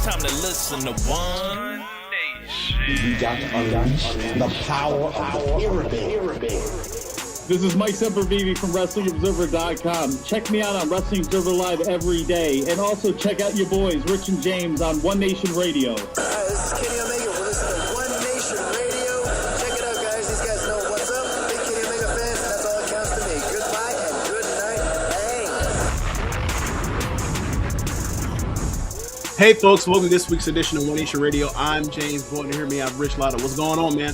time to listen to One Nation. We got to unleash the power of the pyramid. This is Mike Sempervive from WrestlingObserver.com. Check me out on Wrestling Observer Live every day. And also check out your boys, Rich and James, on One Nation Radio. Hi, this is Kenny Omega. We're listening to One Nation Radio. Check it out, guys. These guys know what's up. Big Kenny Omega fans, and that's all that counts to me. Goodbye and good night. Bang. Hey, folks. Welcome to this week's edition of One Nation Radio. I'm James Boyd, and hear me. I'm Rich Latta. What's going on, man?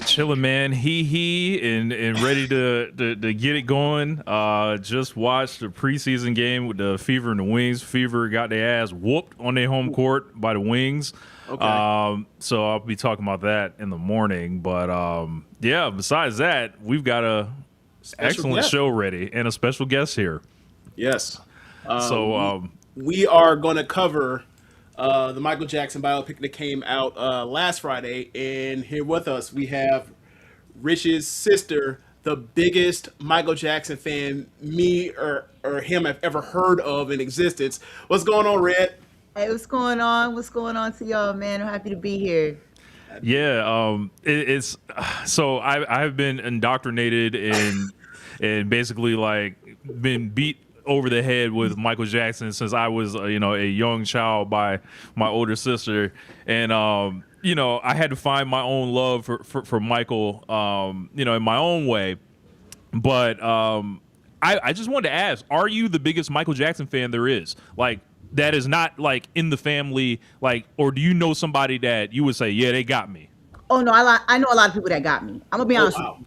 Chilling, man. And ready to get it going. Just watched the preseason game with the Fever and the Wings. Fever got their ass whooped on their home court by the Wings. Okay. So I'll be talking about that in the morning. But yeah, besides that, we've got a excellent show ready and a special guest here. Yes. So we are going to cover the Michael Jackson biopic that came out last Friday, and here with us we have Rich's sister, the biggest Michael Jackson fan me or him have ever heard of in existence. What's going on, Red? Hey, what's going on? What's going on to y'all, man? I'm happy to be here. yeah, it's so I've been indoctrinated and basically like been beat over the head with Michael Jackson since I was a young child by my older sister, and I had to find my own love for Michael in my own way. But I just wanted to ask, are you the biggest Michael Jackson fan there is, like that is not like in the family, like, or do you know somebody that you would say, yeah, they got me? Oh no, I know a lot of people that got me. I'm gonna be honest with you.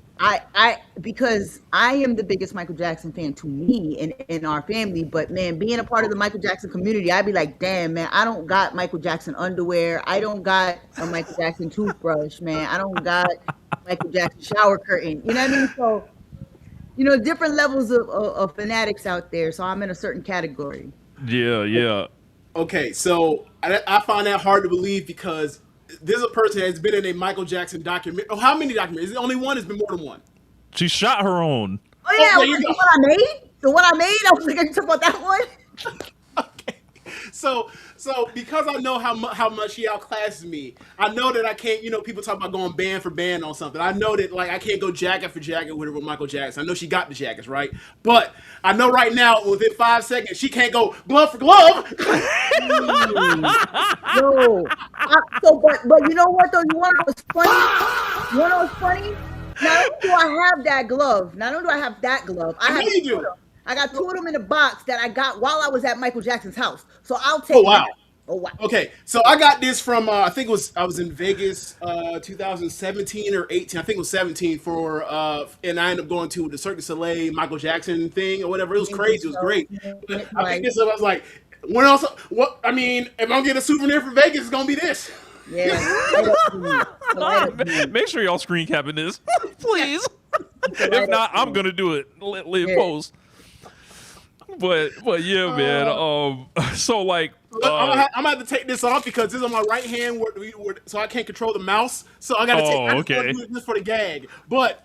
Because I am the biggest Michael Jackson fan to me in our family, but man, being a part of the Michael Jackson community, I'd be like, damn, man, I don't got Michael Jackson underwear. I don't got a Michael Jackson toothbrush, man. I don't got Michael Jackson shower curtain. You know what I mean? So, different levels of fanatics out there. So I'm in a certain category. Yeah. Okay, so I find that hard to believe because there's a person that's been in a Michael Jackson documentary. Oh, how many documentaries? Is it only one? It's been more than one. She shot her own. Oh yeah, the one I made. I was like, talk about that one. Okay, so because I know how much he outclasses me, I know that I can't. People talk about going band for band on something. I know that like I can't go jacket for jacket with her with Michael Jackson. I know she got the jackets right, but I know right now within 5 seconds she can't go glove for glove. No. But you know what though? You want to know what's funny? You want to know what's funny? Not only do I have that glove, I got two of them in a box that I got while I was at Michael Jackson's house. So I'll take that. Oh wow. Okay, so I got this from I think I was in Vegas 2017 or 18. I think it was 17 for and I ended up going to the Cirque du Soleil Michael Jackson thing or whatever. It was crazy. It was great. But I picked this up. I was like, when else? What? I mean, if I'm getting a souvenir from Vegas, it's gonna be this. Yeah. Make sure y'all screen capping this, please. If not, I'm gonna do it. Live post. But yeah, man. So like, I'm gonna have to take this off because this is on my right hand, so I can't control the mouse. So I gotta take. Okay. Do it just for the gag, but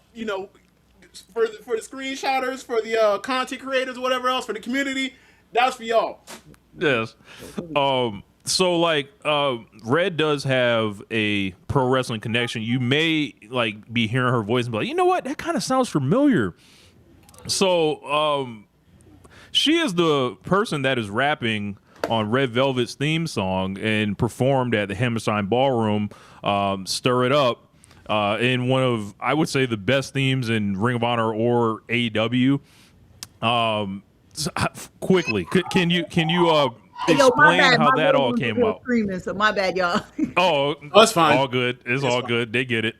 for the screenshotters, for the content creators, whatever else, for the community, that's for y'all. Yes. So like, Red does have a pro wrestling connection. You may like be hearing her voice and be like, you know what, that kind of sounds familiar. So, she is the person that is rapping on Red Velvet's theme song and performed at the Hammerstein Ballroom, Stir It Up, in one of, I would say, the best themes in Ring of Honor or AEW. Quickly, can you explain how that all came about? So my bad, y'all. Oh, that's fine. All good. It's all good. They get it.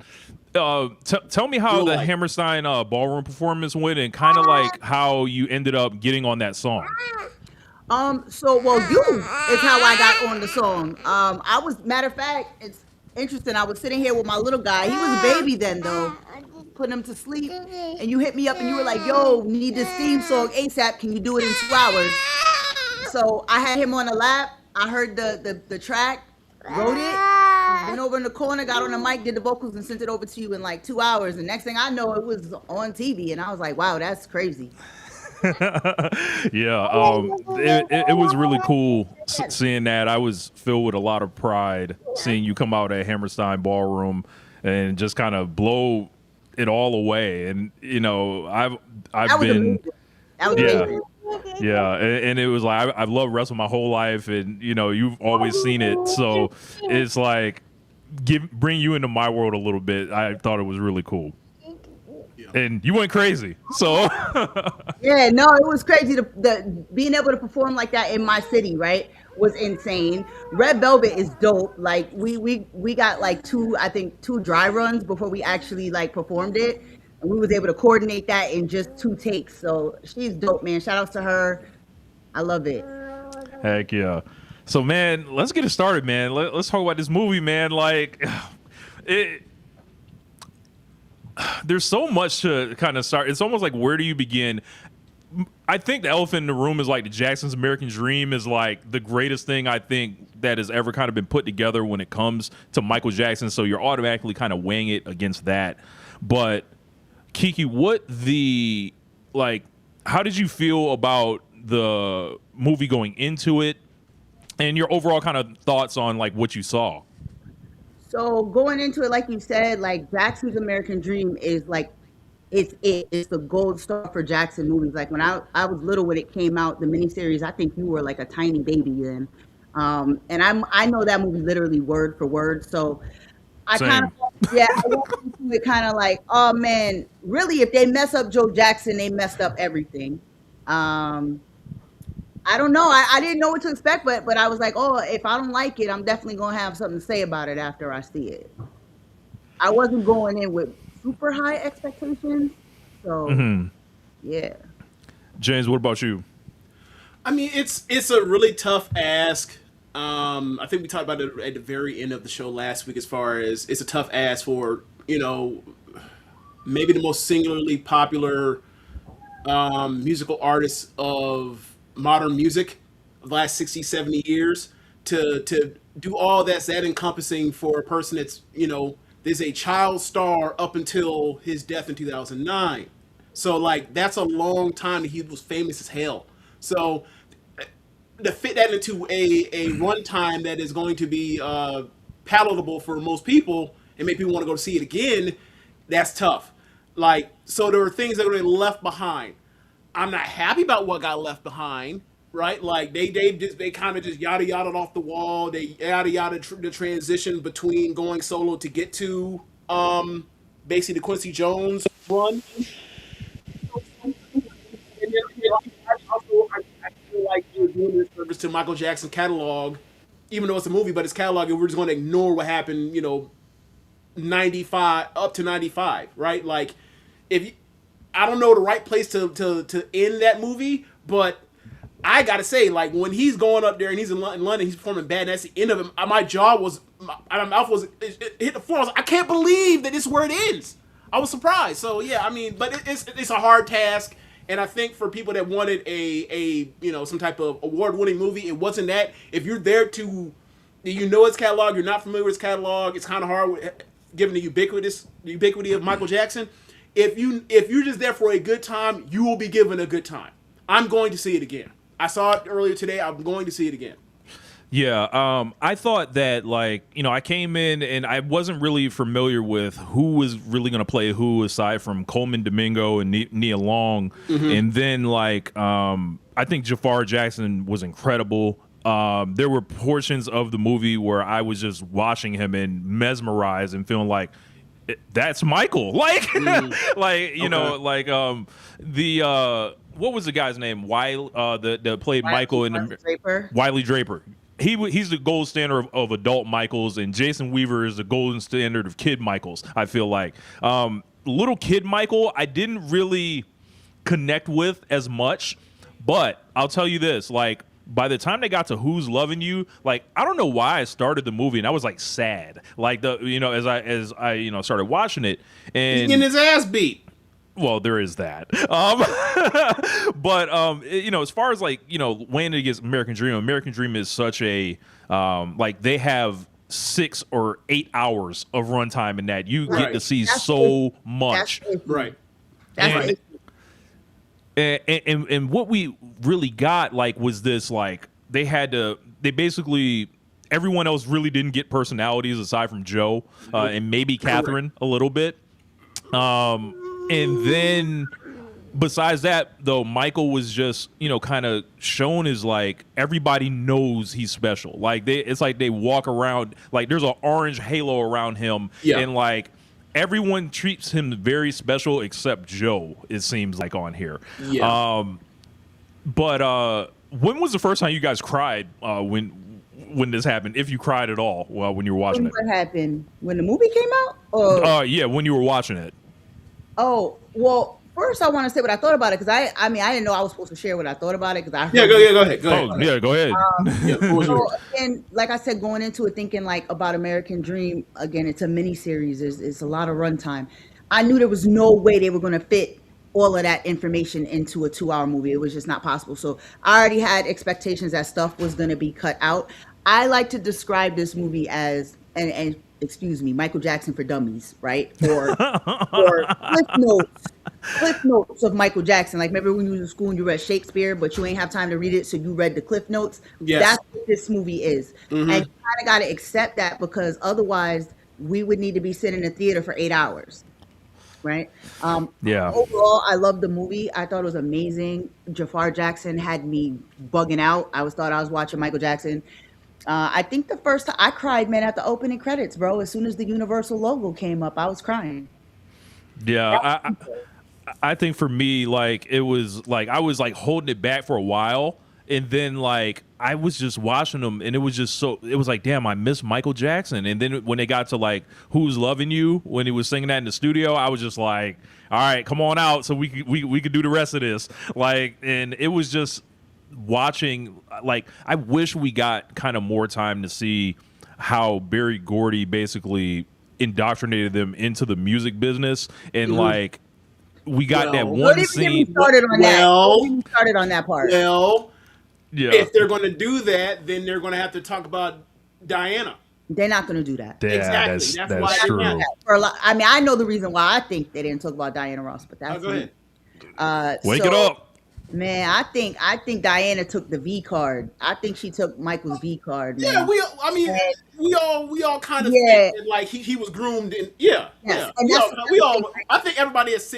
Tell me how the Hammerstein Ballroom performance went, and kind of like how you ended up getting on that song. You is how I got on the song. Matter of fact, it's interesting. I was sitting here with my little guy. He was a baby then, though, putting him to sleep. And you hit me up and you were like, "Yo, need this theme song ASAP. Can you do it in 2 hours?" So I had him on the lap. I heard the track, wrote it, went over in the corner, got on the mic, did the vocals, and sent it over to you in like 2 hours. And next thing I know, it was on TV, and I was like, "Wow, that's crazy." It was really cool seeing that. I was filled with a lot of pride seeing you come out at Hammerstein Ballroom and just kind of blow it all away. And you know, I've been and it was like I've loved wrestling my whole life, and you know, you've always seen it, so it's like bring you into my world a little bit. I thought it was really cool. And you went crazy, so yeah, no, it was crazy. The being able to perform like that in my city, right, was insane. Red Velvet is dope. Like we got like two dry runs before we actually like performed it, and we was able to coordinate that in just 2 takes. So she's dope, man. Shout outs to her. I love it. Heck yeah. So man, let's get it started, man. Let's talk about this movie, man. Like there's so much to kind of start. It's almost like, where do you begin? I think the elephant in the room is like the Jackson's American Dream is like the greatest thing I think that has ever kind of been put together when it comes to Michael Jackson. So you're automatically kind of weighing it against that. But Kiki, how did you feel about the movie going into it, and your overall kind of thoughts on like what you saw? So going into it, like you said, like Jackson's American Dream is like, it's the gold star for Jackson movies. Like when I was little when it came out, the miniseries, I think you were like a tiny baby then. And I know that movie literally word for word. So I kind of, I went into it kind of like, oh man, really, if they mess up Joe Jackson, they messed up everything. I don't know. I didn't know what to expect, but I was like, oh, if I don't like it, I'm definitely going to have something to say about it after I see it. I wasn't going in with super high expectations. So, yeah. James, what about you? I mean, it's a really tough ask. I think we talked about it at the very end of the show last week, as far as it's a tough ask for, you know, maybe the most singularly popular musical artists of modern music of the last 60, 70 years to do all that encompassing for a person that's, you know, there's a child star up until his death in 2009. So like, that's a long time that he was famous as hell. So to fit that into a runtime that is going to be palatable for most people and make people want to go see it again, that's tough. Like, so there are things that are left behind. I'm not happy about what got left behind, right? Like they kind of just yada yada off the wall. They yada the transition between going solo to get to basically the Quincy Jones run. And then, I feel like you're doing this service to Michael Jackson catalog, even though it's a movie, but it's catalog, and we're just going to ignore what happened, you know, 95 up to 95, right? Like I don't know the right place to end that movie, but I gotta say, like when he's going up there and he's in London, he's performing bad, and that's the end of him. My jaw was, my mouth was it hit the floor. I was like, I can't believe that this is where it ends. I was surprised. So yeah, I mean, but it's a hard task, and I think for people that wanted a you know, some type of award-winning movie, it wasn't that. If you're there to, you know, his catalog, you're not familiar with his catalog, it's kind of hard given the ubiquity of Michael Jackson. If you're just there for a good time, you will be given a good time. I'm going to see it again. I saw it earlier today. I'm going to see it again. Yeah, I thought that, like, you know, I came in and I wasn't really familiar with who was really going to play who, aside from Coleman Domingo and Nia Long. And then, like, I think Jafar Jackson was incredible. There were portions of the movie where I was just watching him and mesmerized and feeling like, that's Michael. Like, like, you know, like the what was the guy's name? That played Michael in the Wiley Draper. He's the gold standard of adult Michaels, and Jason Weaver is the golden standard of kid Michaels. I feel like little kid Michael, I didn't really connect with as much, but I'll tell you this: like, by the time they got to Who's Loving You, like, I don't know why I started the movie and I was like sad, like as I you know, started watching it, and he's getting his ass beat. Well, there is that. But you know, as far as like, you know, weighing it against American Dream is such a like, they have 6 or 8 hours of runtime in that. You get to see so much. Right. And what we really got like was this like they basically everyone else really didn't get personalities aside from Joe and maybe Catherine a little bit. And then besides that, though, Michael was just, kind of shown as like everybody knows he's special. Like it's like they walk around like there's an orange halo around him, and like everyone treats him very special except Joe. It seems like on here. Yeah. But when was the first time you guys cried when this happened? If you cried at all, when you were watching it? What happened when the movie came out? Or yeah, when you were watching it. Oh, well, first I want to say what I thought about it, because I didn't know I was supposed to share what I thought about it, because I heard go ahead. Oh, yeah, go ahead. And like I said, going into it thinking like about American Dream, again, it's a mini series. It's a lot of runtime. I knew there was no way they were going to fit all of that information into a 2-hour movie. It was just not possible. So I already had expectations that stuff was going to be cut out. I like to describe this movie as, and excuse me, Michael Jackson for dummies, right? Or cliff notes of Michael Jackson. Like, remember when you was in school and you read Shakespeare, but you ain't have time to read it, so you read the cliff notes? Yes. That's what this movie is. And you kind of got to accept that, because otherwise we would need to be sitting in a theater for 8 hours, right? Overall, I loved the movie. I thought it was amazing. Jafar Jackson had me bugging out. Thought I was watching Michael Jackson. I think the first time I cried, man, at the opening credits, bro. As soon as the Universal logo came up, I was crying. Yeah, I think for me, like, it was like I was like holding it back for a while, and then like I was just watching them, and it was like, damn, I miss Michael Jackson. And then when they got to like Who's Loving You, when he was singing that in the studio, I was just like, all right, come on out so we could do the rest of this. Like, and it was just watching, like, I wish we got kind of more time to see how Berry Gordy basically indoctrinated them into the music business, and like we got that one scene. Started on that part. Well, yeah. If they're going to do that, then they're going to have to talk about Diana. They're not going to do that. Yeah, exactly. That's why true. For a lot, I know the reason why I think they didn't talk about Diana Ross, but that's go ahead. Wake it up. Man, I think Diana took the V card. I think she took Michael's V card. Man. Yeah, we all kind of think that, like he was groomed, and I think everybody that's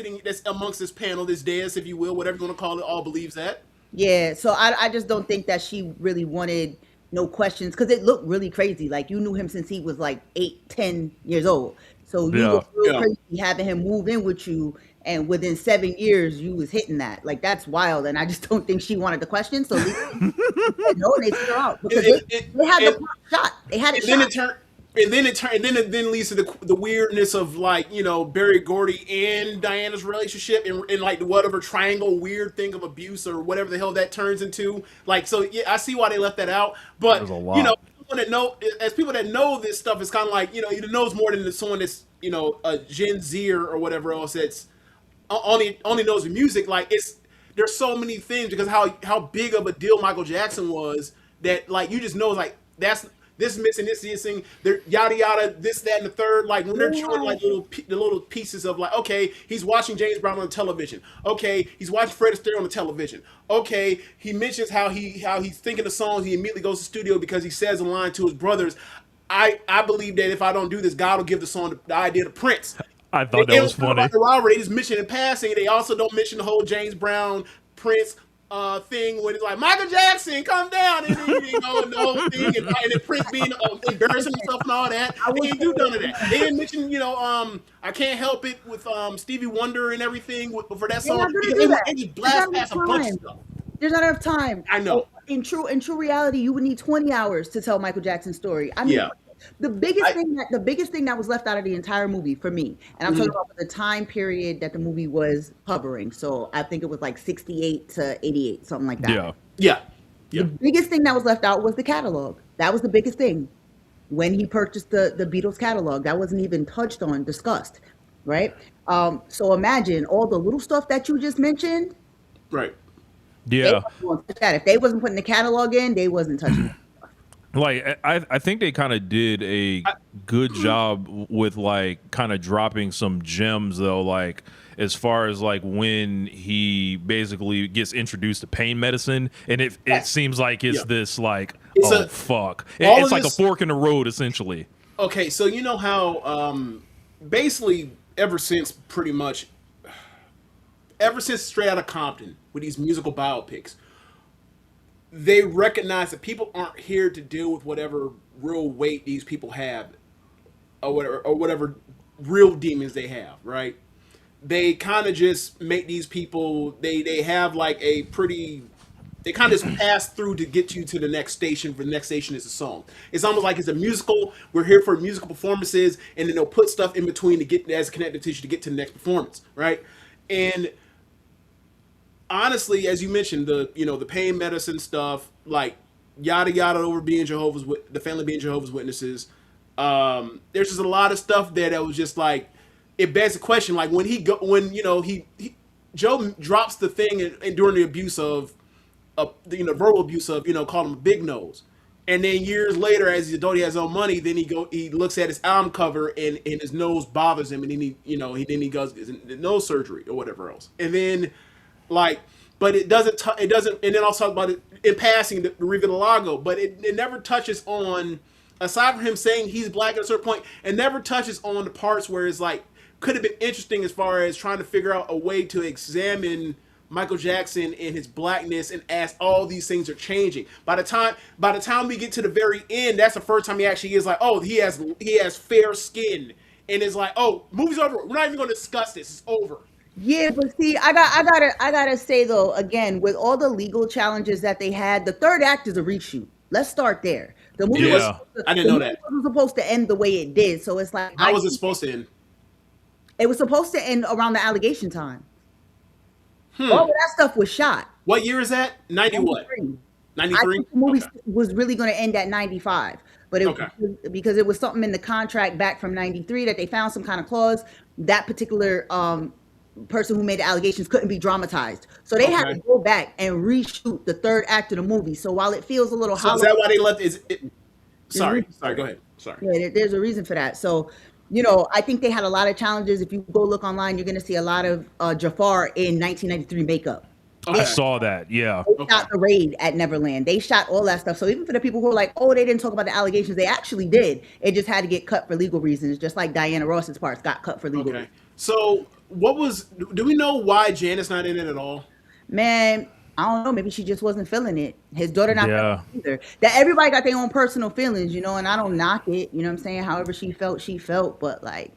amongst this panel, this dais, if you will, whatever you want to call it, all believes that. Yeah, so I just don't think that she really wanted no questions, because it looked really crazy. Like, you knew him since he was like 8-10 years old. So you were real crazy having him move in with you, and within 7 years you was hitting that. Like, that's wild, and I just don't think she wanted the question. So they took her out, because they had the shot. They had it shot. And then it leads to the weirdness of, like, Berry Gordy and Diana's relationship, and like whatever triangle weird thing of abuse or whatever the hell that turns into. Like, so yeah, I see why they left that out. But people that know this stuff, is kind of like, it knows more than someone that's a Gen Zer or whatever else that's only knows the music. Like, there's so many things, because how big of a deal Michael Jackson was, that like you just know, like, that's this missing, this thing, they're yada yada, this, that, and the third. Like, when they're showing like the little pieces of, like, okay, he's watching James Brown on the television. Okay, he's watching Fred Astaire on the television. Okay, he mentions how he's thinking of songs. He immediately goes to the studio because he says a line to his brothers. I believe that if I don't do this, God will give the song the idea to Prince. I thought that was funny. They just mention in passing. They also don't mention the whole James Brown Prince thing when it's like, Michael Jackson, come down, and then, and the whole thing, and then Prince being embarrassing himself and all that. They didn't do none of that. They didn't mention, I Can't Help It with Stevie Wonder and everything for that song. They just blast past a bunch of stuff. There's not enough time. I know. In true reality, you would need 20 hours to tell Michael Jackson's story. I mean, the biggest thing that was left out of the entire movie for me, and I'm talking about the time period that the movie was hovering. So I think it was like 68 to 88, something like that. Yeah. The biggest thing that was left out was the catalog. That was the biggest thing. When he purchased the Beatles catalog, that wasn't even touched on, discussed, right? So imagine all the little stuff that you just mentioned. Right. Yeah. If they wasn't putting the catalog in, they wasn't touching it. Like, I think they kind of did a good job with, like, kind of dropping some gems, though. Like, as far as like when he basically gets introduced to pain medicine, and it seems like it's this like fuck, it's like a fork in the road essentially. Okay, so you know how basically ever since Straight Outta Compton with these musical biopics, they recognize that people aren't here to deal with whatever real weight these people have, or whatever real demons they have, right? They kind of just make these people, they have like a pretty, they kind of just pass through to get you to the next station, for the next station is a song. It's almost like it's a musical, we're here for musical performances, and then they'll put stuff in between to get as connective tissue to get to the next performance, right? And honestly, as you mentioned, the pain medicine stuff, like yada yada over being the family being Jehovah's Witnesses. There's just a lot of stuff there that was just like, it begs the question, like when Joe drops the thing and during the abuse of verbal abuse of, calling him a big nose. And then years later, as he's adult, he has his own money, then he looks at his album cover and his nose bothers him, and then he goes his nose surgery or whatever else. And then but it doesn't, and then I'll talk about it in passing, the Riva Lago, but it never touches on, aside from him saying he's black at a certain point, it never touches on the parts where it's like, could have been interesting as far as trying to figure out a way to examine Michael Jackson and his blackness and as all these things are changing. By the time we get to the very end, that's the first time he actually is like, oh, he has fair skin, and it's like, oh, movie's over. We're not even going to discuss this. It's over. Yeah, but see, I gotta say though, again, with all the legal challenges that they had, the third act is a reshoot. Let's start there. The movie I didn't know that. It was supposed to end the way it did, so it's like, how was it supposed to end? It was supposed to end around the allegation time. All of that stuff was shot. What year is that? 90 what? 93? I think the movie was really going to end at 95. But because it was something in the contract back from 93 that they found some kind of clause, that particular person who made the allegations couldn't be dramatized. So they had to go back and reshoot the third act of the movie. So while it feels a little hollow. Is that why they left? Sorry, go ahead. Sorry. Yeah, there's a reason for that. So, I think they had a lot of challenges. If you go look online, you're going to see a lot of Jafar in 1993 makeup. I saw that, yeah. They shot the raid at Neverland. They shot all that stuff. So even for the people who are like, oh, they didn't talk about the allegations, they actually did. It just had to get cut for legal reasons, just like Diana Ross's parts got cut for legal reasons. So do we know why Janet's not in it at all? Man, I don't know. Maybe she just wasn't feeling it. His daughter not feeling it either. That everybody got their own personal feelings, and I don't knock it. You know what I'm saying? However she felt. But like,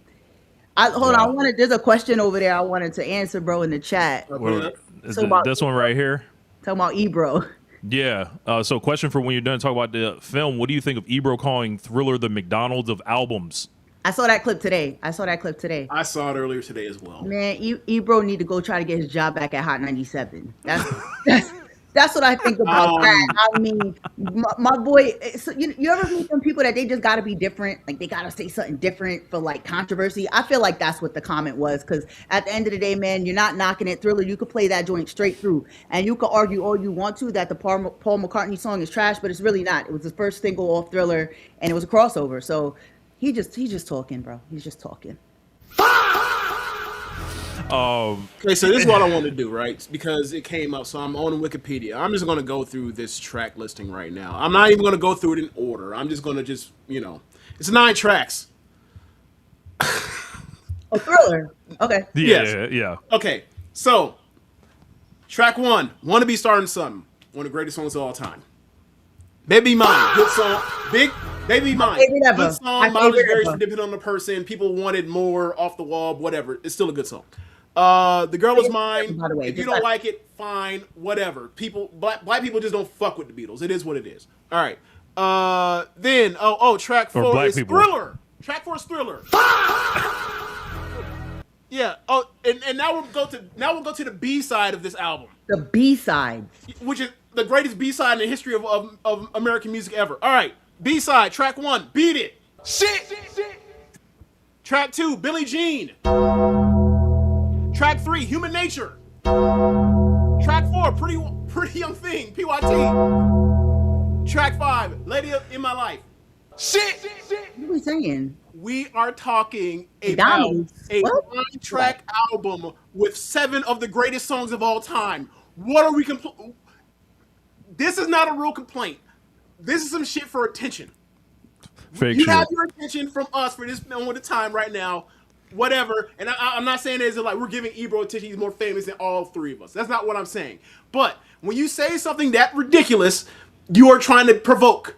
there's a question over there I wanted to answer, bro, in the chat. This one right here? Talking about Ebro. Yeah. So question for when you're done talking about the film, what do you think of Ebro calling Thriller the McDonald's of albums? I saw that clip today. I saw it earlier today as well. Man, Ebro need to go try to get his job back at Hot 97. That's what I think about that. I mean, my boy, so you ever meet some people that they just got to be different? Like, they got to say something different for, like, controversy? I feel like that's what the comment was, because at the end of the day, man, you're not knocking it. Thriller, you could play that joint straight through, and you could argue all you want to that the Paul McCartney song is trash, but it's really not. It was his first single off Thriller, and it was a crossover. So he's just talking, bro. He's just talking. Okay, so this is what I want to do, right? Because it came up, so I'm on Wikipedia. I'm just going to go through this track listing right now. I'm not even going to go through it in order. I'm just going to it's 9 tracks. Oh, Thriller. Okay. Yeah. Okay, so track 1, Wanna Be Starting Something, one of the greatest songs of all time. Baby Mine, good song. Baby Mine, good song. Mileage varies depending on the person. People wanted more, off the wall, whatever. It's still a good song. The Girl Is Mine. By the way, if you don't like it, fine, whatever. Black people just don't fuck with the Beatles. It is what it is. All right. Then track 4 is Thriller. Track 4 is Thriller. Yeah. Oh, and now we'll go to the B side of this album. The B side, which is the greatest B side in the history of American music ever. All right. B side, track 1, Beat It. Shit. Track 2, Billie Jean. Track 3, Human Nature. Track 4, Pretty Young Thing, PYT. Track 5, Lady in My Life. Shit. What are we saying? We are talking about McDonald's. a What? 9-track album with 7 of the greatest songs of all time. What are we This is not a real complaint. This is some shit for attention. Fake You shit. have your attention from us for this moment of time right now. Whatever. And I'm not saying it's like we're giving Ebro attention. He's more famous than all 3 of us. That's not what I'm saying. But when you say something that ridiculous, you are trying to provoke.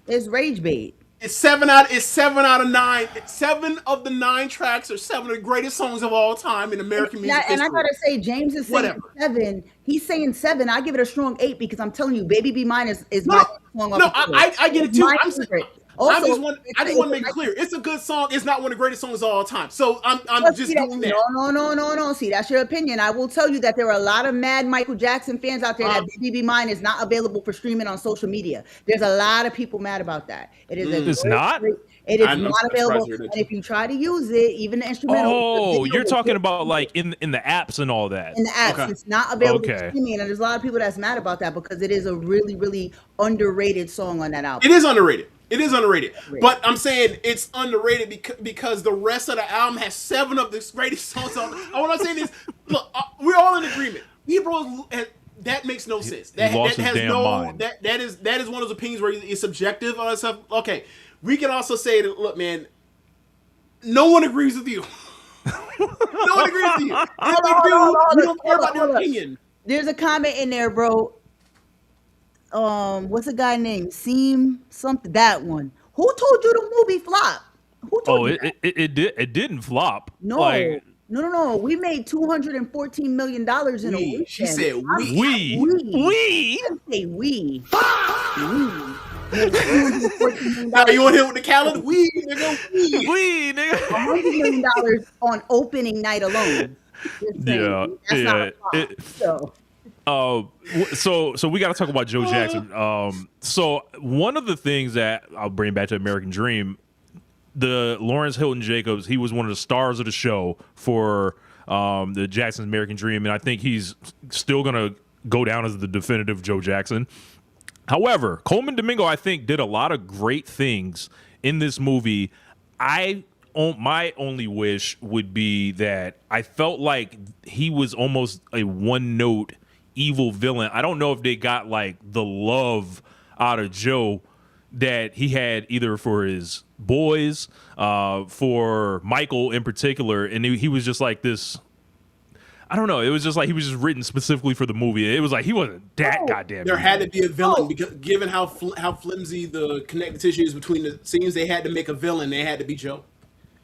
It's rage bait. It's 7 out of 9. 7 of the 9 tracks are 7 of the greatest songs of all time in American music history. And I gotta say, James is saying 7. He's saying 7. I give it a strong 8 because I'm telling you, Baby Be Mine is my song. No, I get it too. I just want to make it clear. It's a good song. It's not one of the greatest songs of all time. So I'm just doing that. No. See, that's your opinion. I will tell you that there are a lot of mad Michael Jackson fans out there that Baby Be Mine is not available for streaming on social media. There's a lot of people mad about that. It is. It's not? It is not available. And if you try to use it, even the instrumental. Oh, you're talking about like in the apps and all that. In the apps, it's not available for streaming, and there's a lot of people that's mad about that because it is a really, really underrated song on that album. It is underrated. But I'm saying it's underrated because the rest of the album has 7 of the greatest songs. What I'm saying is, look, we're all in agreement. Ebro, that makes no sense. That has no. That is one of those opinions where it's subjective on stuff. Okay, we can also say that. Look, man, no one agrees with you. No one agrees with you. If they do, we don't care about their opinion. There's a comment in there, bro. What's the guy named? Seem something. That one. Who told you the movie flop? Who told you that? It didn't flop. No. No. We made $214 million in a weekend. She said we. We. I didn't say we. Now you want to hit with the calendar? We, nigga. $100 million on opening night alone. Yeah. That's not a flop. So we got to talk about Joe Jackson. So one of the things that I'll bring back to American Dream, the Lawrence Hilton Jacobs, he was one of the stars of the show for the Jackson's American Dream, and I think he's still gonna go down as the definitive Joe Jackson. However, Coleman Domingo, I think, did a lot of great things in this movie. My only wish would be that I felt like he was almost a one-note evil villain. I don't know if they got like the love out of Joe that he had either for his boys, for Michael in particular, and he was just like this. I don't know. It was just like he was just written specifically for the movie. It was like he wasn't that goddamn. There had to be a villain because given how flimsy the connective tissue is between the scenes, they had to make a villain. They had to be Joe.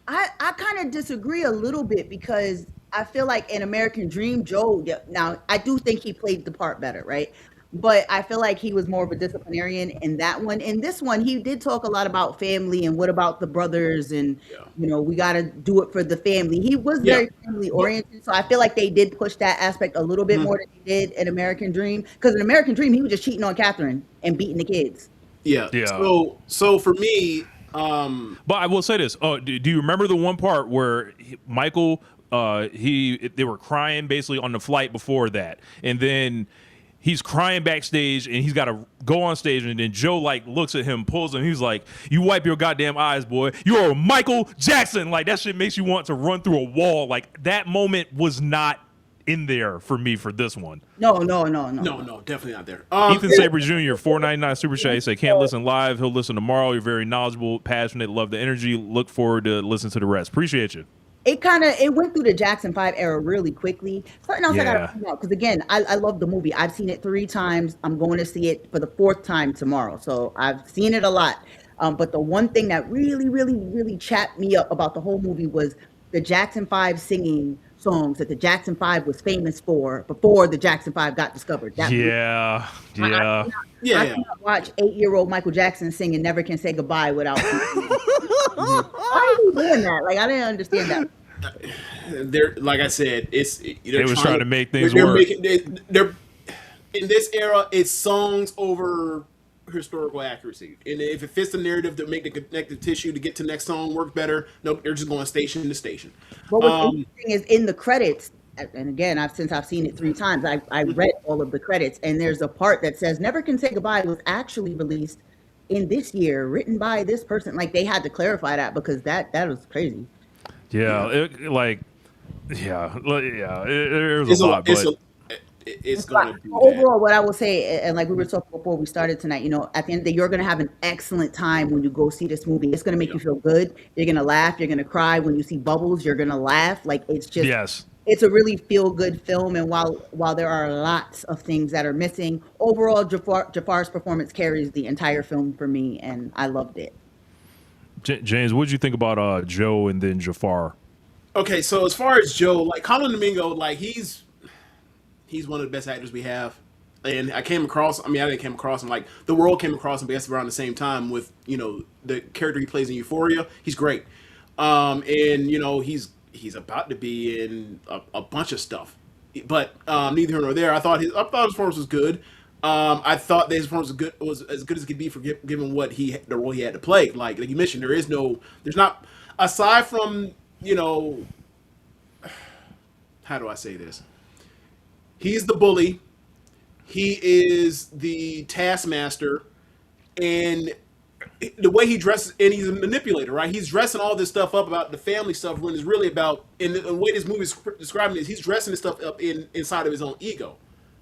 I kind of disagree a little bit because I feel like in American Dream, Joe, now I do think he played the part better, right? But I feel like he was more of a disciplinarian in that one. In this one, he did talk a lot about family and what about the brothers and, we got to do it for the family. He was very family oriented. So I feel like they did push that aspect a little bit more than he did in American Dream. Because in American Dream, he was just cheating on Catherine and beating the kids. Yeah. So for me, but I will say this. Do you remember the one part where Michael, they were crying basically on the flight before that, and then he's crying backstage and he's got to go on stage, and then Joe like looks at him, pulls him, he's like, "You wipe your goddamn eyes, boy. You're Michael Jackson." Like that shit makes you want to run through a wall. Like that moment was not in there for me for this one. No, definitely not there. Ethan Saber Jr. $4.99 super chat. He said, "Can't listen live. He'll listen tomorrow. You're very knowledgeable, passionate, love the energy. Look forward to listening to the rest. Appreciate you." It went through the Jackson 5 era really quickly. Something else I gotta point out, because again, I love the movie. I've seen it 3 times. I'm going to see it for the 4th time tomorrow. So I've seen it a lot. But the one thing that really, really, really chapped me up about the whole movie was the Jackson 5 singing songs that the Jackson 5 was famous for before the Jackson 5 got discovered. I cannot watch 8-year-old Michael Jackson singing "Never Can Say Goodbye" without. Why are you doing that? Like I didn't understand that. They're like I said, they was trying to make things work. They're in this era. It's songs over historical accuracy, and if it fits the narrative to make the connective tissue to get to the next song work better, nope, they're just going station to station. But what's interesting is in the credits, and again, since I've seen it 3 times, I read all of the credits, and there's a part that says "Never Can Say Goodbye" was actually released in this year, written by this person. Like they had to clarify that because that was crazy. Yeah, there's a lot, but it's going to do that. Overall, what I will say, and like we were talking before we started tonight, you know, at the end of the day, you're going to have an excellent time when you go see this movie. It's going to make you feel good. You're going to laugh. You're going to cry. When you see Bubbles, you're going to laugh. Like it's just, it's a really feel good film. And while there are lots of things that are missing, overall, Jafar's performance carries the entire film for me, and I loved it. James, what did you think about Joe and then Jafar? Okay, so as far as Joe, like Colin Domingo, like he's one of the best actors we have. And I didn't come across him, like the world came across him basically around the same time with, you know, the character he plays in Euphoria. He's great. And, you know, he's about to be in a bunch of stuff. But neither here nor there. I thought his performance was good. I thought that his performance was as good as it could be for given the role he had to play. Like you mentioned, there's not, aside from, you know, how do I say this? He's the bully. He is the taskmaster, and the way he dresses, and he's a manipulator, right? He's dressing all this stuff up about the family stuff when it's really about, and the way this movie is describing it is he's dressing this stuff up inside of his own ego,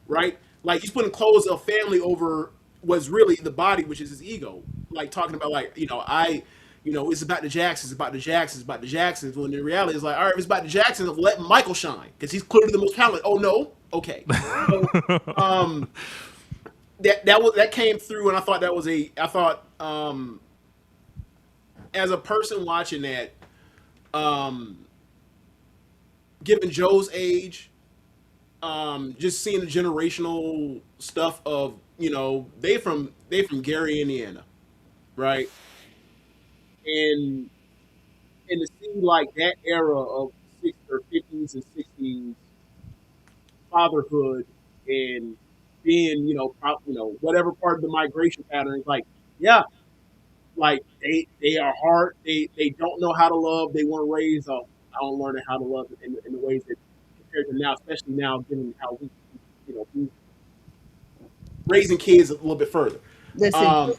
right? Like he's putting clothes of family over what's really the body, which is his ego. Like talking about like, you know, it's about the Jacksons, it's about the Jacksons, it's about the Jacksons. When in reality, it's like, all right, if it's about the Jacksons, let Michael shine because he's clearly the most talented. Oh no, okay. So, that came through, and I thought as a person watching that, given Joe's age, just seeing the generational stuff of, you know, they from Gary, Indiana, right? And to see like that era of 50s and 60s fatherhood and being, you know, whatever part of the migration pattern, like, yeah, like they are hard. They don't know how to love. They weren't raised. I don't learn how to love in the ways that compared to now, especially now, given how we raising kids a little bit further. Listen,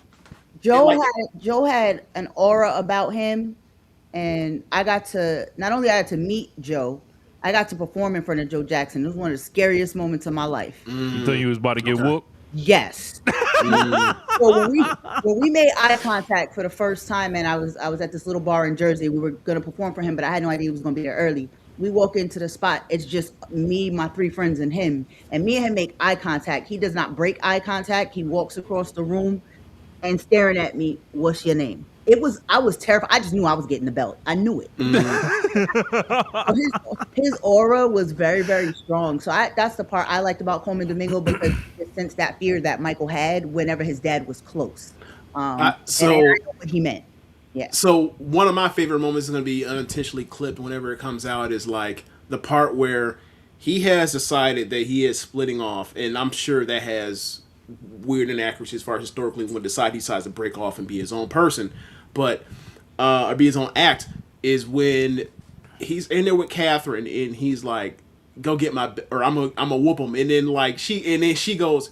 Joe had an aura about him, and I got to meet Joe, I got to perform in front of Joe Jackson. It was one of the scariest moments of my life. You thought you was about to get whooped? Yes. So when we made eye contact for the first time, and I was at this little bar in Jersey, we were gonna perform for him, but I had no idea he was gonna be there early. We walk into the spot. It's just me, my three friends, and him. And me and him make eye contact. He does not break eye contact. He walks across the room and staring at me. What's your name? I was terrified. I just knew I was getting the belt. I knew it. His aura was very, very strong. So that's the part I liked about Coleman Domingo, because it sensed that fear that Michael had whenever his dad was close. So and I know what he meant. Yeah. So one of my favorite moments is going to be unintentionally clipped whenever it comes out is like the part where he has decided that he is splitting off, and I'm sure that has weird inaccuracies as far as historically when he decides to break off and be his own person, but or be his own act, is when he's in there with Catherine and he's like, "Go get my," or I'm a whoop him, and then she goes,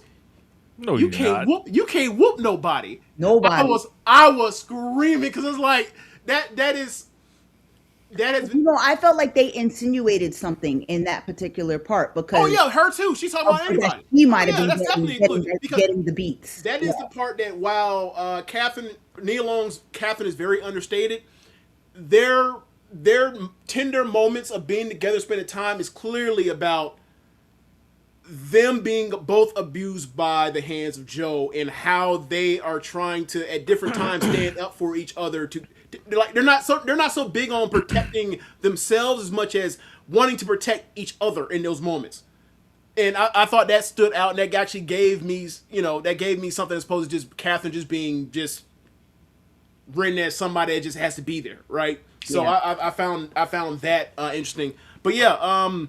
"No, you can't whoop. You can't whoop nobody." Nobody. I was screaming because it's like that is. I felt like they insinuated something in that particular part because. Oh yeah, her too. She's talking about everybody. He might have been getting the beats. That is the part that while Nia Long's Catherine is very understated, their tender moments of being together, spending time, is clearly about them being both abused by the hands of Joe and how they are trying to at different times stand up for each other. They're not so big on protecting themselves as much as wanting to protect each other in those moments. And I thought that stood out, and that actually gave me something as opposed to just Catherine just being just written as somebody that just has to be there, right? So yeah. I found that interesting. But yeah,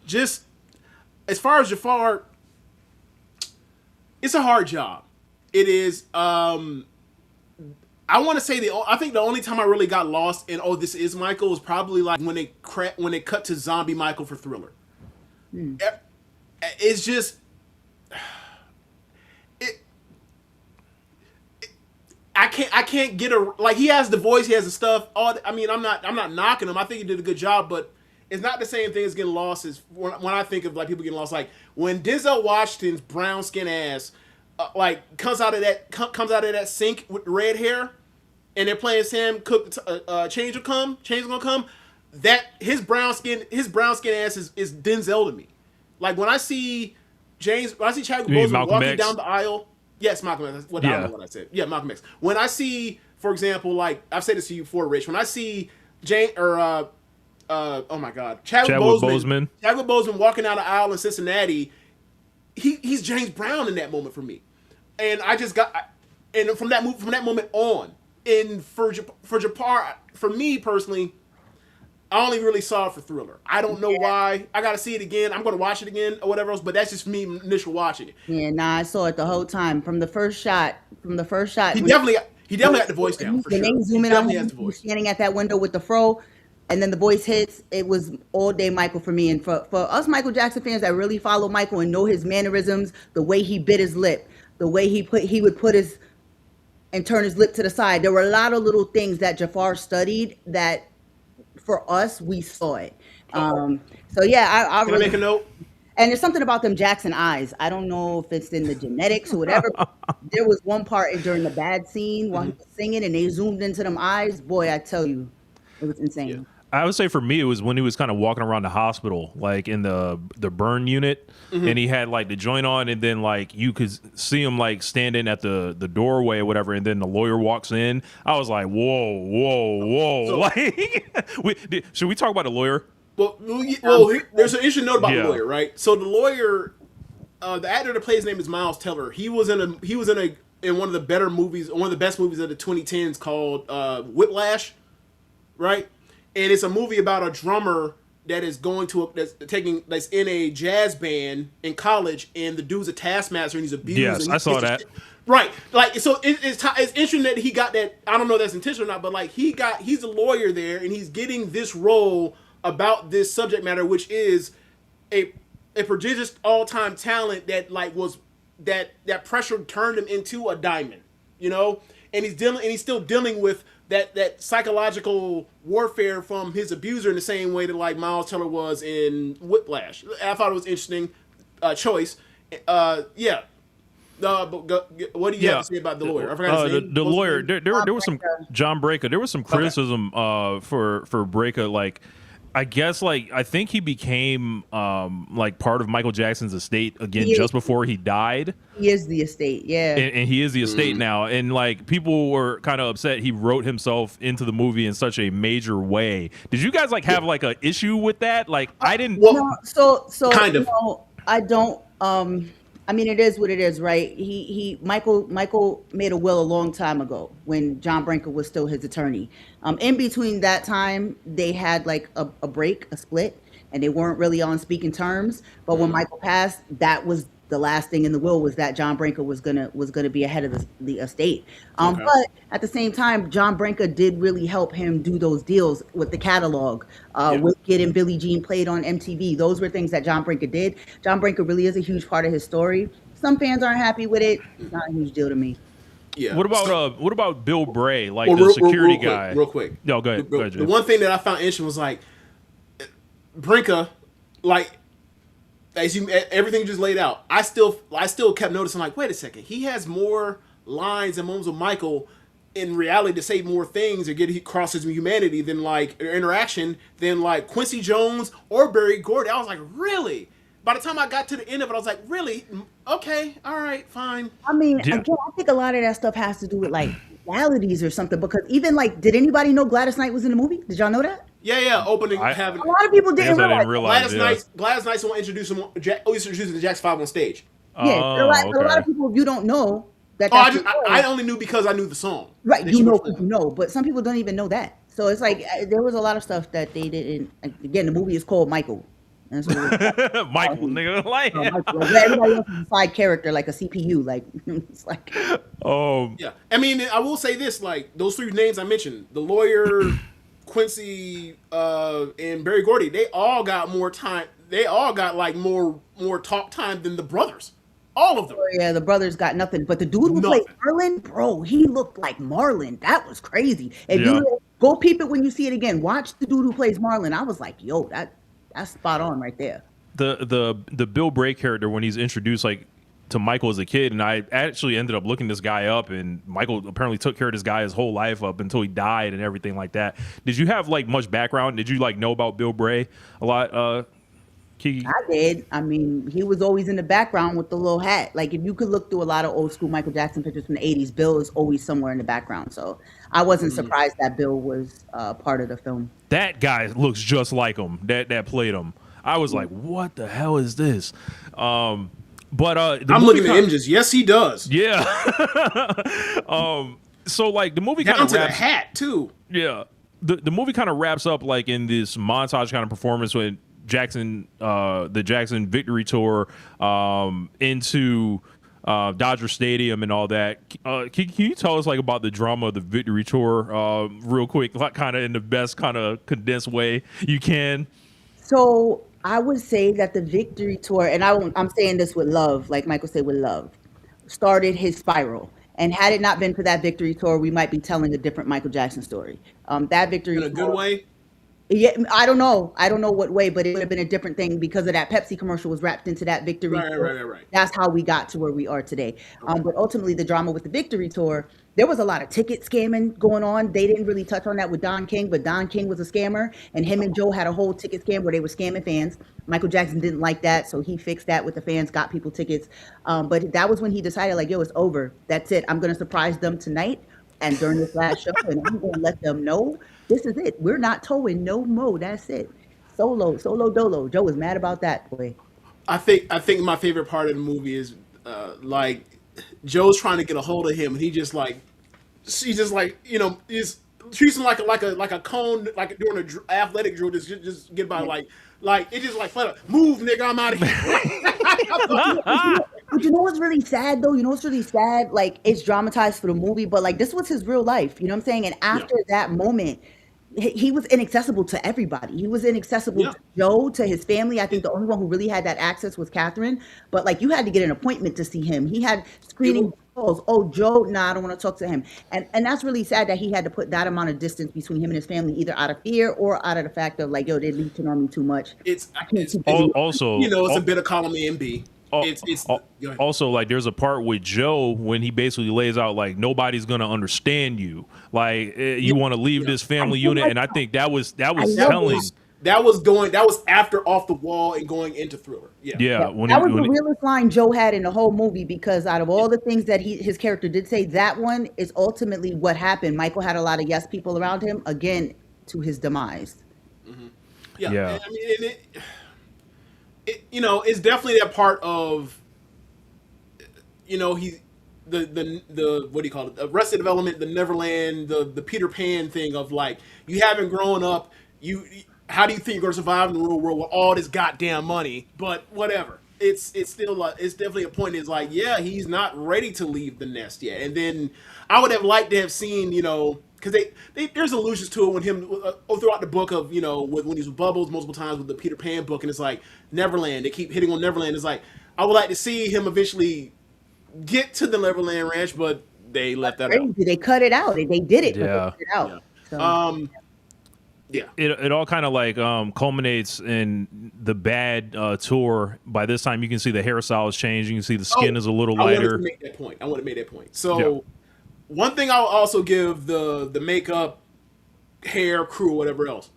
just as far as Jafar, it's a hard job. It is. I want to say I think the only time I really got lost in this is Michael was probably like when they cut to Zombie Michael for Thriller. It's just I can't get a like. He has the voice, he has the stuff. I mean, I'm not knocking him. I think he did a good job, but it's not the same thing as getting lost as when I think of like people getting lost. Like when Denzel Washington's brown skin ass like comes out of that sink with red hair, and they're playing Sam Cooke. Change will come. That his brown skin ass is Denzel to me. Like when I see Chadwick Boseman walking down the aisle. Yes, Malcolm X. I don't know what I said. Yeah, Malcolm X. When I see, for example, like I've said this to you before, Rich. When I see Chadwick Boseman walking down the aisle in Cincinnati, he's James Brown in that moment for me, and from that moment on, and for Japar, for me personally, I only really saw it for Thriller. I don't know why. I got to see it again. I'm going to watch it again or whatever else, but that's just me initial watching it. Yeah, I saw it the whole time from the first shot. He definitely had the voice down for sure. They zoom in on him, standing at that window with the fro, and then the voice hits. It was all day Michael for me, and for us Michael Jackson fans that really follow Michael and know his mannerisms, the way he bit his lip, the way he would put his and turn his lip to the side. There were a lot of little things that Jafar studied that. For us, we saw it. So yeah, I really make a note. And there's something about them Jackson eyes. I don't know if it's in the genetics or whatever. There was one part during the bad scene while he was singing, and they zoomed into them eyes. Boy, I tell you, it was insane. Yeah. I would say for me, it was when he was kind of walking around the hospital, like in the burn unit, and he had like the joint on, and then like you could see him like standing at the doorway or whatever, and then the lawyer walks in. I was like, whoa, So, like, should we talk about the lawyer? Well, there's an interesting note about the lawyer, right? So the lawyer, the actor that plays his name is Miles Teller. He was in one of the better movies, one of the best movies of the 2010s called Whiplash, right? And it's a movie about a drummer that is that's in a jazz band in college, and the dude's a taskmaster and he's abused. Yes, I saw that. Right, like so it's interesting that he got that. I don't know if that's intentional or not, but like he's a lawyer there, and he's getting this role about this subject matter, which is a prodigious all-time talent that like was that pressure turned him into a diamond, you know, and he's still dealing with that psychological warfare from his abuser in the same way that like Miles Teller was in Whiplash. I thought it was interesting choice. But what do you have to say about the lawyer? I forgot his name. The lawyer. There was some John Breaker. There was some criticism for Breaker. Like, I guess I think he became like part of Michael Jackson's estate again just before he died. He is the estate, yeah. And he is the estate now. And like people were kind of upset he wrote himself into the movie in such a major way. Did you guys like have like an issue with that? Like I didn't. Well, no, so kind of. No, I don't. I mean, it is what it is, right? Michael made a will a long time ago when John Branca was still his attorney. In between that time, they had like a break, a split, and they weren't really on speaking terms. But when Michael passed, that was the last thing in the will was that John Branca was gonna be ahead of the estate. But at the same time, John Branca did really help him do those deals with the catalog, with getting Billie Jean played on MTV. Those were things that John Branca did. John Branca really is a huge part of his story. Some fans aren't happy with it. It's not a huge deal to me. Yeah. What about Bill Bray, like the security guy? Real quick. No, go ahead. The one thing that I found interesting was like Branca, like. Everything just laid out. I still kept noticing, like, wait a second, he has more lines and moments with Michael in reality to say more things or get across his humanity than like interaction than like Quincy Jones or Barry Gordy. I was like, really? By the time I got to the end of it, I was like, really? Okay, all right, fine. I mean, again, I think a lot of that stuff has to do with like realities or something, because even like, did anybody know Gladys Knight was in the movie? Did y'all know that? Yeah. Opening having a lot of people didn't realize. Gladys Knight's want to introduce him. Introducing the Jackson 5 on stage. Yeah, a lot of people, you don't know that. I only knew because I knew the song. Right, you know, but some people don't even know that. So it's like there was a lot of stuff that they didn't. Again, the movie is called Michael. That's what Michael, nigga, like everybody else is a side character, like a CPU. Like it's like. Yeah, I mean, I will say this: like those three names I mentioned, the lawyer. Quincy and Barry Gordy, they all got more time. They all got like more talk time than the brothers. All of them. Oh, yeah, the brothers got nothing. But the dude who played Marlon, bro, he looked like Marlon. That was crazy. If you go peep it when you see it again, watch the dude who plays Marlon. I was like, yo, that's spot on right there. The Bill Bray character, when he's introduced like to Michael as a kid, and I actually ended up looking this guy up, and Michael apparently took care of this guy his whole life up until he died and everything like that. Did you have like much background? Did you like know about Bill Bray a lot, Kiki? I did. I mean, he was always in the background with the little hat. Like, if you could look through a lot of old school Michael Jackson pictures from the 80s, Bill is always somewhere in the background. So I wasn't surprised that Bill was part of the film. That guy looks just like him that played him. I was like, what the hell is this? But I'm looking at images. Yes, he does. Yeah. So like the movie kind down of to wraps, the hat too. Yeah. The movie kind of wraps up like in this montage kind of performance with Jackson, the Jackson Victory Tour, into Dodger Stadium and all that. Can you tell us like about the drama of the Victory Tour, real quick, like kind of in the best kind of condensed way you can? So I would say that the Victory Tour, and I'm saying this with love, like Michael said, with love, started his spiral. And had it not been for that Victory Tour, we might be telling a different Michael Jackson story. That Victory in a good way. Yeah, I don't know what way, but it would have been a different thing because of that Pepsi commercial was wrapped into that Victory Tour. Right. That's how we got to where we are today. But ultimately, the drama with the Victory Tour, there was a lot of ticket scamming going on. They didn't really touch on that with Don King, but Don King was a scammer, and him and Joe had a whole ticket scam where they were scamming fans. Michael Jackson didn't like that, so he fixed that with the fans, got people tickets. But that was when he decided, like, yo, it's over. That's it. I'm going to surprise them tonight and during this last show, and I'm going to let them know this is it. We're not towing no more. That's it. Solo dolo. Joe was mad about that, boy. I think my favorite part of the movie is like Joe's trying to get a hold of him, and she's just like, is treats him like a cone, like doing an athletic drill. Just get by like it just like flat up, move, nigga, I'm out of here. But you know what's really sad though? You know what's really sad? Like, it's dramatized for the movie, but like this was his real life. You know what I'm saying? And after that moment, he was inaccessible to everybody. He was inaccessible to Joe, to his family. I think the only one who really had that access was Catherine. But like, you had to get an appointment to see him. He had screening calls. Oh, Joe, nah, I don't want to talk to him. And that's really sad that he had to put that amount of distance between him and his family, either out of fear or out of the fact of like, yo, they're leeching on me too much. Also, it's a bit of column A and B. Also, like, there's a part with Joe when he basically lays out like nobody's gonna understand you, like you want to leave this family unit, and I think that was telling. That was after Off the Wall and going into Thriller. Yeah. That was the realest line Joe had in the whole movie, because out of all the things that his character did say, that one is ultimately what happened. Michael had a lot of yes people around him, again, to his demise. Mm-hmm. Yeah. I mean, it's definitely that part of, he's the what do you call it? Arrested Development, the Neverland, the Peter Pan thing of like, you haven't grown up. How do you think you're going to survive in the real world with all this goddamn money? But whatever. It's still it's definitely a point. It's like, yeah, he's not ready to leave the nest yet. And then I would have liked to have seen, because there's allusions to it when him throughout the book of when he's with Bubbles multiple times with the Peter Pan book, and it's like Neverland. They keep hitting on Neverland. It's like, I would like to see him eventually get to the Neverland Ranch, but they left that out. They cut it out. They did it. Yeah. But they cut it out. Yeah. So. Yeah, it all kind of like culminates in the bad tour. By this time, you can see the hairstyle is changing. You can see the skin is a little lighter. I want to make that point. So, one thing I'll also give the makeup, hair, crew, whatever else.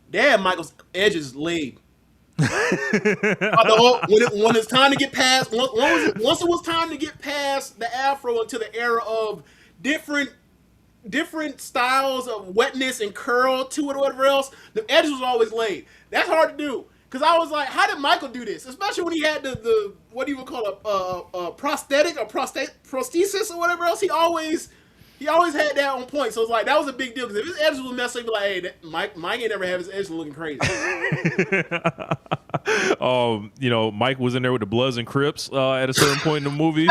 Damn, Michael's edges laid. When it's time to get past, once it was time to get past the afro into the era of different styles of wetness and curl to it or whatever else, the edges was always laid. That's hard to do. Because I was like, how did Michael do this? Especially when he had the what do you call a prosthetic or prosthesis or whatever else. He always had that on point. So it's like, that was a big deal. Because if his edges was messed up, he'd be like, hey, Mike ain't never have his edges looking crazy. Mike was in there with the Bloods and Crips at a certain point in the movie.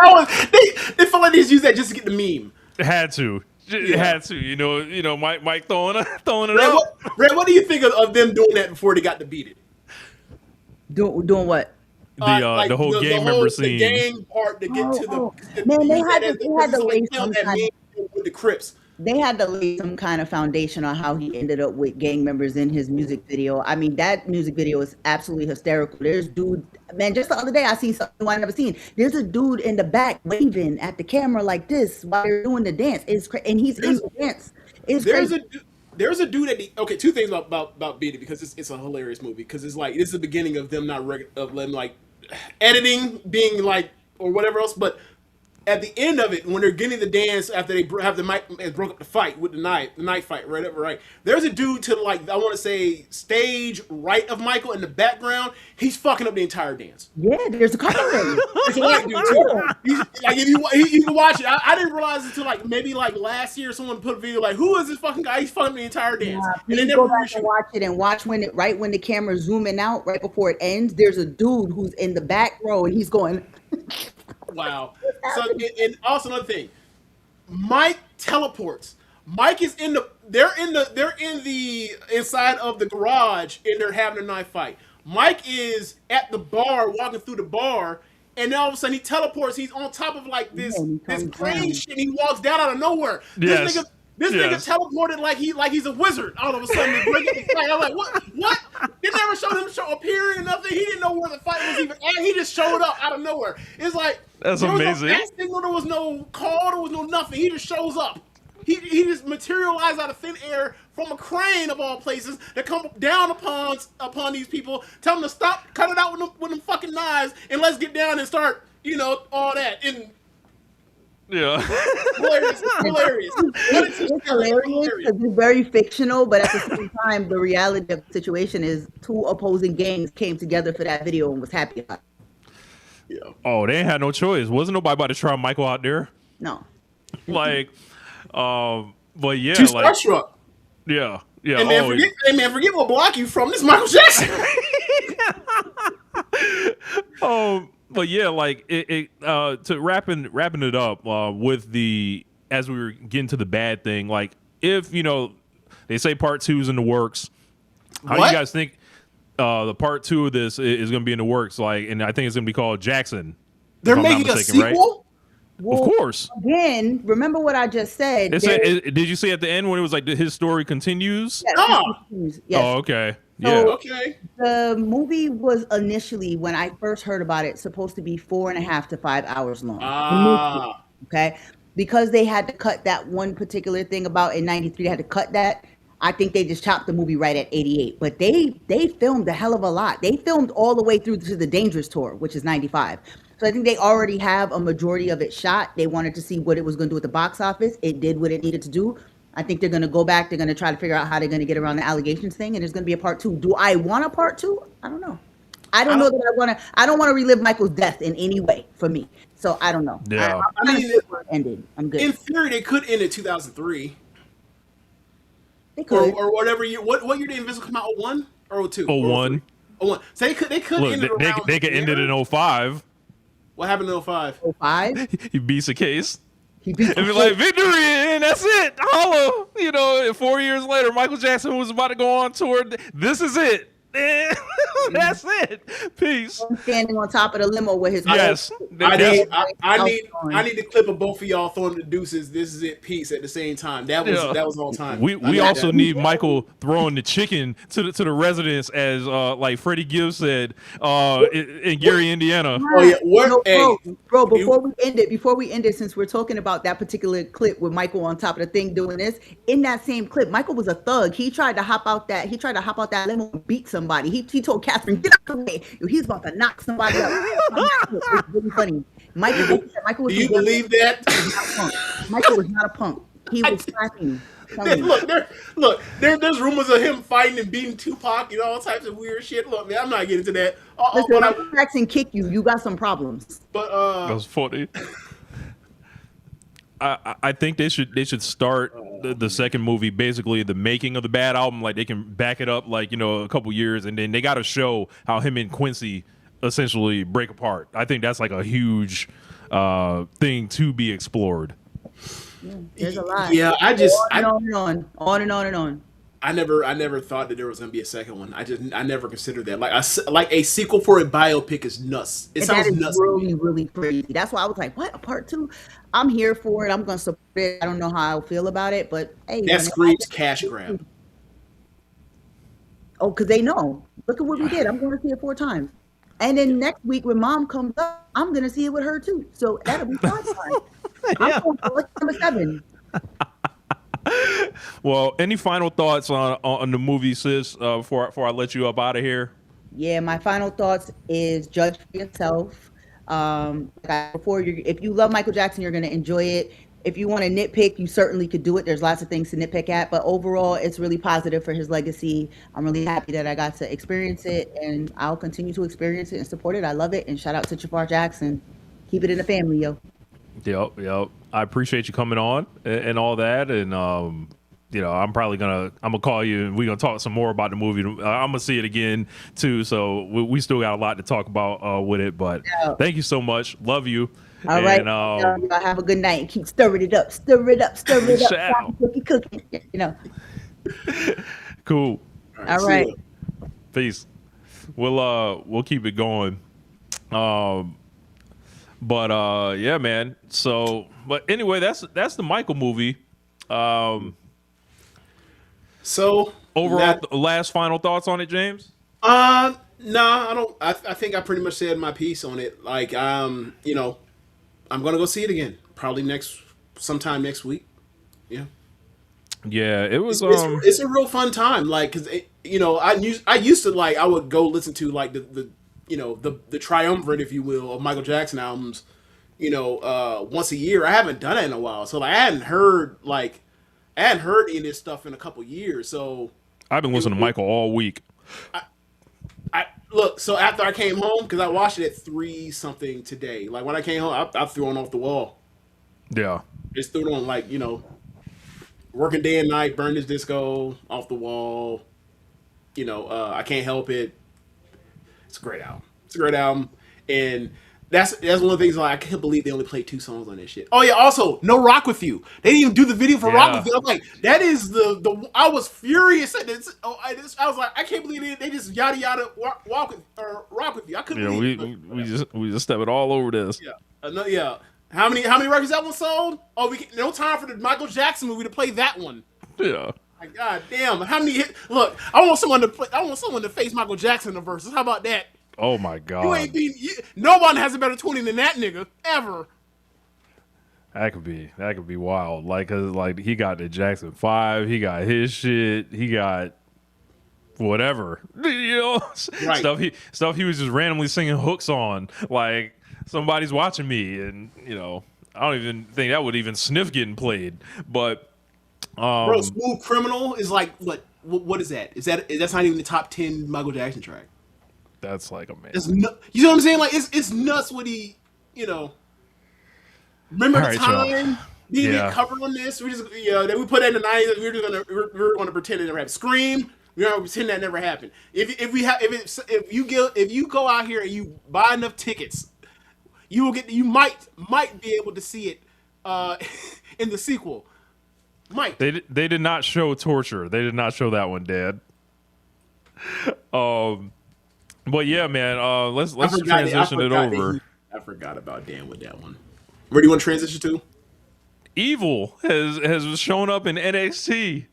They felt like they just used that just to get the meme. It had to. It had to, Mike throwing it Red, up. Red, what do you think of them doing that before they got to beat it? Doing what? the whole gang member scene. The gang part to get to the man, they had to lay kill some that kind man with the Crips. They had to lay some kind of foundation on how he ended up with gang members in his music video. I mean, that music video is absolutely hysterical. There's dude, man, just the other day I seen something I never seen. There's a dude in the back waving at the camera like this while they're doing the dance. And he's in the dance. There's a dude at two things about Beat It, because it's a hilarious movie, because it's like, it's the beginning of them of them like editing being like, or whatever else, but at the end of it, when they're getting the dance after they have the mic broke up the fight with the knife fight, right? There's a dude to like, I want to say stage right of Michael in the background. He's fucking up the entire dance. Yeah, there's a couple of them. It's a white dude too. Like if you can watch it, I didn't realize until like maybe like last year someone put a video like, who is this fucking guy? He's fucking the entire dance. And then go back and watch it and watch when the camera's zooming out right before it ends. There's a dude who's in the back row and he's going. Wow. So, and also another thing, Mike teleports. Mike is they're in the inside of the garage and they're having a knife fight. Mike is at the bar, walking through the bar, and then all of a sudden he teleports. He's on top of like this crane shit. And he walks down out of nowhere. Yes. This nigga teleported like he's a wizard all of a sudden. To break up the fight. I'm like, what? They never showed him appearing or nothing. He didn't know where the fight was even at. He just showed up out of nowhere. It's like, that's amazing. There was no signal, there was no call, there was no nothing. He just shows up. He just materialized out of thin air from a crane of all places that come down upon these people, tell them to stop, cut it out with them fucking knives, and let's get down and start, all that. And yeah, hilarious. It's hilarious because it's very fictional, but at the same time, the reality of the situation is two opposing gangs came together for that video and was happy about it. Yeah. Oh, they ain't had no choice. Wasn't nobody about to try Michael out there? No. Like, but yeah, too like, starstruck. Yeah. And man, forget what block you from. This is Michael Jackson. But yeah, like to wrapping it up with as we were getting to the bad thing, like if they say part 2 is in the works, how do you guys think the part 2 of this is going to be in the works? Like, and I think it's going to be called Jackson. They're making a sequel. Right? Well, of course. Again, remember what I just said. Did you see at the end when it was like his story continues? Yes, yes. Oh, okay. So, Yeah. Okay. The movie was initially, when I first heard about it, supposed to be 4.5 to 5 hours long. Okay. Because they had to cut that one particular thing about in 93, they had to cut that. I think they just chopped the movie right at 88. But they filmed a hell of a lot. They filmed all the way through to the Dangerous Tour, which is 95. So I think they already have a majority of it shot. They wanted to see what it was going to do with the box office. It did what it needed to do. I think they're going to go back. They're going to try to figure out how they're going to get around the allegations thing. And there's going to be a part 2. Do I want a part 2? I don't know. I don't know that I don't want to relive Michael's death in any way for me. So I don't know. Yeah. I mean, it ended. I'm good. In theory, they could end it 2003. They could. Or whatever year. What year did Invincible come out? 01 or 02? 01. 01. So they could Look, end it around they could end it in 05. What happened in 05? 05? He beats a case. He beat And be like, victory, and that's it. Holla. 4 years later, Michael Jackson was about to go on tour. This is it. That's it. Peace. Standing on top of the limo with his Yes. I need the clip of both of y'all throwing the deuces. This is it. Peace at the same time. That was all time. We also need Michael throwing the chicken to the residents, as like Freddie Gibbs said in Gary, Indiana. Oh yeah, bro. Before we end it, since we're talking about that particular clip with Michael on top of the thing doing this, in that same clip, Michael was a thug. He tried to hop out that limo and beat somebody. He told Catherine, get out the way. He's about to knock somebody out. It's really funny. Michael was. Do you believe that? Michael was not a punk. He was slapping. There's rumors of him fighting and beating Tupac and all types of weird shit. Look, man, I'm not getting into that. Listen, when Michael Jackson kick you, you got some problems. But that was funny. I think they should start the second movie, basically the making of the Bad album. Like they can back it up like a couple years, and then they got to show how him and Quincy essentially break apart. I think that's like a huge thing to be explored. There's a lot. Yeah, on and on and on. I never thought that there was gonna be a second one. I never considered that. Like a sequel for a biopic is nuts. It sounds nuts. Really, really crazy. That's why I was like, "What, a part 2?" I'm here for it. I'm gonna support it. I don't know how I feel about it, but hey, that screams cash grab. Oh, because they know. Look at what we did. I'm going to see it 4 times, and then next week when Mom comes up, I'm gonna see it with her too. So that'll be 5 times. I'm going for number 7. Well, any final thoughts on the movie, sis? Before I let you up out of here. Yeah, my final thoughts is judge for yourself. If you love Michael Jackson, you're going to enjoy it. If you want to nitpick, you certainly could do it. There's lots of things to nitpick at, but overall, it's really positive for his legacy. I'm really happy that I got to experience it, and I'll continue to experience it and support it. I love it, and shout out to Jafar Jackson. Keep it in the family, yo. Yep. I appreciate you coming on and all that, and I'm gonna call you and we're gonna talk some more about the movie. I'm gonna see it again too, so we still got a lot to talk about with it. But thank you so much. Love you. All right. Y'all have a good night and keep stirring it up. Stir it up. Cooking. Cool. All right. Peace. We'll keep it going. But yeah, man. So, but anyway, that's the Michael movie. So overall, last final thoughts on it, James? No, I don't. I think I pretty much said my piece on it. Like, I'm gonna go see it again, probably sometime next week. Yeah. Yeah, it was. It's a real fun time. Like, cause I used to like I would go listen to like the triumvirate, if you will, of Michael Jackson albums, once a year. I haven't done it in a while, so like I hadn't heard any of this stuff in a couple years. So I've been listening to Michael all week. I look. So after I came home, because I watched it at 3 something today. Like when I came home, I threw it off the wall. Yeah, just threw it on like working day and night, burn this disco off the wall. I can't help it. It's a great album. And that's one of the things like I can't believe they only played 2 songs on this shit. Oh yeah, also No Rock With You. They didn't even do the video for Rock With You. I'm like, that is the I was furious at this. I was like, I can't believe they just yada yada Rock With You. I couldn't believe it. We just stepped all over this. Yeah. Yeah. How many records that one sold? Oh, no time for the Michael Jackson movie to play that one. Yeah. Like, God damn! How many hits? Look, I want someone to face Michael Jackson in the verses. How about that? Oh my God! No one has a better 20 than that nigga ever. That could be wild. Like, 'cause like he got the Jackson 5, he got his shit, he got whatever, right. stuff he was just randomly singing hooks on. Like somebody's watching me, and I don't even think that would even sniff getting played, but. Bro, Smooth Criminal is like what is that? That's not even the top 10 Michael Jackson track. That's like amazing. You know what I'm saying? Like it's nuts what he, Remember the time he didn't cover on this? We just that we put that in the 90s. We were gonna pretend it never happened. Scream. We're gonna pretend that never happened. If you go out here and you buy enough tickets, you might be able to see it in the sequel. Mike. They did not show Torture. They did not show that one, Dad. But yeah, man. Let's transition it over. I forgot about Dan with that one. Where do you want to transition to? Evil has shown up in NXT.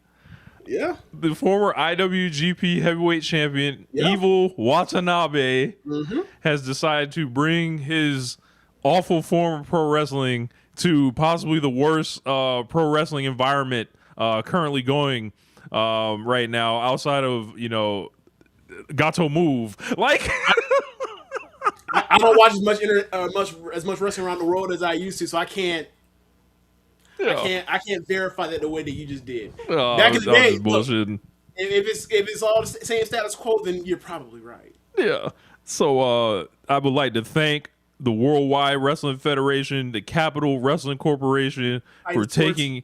Yeah. The former IWGP Heavyweight Champion Evil Watanabe has decided to bring his awful form of pro wrestling to possibly the worst pro wrestling environment currently going right now, outside of Gato Move. Like, I don't watch as much wrestling around the world as I used to, so I can't verify that the way that you just did. Back in the day, look, if it's all the same status quo, then you're probably right. Yeah. So I would like to thank the Worldwide Wrestling Federation, the Capital Wrestling Corporation for taking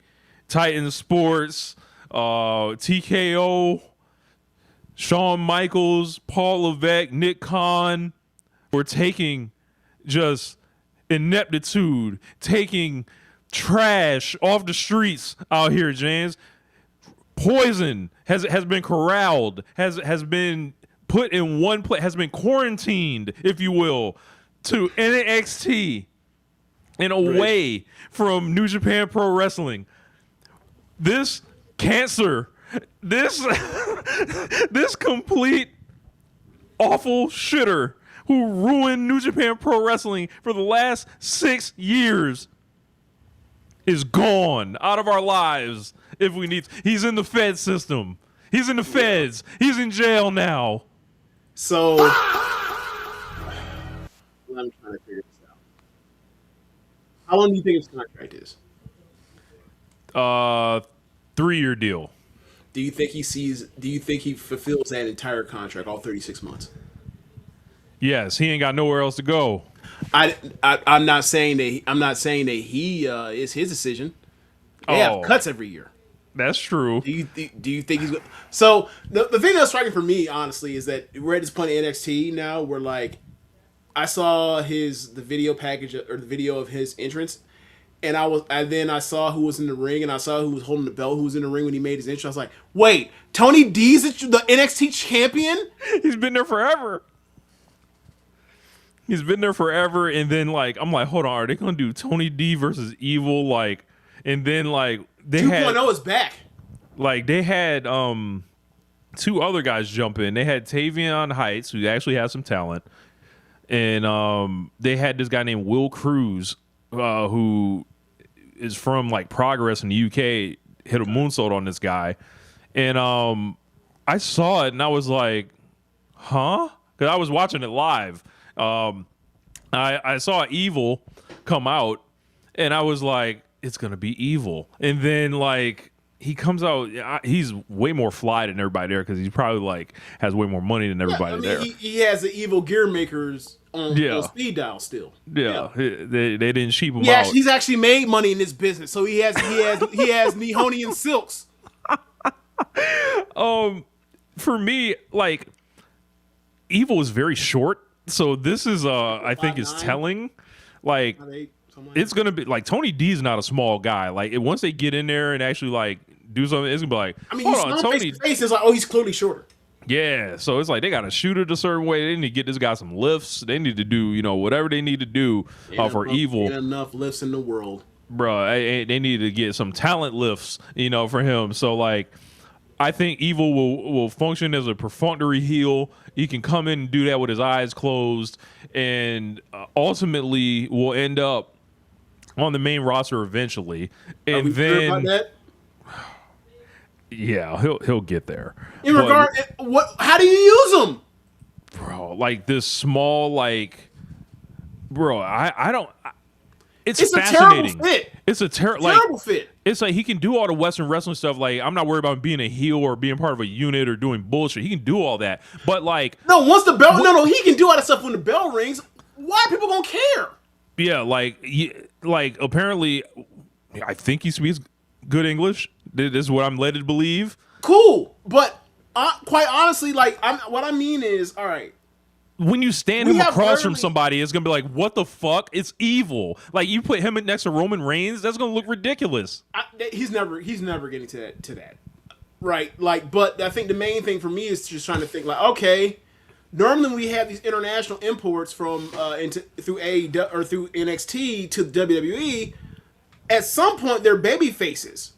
Titan Sports, TKO, Shawn Michaels, Paul Levesque, Nick Khan, for taking just ineptitude, taking trash off the streets out here, James, poisoned, has been corralled, has been put in one place, has been quarantined, if you will, to NXT and away from New Japan Pro Wrestling. This cancer, this complete awful shitter who ruined New Japan Pro Wrestling for the last 6 years is gone out of our lives. If we need, he's in the Fed system. He's in the Feds. He's in jail now. So I'm trying to figure this out. How long do you think his contract is? 3-year deal. Do you think he fulfills that entire contract, all 36 months? Yes, he ain't got nowhere else to go. I'm not saying that he is his decision. They have cuts every year. That's true. Do you think he's so the thing that's striking for me, honestly, is that we're at this point in NXT now where, like, I saw the video package or the video of his entrance, and then I saw who was in the ring, and I saw who was holding the belt, who was in the ring when he made his entrance. I was like, wait, Tony D's the NXT champion? He's been there forever. He's been there forever, and then, like, I'm like, hold on, are they gonna do Tony D versus Evil? Like, and then, like, they 2.0 is back. Like, they had 2 other guys jump in. They had Tavion Heights, who actually has some talent, and they had this guy named Will Cruz, who is from, like, Progress in the UK, hit a moonsault on this guy, and I saw it and I was like, huh? Because I was watching it live. I saw Evil come out, and I was like, it's gonna be Evil. And then, like, he comes out, he's way more fly than everybody there because he's probably, like, has way more money than everybody there. He has the Evil gear makers on speed dial still. Yeah. They didn't cheap him out. He's actually made money in this business, so he has Nihonian silks. For me, like, Evil is very short. So this is, I think, is telling. Like, it's gonna be like Tony D is not a small guy. Like, once they get in there and actually, like, do something, it's gonna be like, I mean, hold on, Tony. Face is like, oh, he's clearly shorter. Yeah, so it's like they gotta shoot it a certain way. They need to get this guy some lifts. They need to do, whatever they need to do for Evil. Ain't enough lifts in the world, bro. They need to get some talent lifts, for him. So, like, I think Evil will function as a perfunctory heel. He can come in and do that with his eyes closed, and ultimately will end up on the main roster eventually. And Are we then, sure about that? Yeah, he'll get there. How do you use him, bro? Like, this small, like, bro. I don't. It's fascinating. A terrible fit. It's a terrible fit. It's like he can do all the Western wrestling stuff. Like, I'm not worried about being a heel or being part of a unit or doing bullshit. He can do all that. But, like, once the bell, he can do all that stuff when the bell rings. Why are people gonna care? Yeah, like apparently, I think he speaks good English. This is what I'm led to believe. Cool, but quite honestly, like, what I mean is, all right. When you stand him across from somebody, it's gonna be like, what the fuck? It's Evil. Like, you put him next to Roman Reigns, that's gonna look ridiculous. He's never getting to that, right? Like, but I think the main thing for me is just trying to think, like, okay, normally we have these international imports from through AEW or through NXT to WWE. At some point, they're baby faces.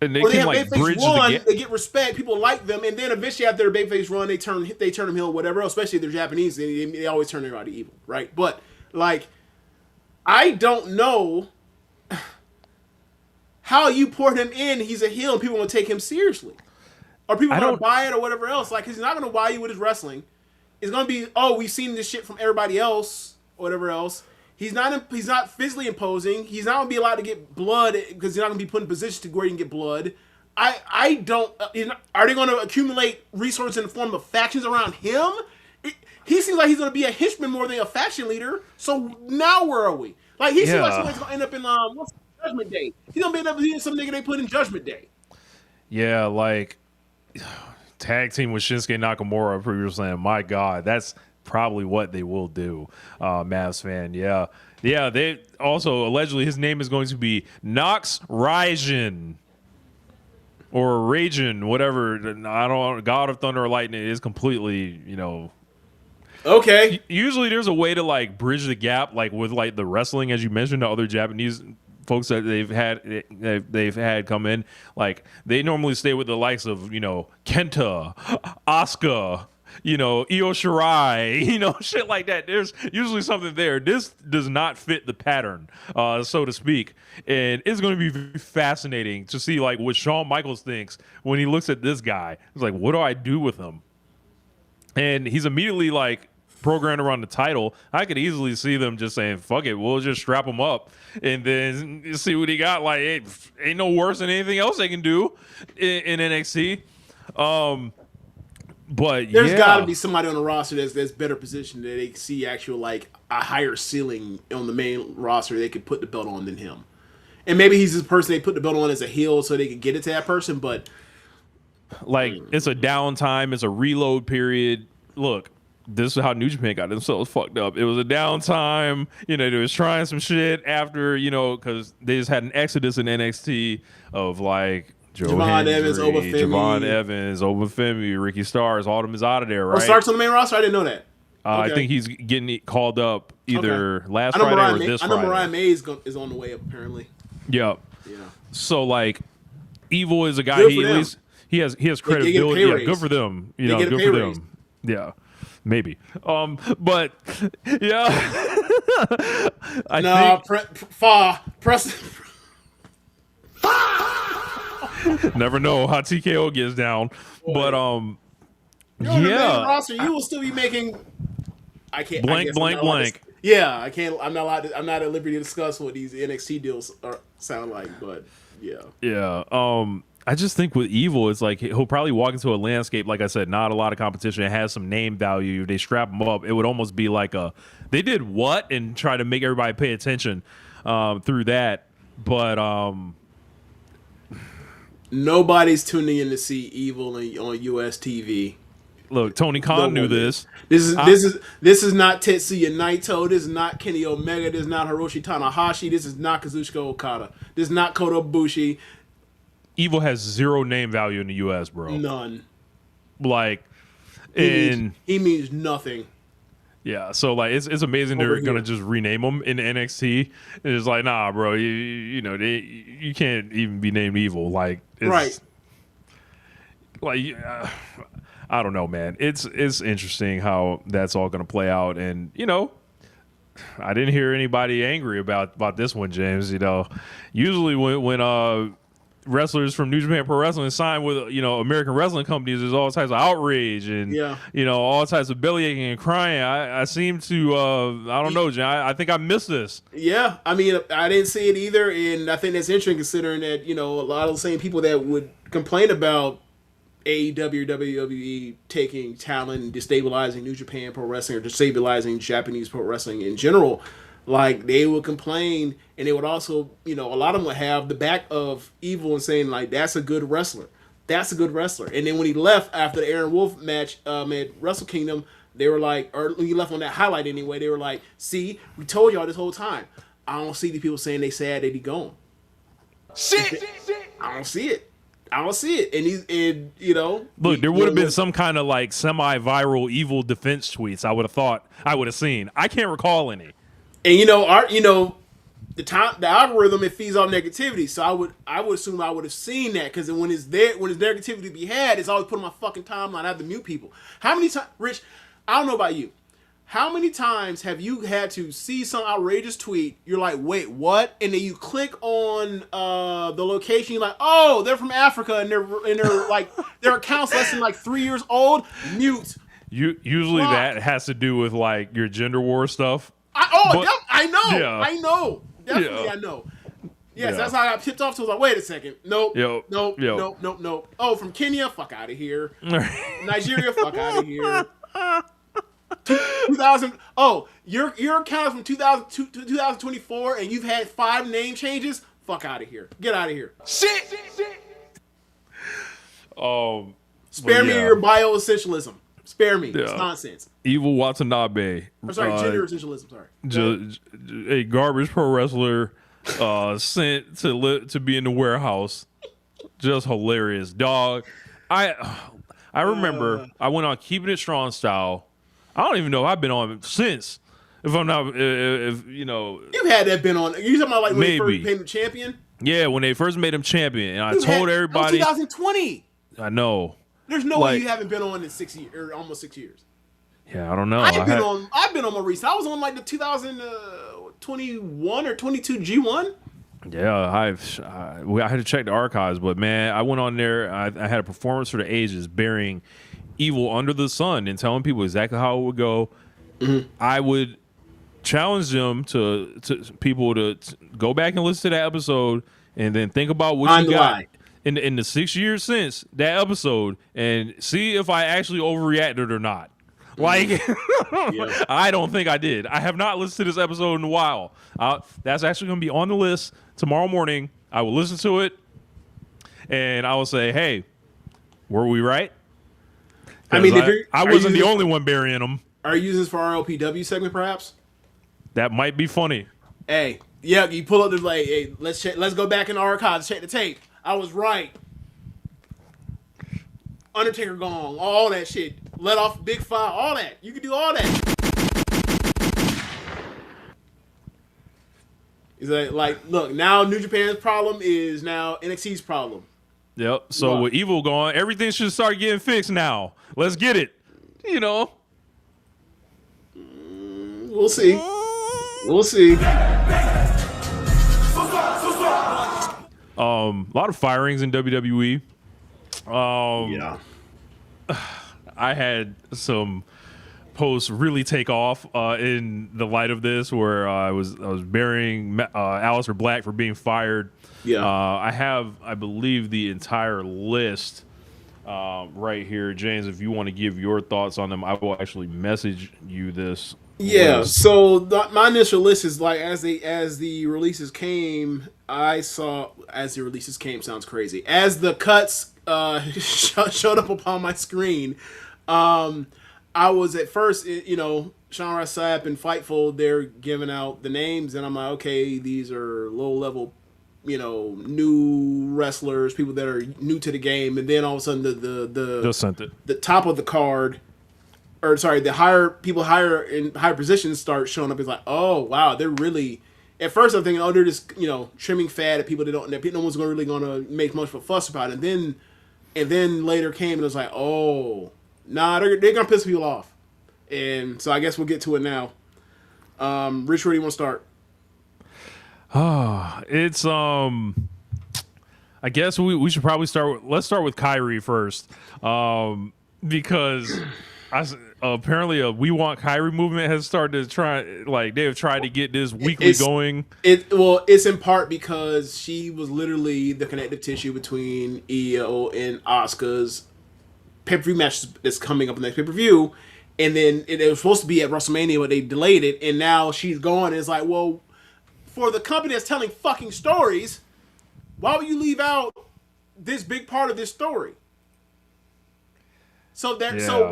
And they can, like, bridge the gap. They get respect. People like them, and then eventually after their babyface run, they turn them heel, whatever. Especially if they're Japanese, they always turn their body evil, right? But, like, I don't know how you port him in. He's a heel, and people will take him seriously, or people want to buy it, or whatever else. Like, he's not going to buy you with his wrestling. It's going to be, oh, we've seen this shit from everybody else, or whatever else. He's not physically imposing. He's not going to be allowed to get blood because he's not going to be put in positions to where he can get blood. I don't. Are they going to accumulate resources in the form of factions around him? He seems like he's going to be a henchman more than a faction leader. So now where are we? Like, he seems like somebody's going to end up in Judgment Day. He's going to end up being some nigga they put in Judgment Day. Yeah, like, tag team with Shinsuke Nakamura previously. My God, that's probably what they will do. Mavs fan, yeah. They also allegedly his name is going to be Nox Raijin. or Raging, whatever. I don't. God of Thunder or Lightning is completely, Okay. Usually, there's a way to like bridge the gap, like with like the wrestling, as you mentioned, the other Japanese folks that they've had come in. Like they normally stay with the likes of Kenta, Asuka, Io Shirai, shit like that. There's usually something there. This does not fit the pattern, so to speak. And it's going to be very fascinating to see like what Shawn Michaels thinks when he looks at this guy. He's like, what do I do with him? And he's immediately like programmed around the title. I could easily see them just saying, fuck it, we'll just strap him up and then see what he got. Like, ain't no worse than anything else they can do in NXT. But there's got to be somebody on the roster that's better positioned, that they can see actual like a higher ceiling on the main roster they could put the belt on than him. And maybe he's this person they put the belt on as a heel so they could get it to that person. But like, it's a downtime, it's a reload period. Look, this is how New Japan got themselves fucked up. It was a downtime. They was trying some shit after, because they just had an exodus in NXT of like Javon Evans, Oba Femi, Ricky Starks, all of them is out of there, right? Starks on the main roster? I didn't know that. Okay. I think he's getting called up either last Friday or this Friday. I know Mariah May is on the way up, apparently. Yep. Yeah. So like, Evil is a guy he has credibility. Yeah, good for them. Good for them. Yeah. Maybe. But yeah. Press. Never know how TKO gets down. Boy. But you're on the main roster, you will still be making blank. Yeah, I can't. I'm not allowed. I'm not at liberty to discuss what these NXT deals sound like. But yeah. Yeah. I just think with Evil, it's like he'll probably walk into a landscape, like I said, not a lot of competition. It has some name value. They strap him up. It would almost be like they did what and try to make everybody pay attention through that. But nobody's tuning in to see Evil on US TV. Look, Tony Khan knew this. This is not Tetsuya Naito. This is not Kenny Omega. This is not Hiroshi Tanahashi. This is not Kazuchika Okada. This is not Kota Ibushi. Evil has zero name value in the U.S., bro. None. Like, he means nothing. Yeah, so like it's amazing they're gonna just rename him in NXT. It's like, nah, bro, you can't even be named Evil. Like, it's, right? Like, I don't know, man. It's interesting how that's all gonna play out, and I didn't hear anybody angry about this one, James. Usually when wrestlers from New Japan Pro Wrestling sign with American wrestling companies, there's all types of outrage and all types of bellyaching and crying. I seem to I don't know, John. I think I missed this. Yeah, I mean, I didn't see it either, and I think that's interesting considering that a lot of the same people that would complain about AEW, WWE taking talent and destabilizing New Japan Pro Wrestling or destabilizing Japanese pro wrestling in general. Like, they would complain, and they would also, a lot of them would have the back of Evil and saying, like, that's a good wrestler. That's a good wrestler. And then when he left after the Aaron Wolf match at Wrestle Kingdom, they were like, or when he left on that highlight anyway, they were like, see, we told y'all this whole time. I don't see the people saying they sad that he gone. Shit. I don't see it. And look, there would have been some kind of like semi-viral Evil defense tweets. I would have thought I would have seen. I can't recall any. And the algorithm, it feeds off negativity. So I would assume I would have seen that, because when it's negativity to be had, it's always put on my fucking timeline. I have to mute people. How many times, Rich? I don't know about you. How many times have you had to see some outrageous tweet? You're like, wait, what? And then you click on the location. You're like, oh, they're from Africa, and they're like their account's less than like 3 years old. Mute. Usually that has to do with like your gender war stuff. I know. Definitely, I know. Yes, that's how I got tipped off to. I was like, wait a second. Nope. Oh, from Kenya? Fuck out of here. Nigeria? Fuck out of here. 2000. Oh, your account is from 2024, and you've had 5 name changes? Fuck out of here. Get out of here. Shit. Spare me your bioessentialism. Spare me. It's nonsense. Evil Watanabe. I'm sorry, gender essentialism. Sorry. A garbage pro wrestler sent to be in the warehouse Just hilarious, dog. I remember I went on Keeping It Strong style. I don't even know if I've been on since. If I'm not, if you know, you've had that been on. You talking about like when they maybe. first made him champion? Yeah, when they first made him champion, and I told everybody. 2020. I know. There's no way you haven't been on in 6 years or almost 6 years. Yeah, I don't know. I've been on more recent. I was on like the 2021 or 22 G1. Yeah, I had to check the archives, but man, I went on there. I had a performance for the ages, burying evil under the sun and telling people exactly how it would go. Mm-hmm. I would challenge them to people to go back and listen to that episode and then think about what you got in the 6 years since that episode and see if I actually overreacted or not. Like, yeah. I don't think I did. I have not listened to this episode in a while. That's actually going to be on the list tomorrow morning. I will listen to it, and I will say, hey, were we right? I mean, I wasn't the only one burying them. Are you using this for our LPW segment, perhaps? That might be funny. Hey, yeah, you pull up the like, hey, let's go back in the archives, check the tape. I was right. Undertaker gong, all that shit. Let off Big Five, all that. You can do all that. Is like, look, now New Japan's problem is now NXT's problem. Yep. So with Evil gone, everything should start getting fixed now. Let's get it. You know. We'll see. We'll see. A lot of firings in WWE. Yeah. I had some posts really take off in the light of this, where I was burying Aleister Black for being fired. Yeah. I have, I believe, the entire list right here, James. If you want to give your thoughts on them, I will actually message you this. Yeah. List. So my initial list is like as the releases came, I saw as the releases came sounds crazy. As the cuts showed up upon my screen, I was at first, Sean Ross Sapp and Fightful, they're giving out the names, and I'm like, okay, these are low level, new wrestlers, people that are new to the game, and then all of a sudden the top of the card, or sorry, the higher in higher positions start showing up. It's like, oh wow, they're really. At first, I'm thinking, oh, they're just trimming fat at people that no one's really gonna make much of a fuss about it. And then later came and it was like, oh, nah, they're gonna piss people off. And so I guess we'll get to it now. Rich, where do you want to start? It's I guess we should probably let's start with Kyrie first, because apparently a We Want Kyrie movement has started to try, like they have tried to get this weekly going. It's in part because she was literally the connective tissue between Io and Asuka's pay-per-view match that's coming up in the next pay-per-view, and then it was supposed to be at WrestleMania, but they delayed it, and now she's gone. And it's like, well, for the company that's telling fucking stories, why would you leave out this big part of this story? So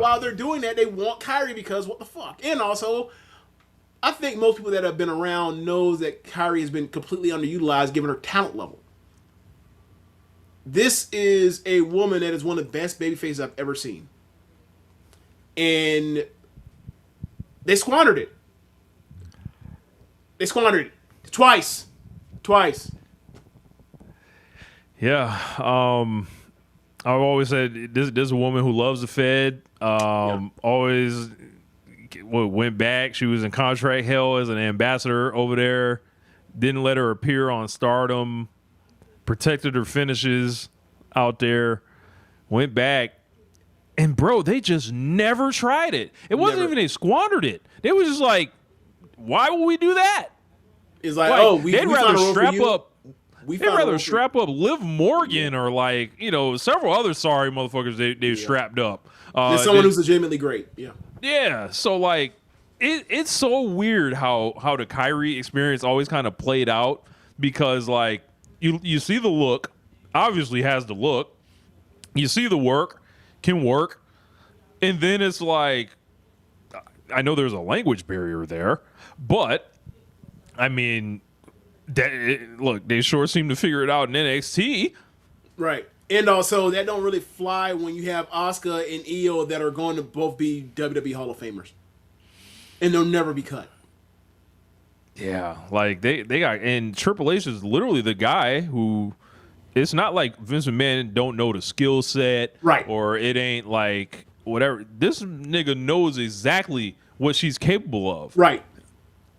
while they're doing that, they want Kyrie because what the fuck? And also, I think most people that have been around knows that Kyrie has been completely underutilized given her talent level. This is a woman that is one of the best babyfaces I've ever seen. And they squandered it. They squandered it. Twice. Yeah. I've always said this is a woman who loves the Fed. Always went back. She was in contract hell as an ambassador over there. Didn't let her appear on Stardom. Protected her finishes out there. Went back. And, bro, they just never tried it. It wasn't even they squandered it. They was just like, why would we do that? It's like they'd rather strap up. They'd rather strap up Liv Morgan or several other sorry motherfuckers they've strapped up. There's someone who's legitimately great. Yeah. Yeah. So it's so weird how the Kyrie experience always kind of played out, because you see the look, obviously has the look. You see the work, can work. And then it's like, I know there's a language barrier there, but I mean, look, they sure seem to figure it out in NXT. Right. And also, that don't really fly when you have Asuka and Io that are going to both be WWE Hall of Famers. And they'll never be cut. Yeah, like they got, and Triple H is literally the guy who, it's not like Vince McMahon don't know the skill set, right? Or it ain't like whatever. This nigga knows exactly what she's capable of, right?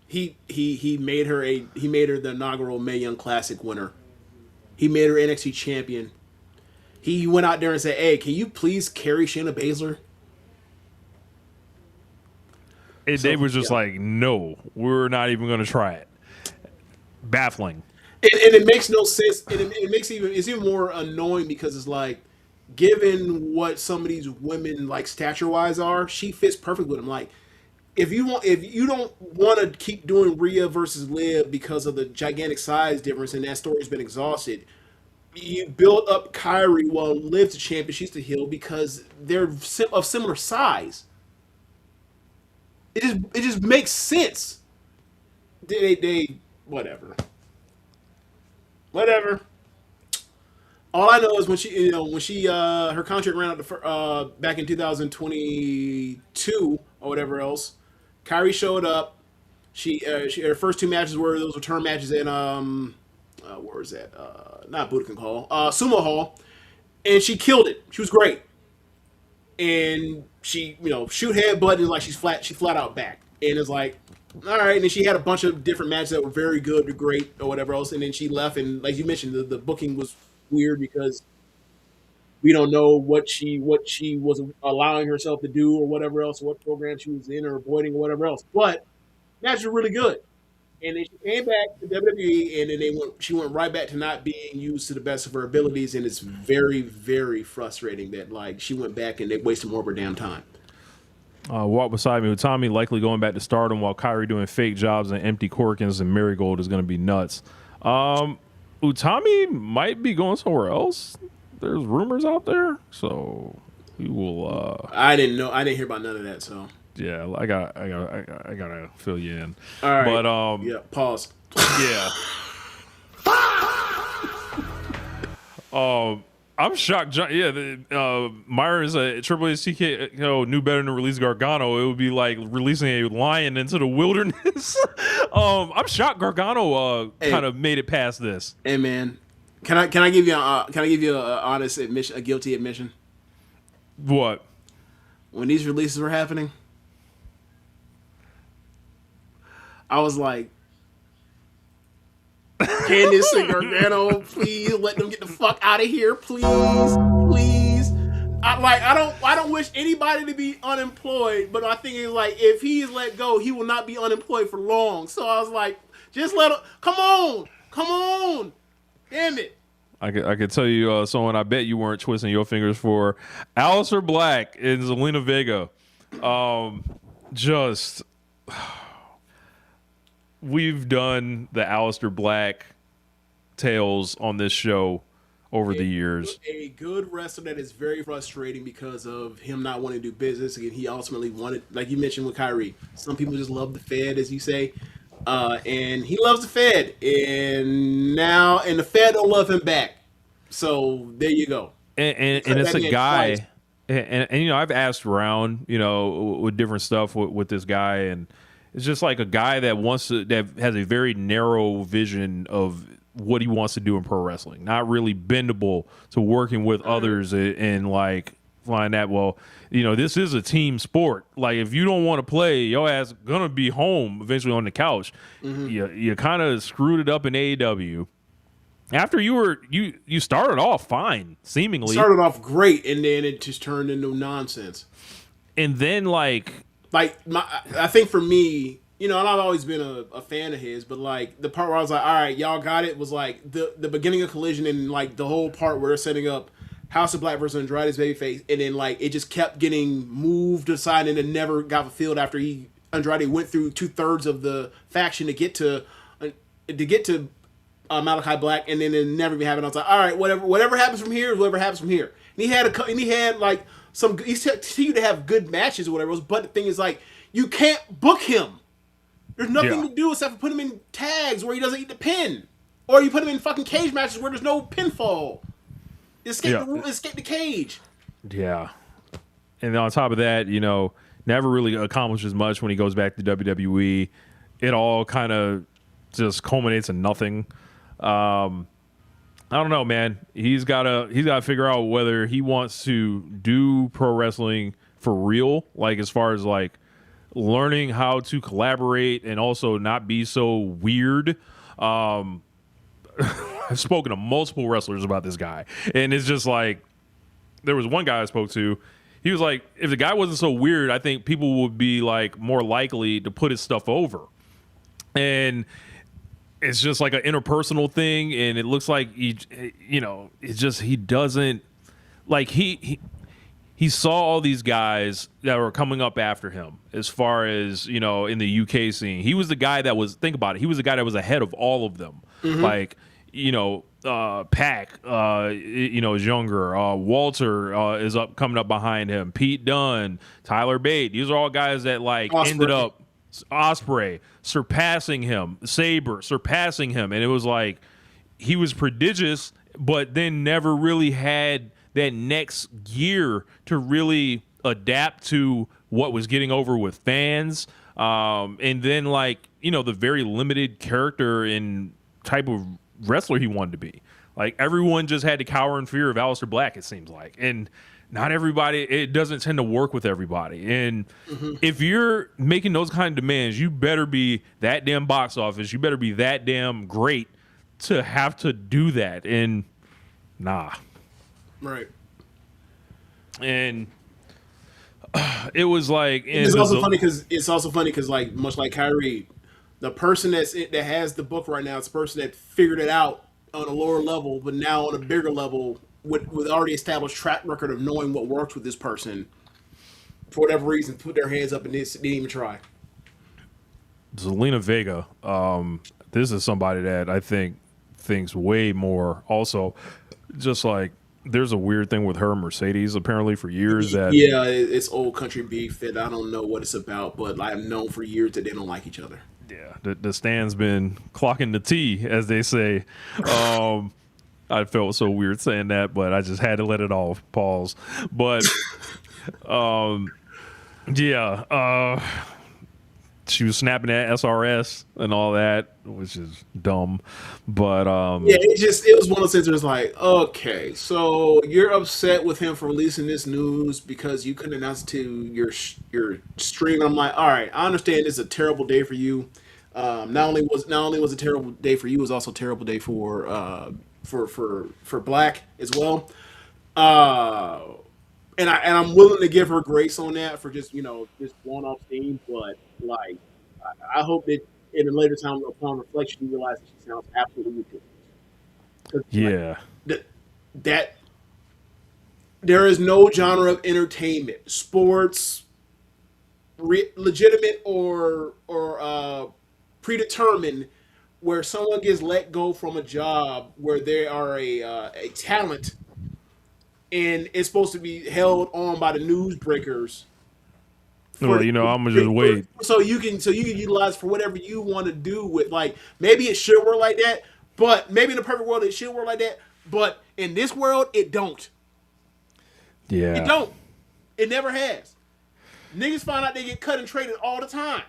He made her the inaugural Mae Young Classic winner. He made her NXT champion. He went out there and said, "Hey, can you please carry Shayna Baszler?" And they were just like, no, we're not even going to try it. Baffling. And it makes no sense. And it makes it's even more annoying because it's like, given what some of these women like stature wise are, she fits perfect with them. Like, if you don't want to keep doing Rhea versus Liv because of the gigantic size difference and that story's been exhausted, you build up Kyrie while Liv's the champion, she's the heel because they're of similar size. It just makes sense. They whatever. All I know is when she her contract ran out back in 2022 or whatever else, Kyrie showed up. She her first two matches were those return matches in where was that? Not Budokan Hall, Sumo Hall, and she killed it. She was great. And she, shoot headbutt and like she flat out back. And it's like, all right. And then she had a bunch of different matches that were very good to great or whatever else. And then she left. And like you mentioned, the booking was weird because we don't know what she was allowing herself to do or whatever else, what program she was in or avoiding or whatever else. But matches were really good. And then she came back to WWE, and then she went right back to not being used to the best of her abilities, and it's very, very frustrating that like she went back and they wasted more of her damn time. Walk beside me. Utami likely going back to Stardom while Kyrie doing fake jobs and empty Corkins and Marigold is going to be nuts. Utami might be going somewhere else. There's rumors out there, so we will. I didn't know. I didn't hear about none of that. So. Yeah, I gotta fill you in. All right. But yeah, pause. Yeah. I'm shocked. Myers Triple H TKO knew better than to release Gargano. It would be like releasing a lion into the wilderness. I'm shocked Gargano kind of made it past this. Hey man, can I give you an honest admission, a guilty admission? What? When these releases were happening, I was like, Candice and Gargano, please let them get the fuck out of here, please. I don't wish anybody to be unemployed, but my thing is like, if he is let go, he will not be unemployed for long. So I was like, just let him. Come on, damn it. I could tell you someone I bet you weren't twisting your fingers for. Aleister Black and Zelina Vega. We've done the Aleister Black tales on this show over the years. A good wrestler that is very frustrating because of him not wanting to do business. Again, he ultimately wanted, like you mentioned with Kyrie, some people just love the Fed, as you say. And he loves the Fed. And the Fed don't love him back. So there you go. And it's a guy. And I've asked around, with different stuff with this guy, and it's just like a guy that has a very narrow vision of what he wants to do in pro wrestling, not really bendable to working with others and like find that, well, this is a team sport. Like if you don't want to play, your ass gonna be home eventually on the couch. Mm-hmm. You kind of screwed it up in AEW. After you started off fine, seemingly started off great, and then it just turned into nonsense. And then I think for me, and I've always been a fan of his, but like the part where I was like, all right, y'all got it, was like the beginning of Collision, and like the whole part where they're setting up House of Black versus Andrade's babyface, and then like it just kept getting moved aside, and it never got fulfilled after Andrade went through 2/3 of the faction to get to Malachi Black, and then it never be happened. I was like, all right, whatever happens from here is whatever happens from here. And he had like he continued to have good matches or whatever else, but the thing is like you can't book him. There's nothing to do except for put him in tags where he doesn't eat the pin, or you put him in fucking cage matches where there's no pinfall. Escape the cage. Yeah. And on top of that, never really accomplishes much when he goes back to WWE. It all kind of just culminates in nothing. I don't know, man. He's gotta figure out whether he wants to do pro wrestling for real, like as far as like learning how to collaborate and also not be so weird. I've spoken to multiple wrestlers about this guy, and it's just like there was one guy I spoke to. He was like, if the guy wasn't so weird, I think people would be like more likely to put his stuff over. And it's just like an interpersonal thing, and it looks like he doesn't like he saw all these guys that were coming up after him as far as, in the UK scene. He was the guy that was, think about it, he was the guy that was ahead of all of them. Mm-hmm. Like, Pac, is younger. Walter is coming up behind him. Pete Dunne, Tyler Bate. These are all guys that ended up Osprey surpassing him, Sabre surpassing him, and it was like he was prodigious, but then never really had that next gear to really adapt to what was getting over with fans, and then the very limited character and type of wrestler he wanted to be. Like, everyone just had to cower in fear of Aleister Black, it seems like, and not everybody, it doesn't tend to work with everybody. And if you're making those kind of demands, you better be that damn box office. You better be that damn great to have to do that. And nah. Right. And it was like, it's also funny because like, much like Kyrie, the person that has the book right now is the person that figured it out on a lower level, but now on a bigger level with already established track record of knowing what works with this person. For whatever reason, put their hands up and didn't even try. Zelina Vega, this is somebody that I think thinks way more. Also, just like, there's a weird thing with her and Mercedes apparently for years that it's old country beef that I don't know what it's about, but I've known for years that they don't like each other. Yeah, the stand's been clocking the T, as they say. I felt so weird saying that, but I just had to let it off. Pause. But she was snapping at SRS and all that, which is dumb. But it was one of those things where it's like, okay, so you're upset with him for releasing this news because you couldn't announce it to your stream. I'm like, all right, I understand this is a terrible day for you. Not only was it a terrible day for you, it was also a terrible day for Black as well. And I'm willing to give her grace on that for just this one-off thing, but like I hope that in a later time, upon reflection, you realize that she sounds absolutely ridiculous. Yeah, that there is no genre of entertainment, sports, legitimate or predetermined, where someone gets let go from a job where they are a talent, and it's supposed to be held on by the newsbreakers. Well, I'm gonna just wait. So you can utilize for whatever you want to do with, like, maybe it should work like that, but maybe in the perfect world it should work like that, but in this world it don't. Yeah, it don't. It never has. Niggas find out they get cut and traded all the time.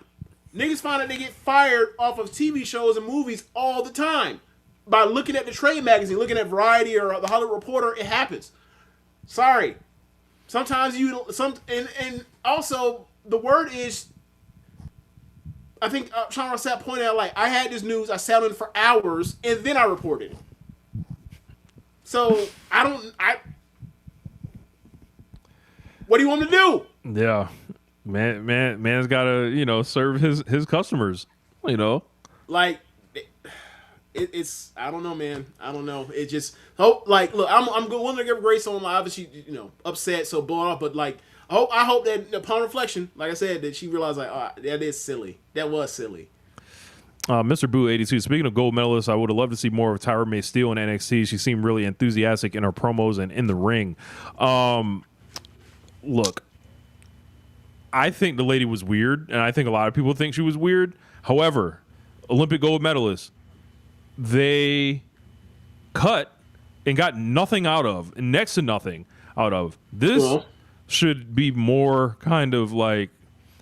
Niggas find out they get fired off of TV shows and movies all the time. By looking at the trade magazine, looking at Variety or the Hollywood Reporter, it happens. Sorry. Sometimes and also the word is, I think Sean Rossap pointed out, like, I had this news, I sat on it for hours, and then I reported it. So what do you want me to do? Yeah. Man's gotta, serve his customers, Like, it's I don't know, man. I don't know. It just look, I'm willing to give grace on, like, obviously, upset, so blown off, but like, I hope that upon reflection, like I said, that she realized, like, that is silly. That was silly. Mr. Boo 82. Speaking of gold medalists, I would have loved to see more of Tyra May Steele in NXT. She seemed really enthusiastic in her promos and in the ring. Look, I think the lady was weird, and I think a lot of people think she was weird. However, Olympic gold medalists, they cut and got nothing out of, next to nothing out of. This should be more kind of like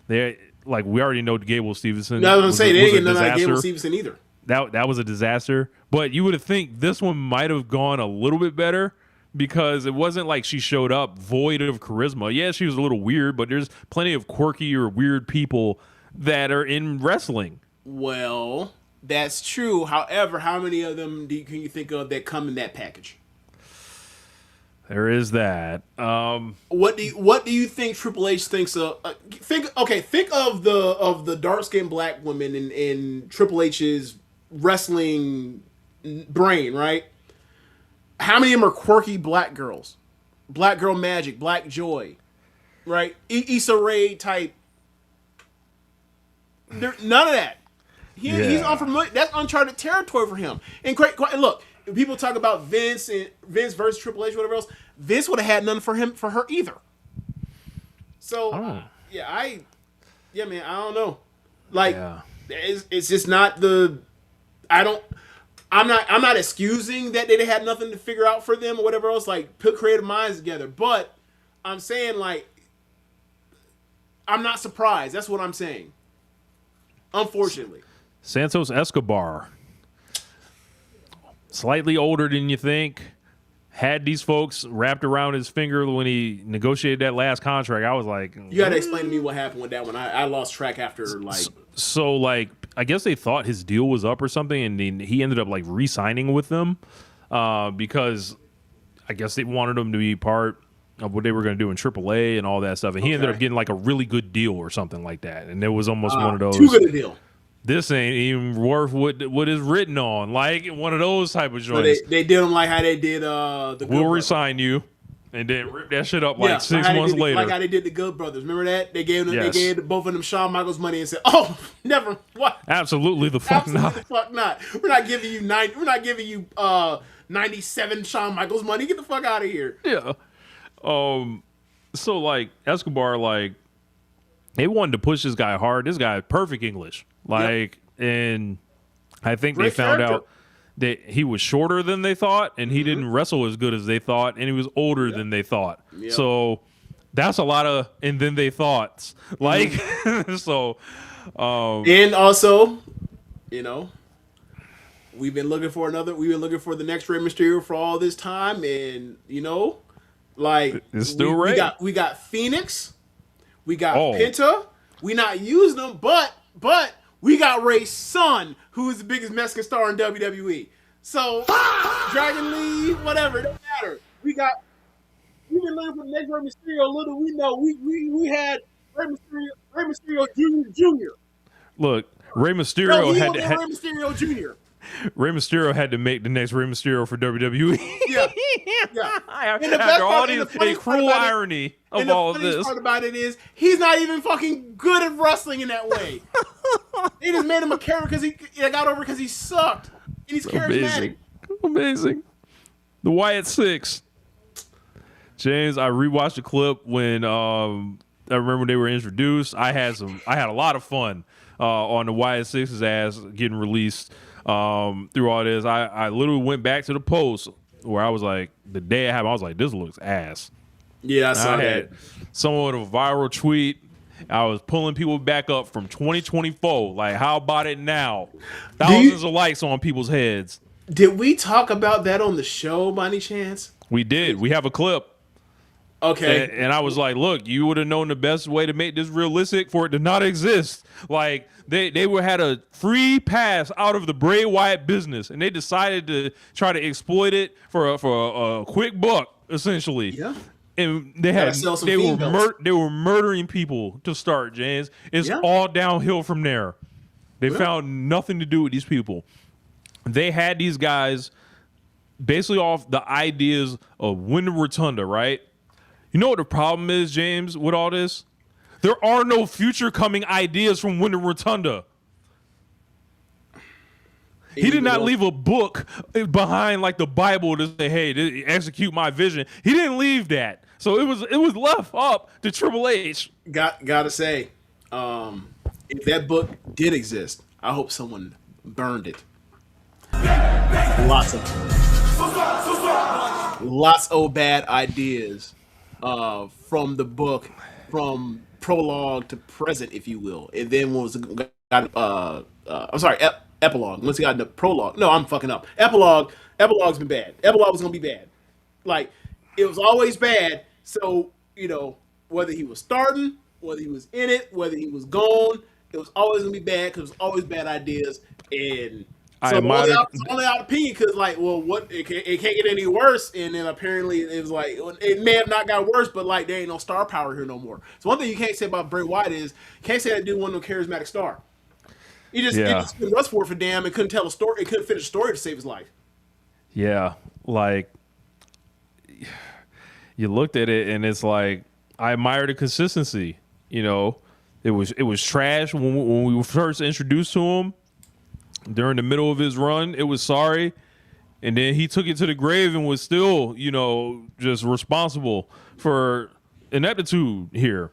we already know Gable Stevenson. No, I was gonna say they didn't get nothing out of disaster. Gable Stevenson either. That was a disaster. But you would have think this one might have gone a little bit better because it wasn't like she showed up void of charisma. Yeah, she was a little weird, but there's plenty of quirky or weird people that are in wrestling. Well, that's true. However, how many of them can you think of that come in that package? There is that. What do you think Triple H thinks of? Think of the dark skinned black women in Triple H's wrestling brain, right? How many of them are quirky black girls? Black Girl Magic, Black Joy, right? Issa Rae type. None of that. He's unfamiliar. That's uncharted territory for him. And look, people talk about Vince versus Triple H, whatever else. Vince would have had none for her either. So man, I don't know. Like, it's just not the. I'm not excusing that they had nothing to figure out for them or whatever else. Like, put creative minds together, but I'm saying, like, I'm not surprised. That's what I'm saying. Unfortunately, Santos Escobar, slightly older than you think, had these folks wrapped around his finger when he negotiated that last contract. I was like, you got to explain to me what happened with that one. I lost track after like. So like, I guess they thought his deal was up or something, and he ended up like re-signing with them because I guess they wanted him to be part of what they were going to do in AAA and all that stuff. And he ended up getting like a really good deal or something like that. And it was almost one of those. Too good a deal. This ain't even worth what is written on. Like one of those type of joints. So they did them like how they did the. We'll resign you, and then rip that shit up like 6 months later. Like how they did the Good Brothers. Remember that? They gave both of them Shawn Michaels money and said, "Oh, never what? Absolutely the fuck not. The fuck not. We're not giving you 97 Shawn Michaels money. Get the fuck out of here." Yeah. So like Escobar, like they wanted to push this guy hard. This guy had perfect English. Like, and I think Great they found character. out that he was shorter than they thought, and he didn't wrestle as good as they thought, and he was older than they thought. Yep. So that's a lot of and then they thoughts. Like, so. And also, you know, we've been looking for the next Rey Mysterio for all this time, and you know, like it's still Rey. We got Phoenix, we got Penta. We not using them, but we got Rey's son, who is the biggest Mexican star in WWE. So Dragon Lee, whatever, it don't matter. We've been looking for the next Rey Mysterio. Little we know, we had Rey Mysterio Jr. Look, Rey Mysterio had Rey Mysterio Jr. Rey Mysterio had to make the next Rey Mysterio for WWE. Yeah. And After all these, a cruel irony of all of this. The funniest part about it is he's not even fucking good at wrestling in that way. They just made him a character because he got over because he sucked. And he's charismatic. Amazing. The Wyatt Six. James, I rewatched the clip when I remember when they were introduced. I had a lot of fun on the Wyatt Six's ass getting released. Through all this, I literally went back to the post where I was like, the day it happened, I was like, this looks ass. Yeah, I saw that. Had someone with a viral tweet. I was pulling people back up from 2024. Like, how about it now? Thousands of likes on people's heads. Did we talk about that on the show by any chance? We did. We have a clip. Okay. And I was like, look, you would have known the best way to make this realistic for it to not exist. Like, they had a free pass out of the Bray Wyatt business, and they decided to try to exploit it for a quick buck, essentially. Yeah. And they were murdering people to start, James. It's all downhill from there. They found nothing to do with these people. They had these guys basically off the ideas of Winter Rotunda, right? You know what the problem is, James, with all this? There are no future coming ideas from Winter Rotunda. He did not leave a book behind like the Bible to say, hey, execute my vision. He didn't leave that. So it was left up to Triple H. Gotta say, if that book did exist, I hope someone burned it. Lots of them. lots of bad ideas from the book, from prologue to present, if you will. And then epilogue. Once he got into prologue, no, I'm fucking up. Epilogue's been bad. Epilogue was gonna be bad. Like it was always bad. So whether he was starting, whether he was in it, whether he was gone, it was always gonna be bad because it was always bad ideas. And so it's only out opinion because what it can't get any worse. And then apparently it was like it may have not got worse, but like there ain't no star power here no more. So one thing you can't say about Bray Wyatt is you can't say that dude wasn't no charismatic star. He just didn't rust for damn and couldn't tell a story. It couldn't finish a story to save his life. Yeah, like you looked at it and it's like I admire the consistency. It was trash when we were first introduced to him. During the middle of his run, it was sorry, and then he took it to the grave and was still, just responsible for ineptitude here.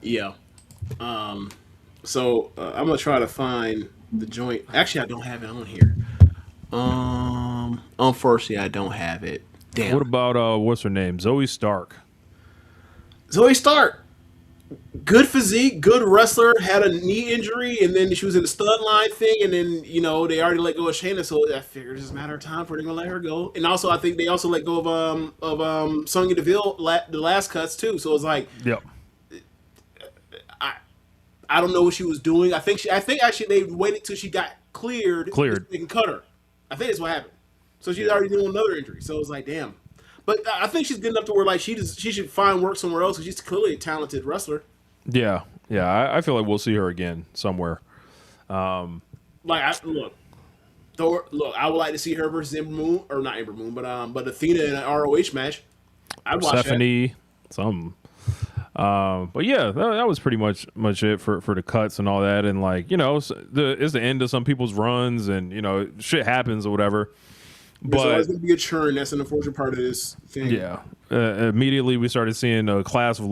Yeah. So I'm gonna try to find the joint. Actually, I don't have it on here. Unfortunately, I don't have it. Damn. What about what's her name? Zoe Stark. Zoe Stark. Good physique, good wrestler, had a knee injury, and then she was in the stud line thing, and then they already let go of Shayna, so I figured it's just a matter of time before they're gonna let her go. And also, I think they also let go of Sonya Deville the last cuts too. So it's like, yep. I don't know what she was doing. I think actually they waited till she got cleared. They can cut her. I think that's what happened. So she's already dealing with another injury. So it's like, damn. But I think she's good enough to where like she should find work somewhere else because she's clearly a talented wrestler. Yeah. I feel like we'll see her again somewhere. I would like to see her versus Ember Moon, or not Ember Moon, but Athena in an ROH match. I'd watch Stephanie, something. But yeah, that was pretty much it for the cuts and all that. And it's the end of some people's runs, and shit happens or whatever. There's always going to be a churn. That's an unfortunate part of this thing. Yeah. Immediately we started seeing a class of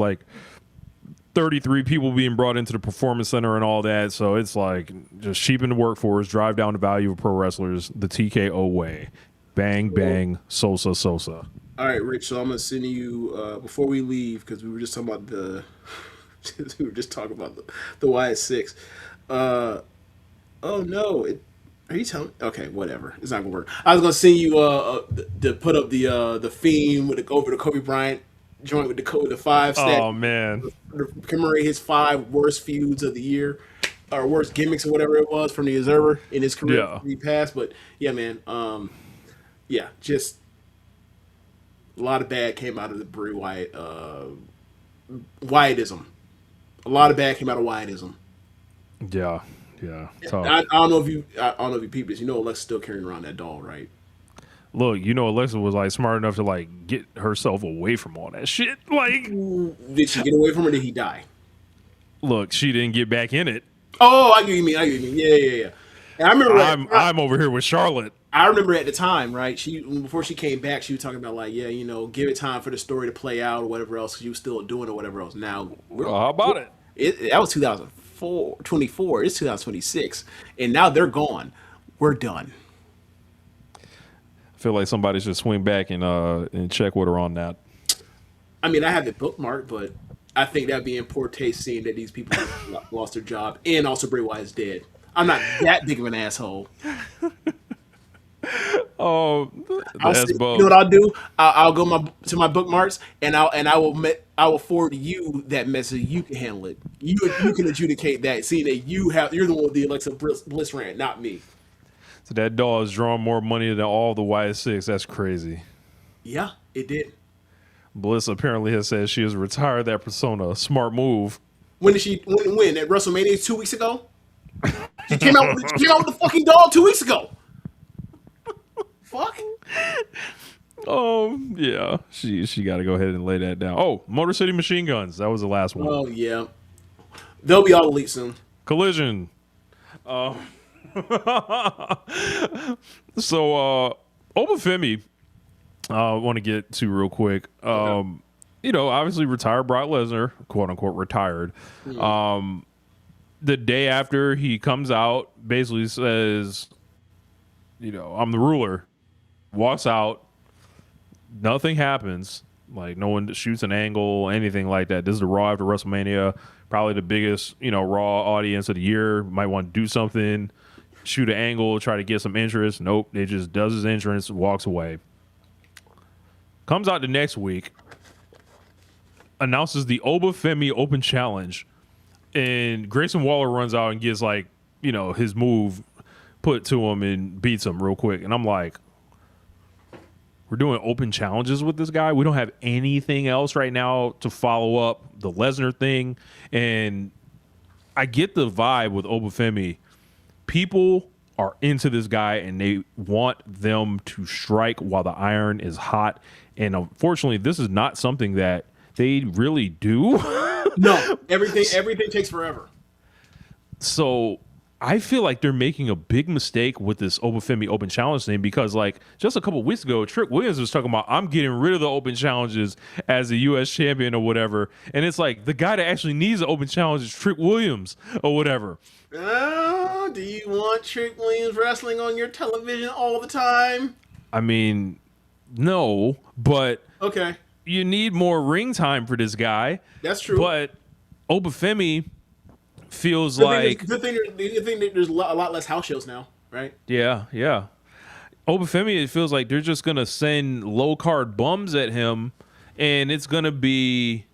33 people being brought into the performance center and all that. So it's like just cheapen the workforce, drive down the value of pro wrestlers the TKO way. Bang, bang, Sosa. All right, Rich. So I'm going to send you, before we leave, because we were just talking about the Wyatt 6. Oh no. Are you telling me? Okay, whatever. It's not gonna work. I was gonna send you to put up the theme over the Kobe Bryant joint with the 5 stat. Oh man, commemorate his 5 worst feuds of the year, or worst gimmicks or whatever it was from the Observer in his career. Yeah. He passed, but yeah, man. Just a lot of bad came out of the Bray Wyatt Wyattism. A lot of bad came out of Wyattism. Yeah. I don't know if you peeped this. Alexa's still carrying around that doll, right? Look, Alexa was smart enough to get herself away from all that shit. Did she get away from it? Or did he die? Look, she didn't get back in it. Oh, I get what you mean. Yeah. And I remember. I'm over here with Charlotte. I remember at the time, right? Before she came back, she was talking about give it time for the story to play out or whatever else. Because you were still doing it or whatever else. Now, how about it? That was 2024. It's 2026, and now they're gone. We're done. I feel like somebody should swing back and check with her on that. I mean, I have it bookmarked, but I think that'd be in poor taste seeing that these people lost their job and also Bray Wyatt's dead. I'm not that big of an asshole. Oh, you know what I'll do? I'll go to my bookmarks and I will forward you that message. You can handle it. You can adjudicate that, seeing that you're the one with the Alexa Bliss rant, not me. So that doll is drawing more money than all the Wyatt 6. That's crazy. Yeah, it did. Bliss apparently has said she has retired that persona. Smart move. When did she win? At WrestleMania 2 weeks ago? She came out with the fucking doll 2 weeks ago. Fuck. Oh yeah, she got to go ahead and lay that down. Oh, Motor City Machine Guns. That was the last one. Oh yeah, they'll be all elite soon. Collision. So Oba Femi, I want to get to real quick. Obviously retired Brock Lesnar, quote unquote retired. The day after he comes out, basically says, I'm the ruler. Walks out, nothing happens. Like no one shoots an angle, anything like that. This is the Raw after WrestleMania, probably the biggest, Raw audience of the year. Might want to do something, shoot an angle, try to get some interest. Nope, they just does his entrance, walks away. Comes out the next week, announces the Oba Femi Open Challenge, and Grayson Waller runs out and gets his move put to him and beats him real quick. And I'm like, we're doing open challenges with this guy. We don't have anything else right now to follow up the Lesnar thing. And I get the vibe with Oba Femi. People are into this guy and they want them to strike while the iron is hot. And unfortunately, this is not something that they really do. No, everything takes forever. So I feel like they're making a big mistake with this Oba Femi Open Challenge thing because, just a couple of weeks ago, Trick Williams was talking about, I'm getting rid of the Open Challenges as a U.S. champion or whatever. And it's like, the guy that actually needs an Open Challenge is Trick Williams or whatever. Oh, do you want Trick Williams wrestling on your television all the time? I mean, no, but okay, you need more ring time for this guy. That's true. But Oba Femi feels like good thing that there's a lot less house shows now, right? Yeah. Oba Femi, it feels like they're just gonna send low card bums at him, and it's gonna be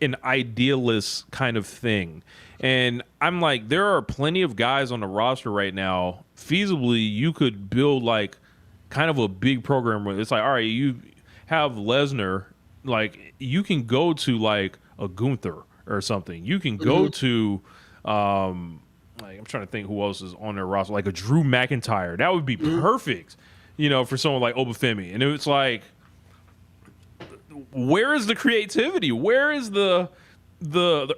an idealist kind of thing. And I'm like, there are plenty of guys on the roster right now. Feasibly, you could build kind of a big program where it's like, all right, you have Lesnar, you can go to a Gunther or something. You can go to I'm trying to think who else is on their roster, like a Drew McIntyre. That would be perfect, for someone like Oba Femi. And it's like, where is the creativity? Where is the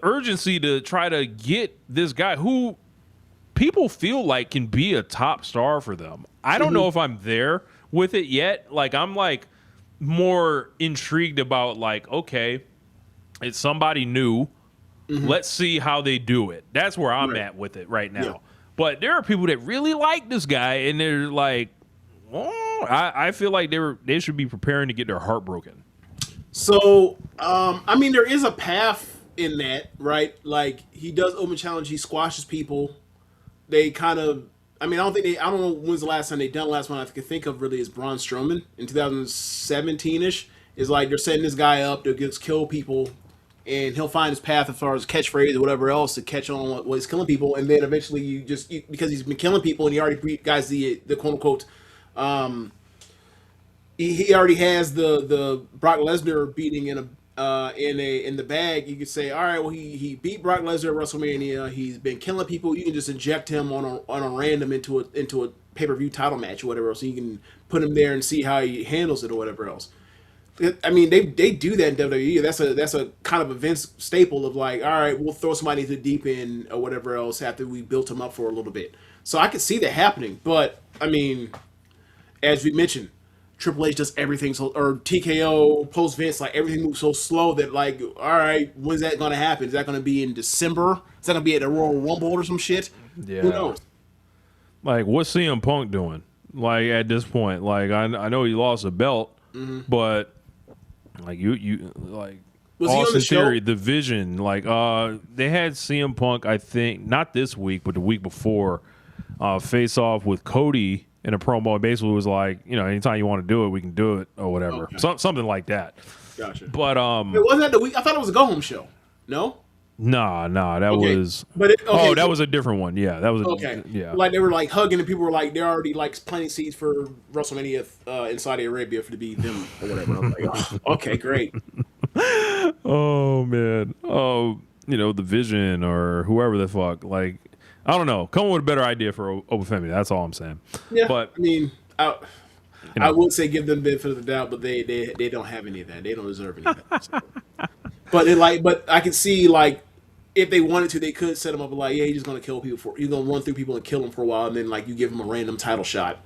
urgency to try to get this guy who people feel like can be a top star for them? I don't know if I'm there with it yet. I'm more intrigued about okay, it's somebody new. Let's see how they do it. That's where I'm at with it right now. Yeah. But there are people that really like this guy, and they're like, oh, I feel like they should be preparing to get their heart broken. So, there is a path in that, right? He does open challenge, he squashes people. They kind of, I don't know when's the last time they done. Last one I can think of really is Braun Strowman in 2017-ish. Is they're setting this guy up to just kill people, and he'll find his path as far as catchphrase or whatever else to catch on what he's killing people, and then eventually because he's been killing people and he already beat guys the quote unquote he already has the Brock Lesnar beating in the bag. You could say, all right, well he beat Brock Lesnar at WrestleMania. He's been killing people. You can just inject him on a random into a pay-per-view title match or whatever else. So you can put him there and see how he handles it or whatever else. They do that in WWE. That's a kind of a Vince staple of all right, we'll throw somebody into the deep end or whatever else after we built him up for a little bit. So I could see that happening, but as we mentioned, Triple H does everything or TKO post Vince, everything moves so slow that all right, when's that gonna happen? Is that gonna be in December? Is that gonna be at the Royal Rumble or some shit? Yeah. Who knows? What's CM Punk doing? At this point, I know he lost a belt, but you was Austin he on Theory, the Vision, they had CM Punk, I think, not this week, but the week before, face off with Cody in a promo. It basically was anytime you want to do it, we can do it or whatever. Okay. Something like that. Gotcha. But wasn't that the week? I thought it was a go home show. No? Nah, that okay. was. But that was a different one. Yeah, that was. Okay. Yeah. They were hugging, and people were they're already planting seeds for WrestleMania in Saudi Arabia to be them or whatever. I'm oh, okay, great. Oh man. Oh, the Vision or whoever the fuck. I don't know. Come up with a better idea for Oba Femi. That's all I'm saying. Yeah. But I would say give them the benefit of the doubt, but they don't have any of that. They don't deserve any of that. So. But I can see if they wanted to, they could set him up he's just gonna kill people he's gonna run through people and kill them for a while, and then you give him a random title shot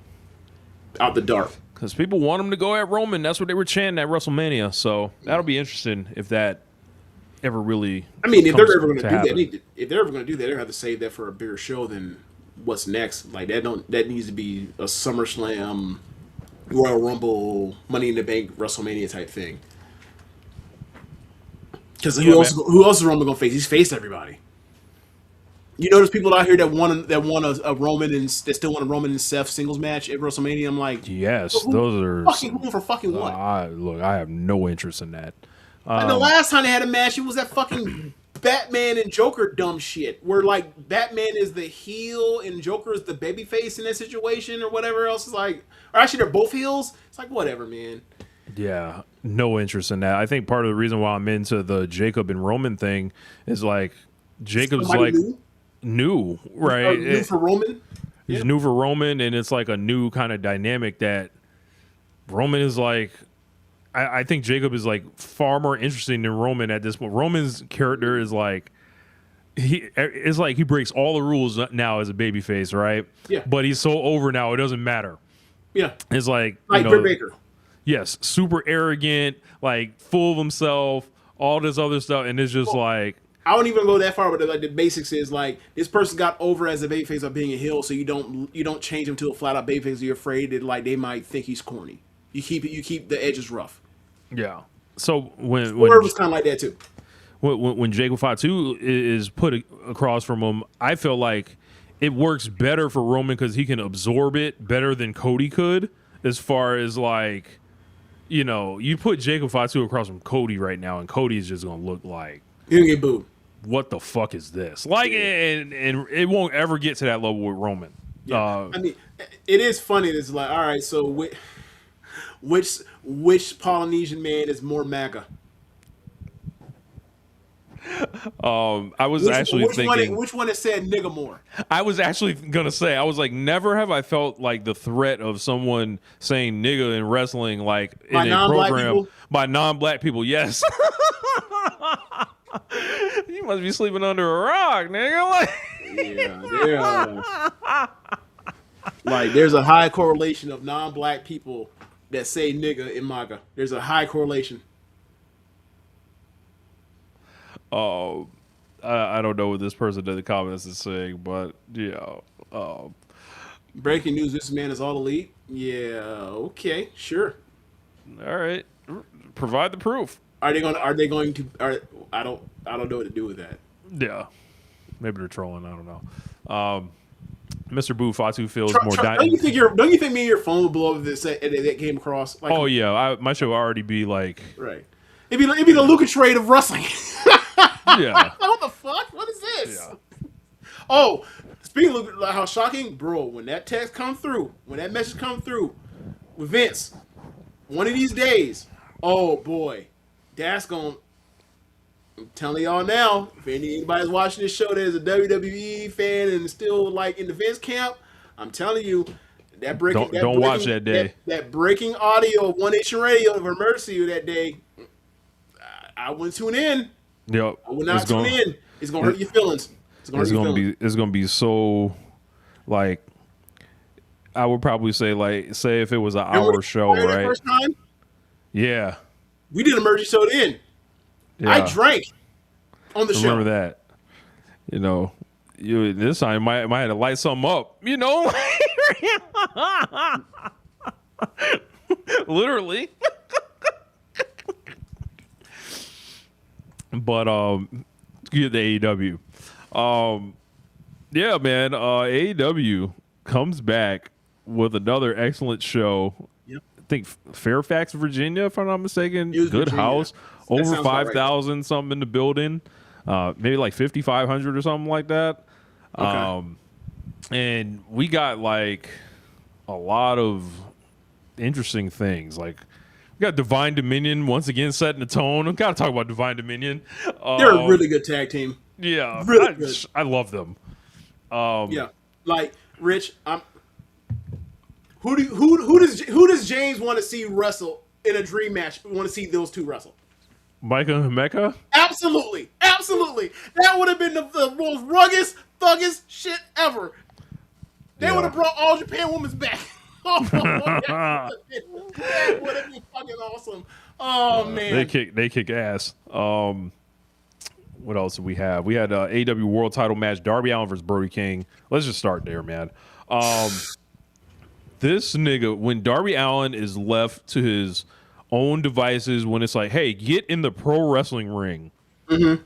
out the dark. Because people want him to go at Roman. That's what they were chanting at WrestleMania. So that'll be interesting if that ever really. If they're ever going to do that, they're going to have to save that for a bigger show than what's next. That needs to be a SummerSlam Royal Rumble, Money in the Bank, WrestleMania type thing. Because who else is Roman gonna face? He's faced everybody. You know, there's people out here that want a Roman and that still want a Roman and Seth singles match at WrestleMania. I'm like, Yes, who, those are who for fucking what? Look, I have no interest in that. And the last time they had a match, it was that fucking Batman and Joker dumb shit, where like Batman is the heel and Joker is the babyface in that situation, or whatever else. Is like, or actually they're both heels. It's like whatever, man. Yeah, no interest in that. I think part of the reason why I'm into the Jacob and Roman thing is like Jacob's Somebody like new, right? New for Roman. He's new for Roman, and it's like a new kind of dynamic that Roman is like. I think Jacob is like far more interesting than Roman at this point. Roman's character is like he breaks all the rules now as a babyface, right? Yeah. But he's so over now, it doesn't matter. Yeah. It's like Britt Baker. Yes, super arrogant, like full of himself, all this other stuff, and it's just like I don't even go that far, but like the basics is like this person got over as a babyface of being a heel, so you don't change him to a flat out babyface. You're afraid that like they might think he's corny. You keep the edges rough. Yeah. So when Word was kind of like that too. When Jacob Fatu is put across from him, I feel like it works better for Roman because he can absorb it better than Cody could. As far as like, you know, you put Jacob Fatu across from Cody right now, and Cody is just gonna look like he'll get booed. What the fuck is this? Like, and it won't ever get to that level with Roman. Yeah. I mean, it is funny. It's like, all right, so which Polynesian man is more MAGA? I was thinking which one has said nigga more? I was actually gonna say, I was like, never have I felt like the threat of someone saying nigga in wrestling, like in a program by non-black people. Yes. You must be sleeping under a rock, nigga. Like, yeah. Like there's a high correlation of non-black people that say nigga in MAGA. There's a high correlation. I don't know what this person in the comments is saying, but yeah. Breaking news: this man is all elite. Yeah. Okay. Sure. All right. Provide the proof. Are they going to? I don't know what to do with that. Yeah. Maybe they're trolling. I don't know. Mr. Boo Fatu feels more. Don't you think me and your phone would blow up if that came across? Like, oh yeah, my show would already be like. Right. It'd be the Lucas trade of wrestling. Yeah. What the fuck? What is this? Yeah. Oh, speaking of how shocking, bro, when that text come through, when that message come through with Vince, one of these days, oh boy, that's going. I'm telling y'all now, if anybody's watching this show that is a WWE fan and still like in the Vince camp, I'm telling you, that breaking don't watch that day. That breaking audio of One Nation Radio of Mercy that day, I wouldn't tune in. Yep. I would not tune in. It's gonna hurt your feelings. It's gonna be so like I would probably say like say if it was an hour show, right? First time? Yeah. We did a merge show in. Yeah. I drank on the show. Remember that. You know, this time might have to light something up. You know, literally. But get the AEW. Yeah, man. AEW comes back with another excellent show. Yep. I think Fairfax, Virginia, if I'm not mistaken. Good Virginia. House. That over 5,000 right. Something in the building. Maybe like 5,500 or something like that. Okay. And we got like a lot of interesting things. Like we got Divine Dominion once again setting the tone. Got to talk about Divine Dominion. They're a really good tag team. Yeah, really good. I love them. Yeah, like Rich. Who does James want to see wrestle in a dream match? We want to see those two wrestle. Micah and Mecca? Absolutely. That would have been the most rugged, thuggest shit ever. They would have brought All Japan Women's back. That would have been fucking awesome. Oh man, they kick ass. What else did we have? We had AEW World Title match: Darby Allin versus Brody King. Let's just start there, man. This nigga, when Darby Allin is left to his own devices, when it's like, hey, get in the pro wrestling ring. Mm-hmm.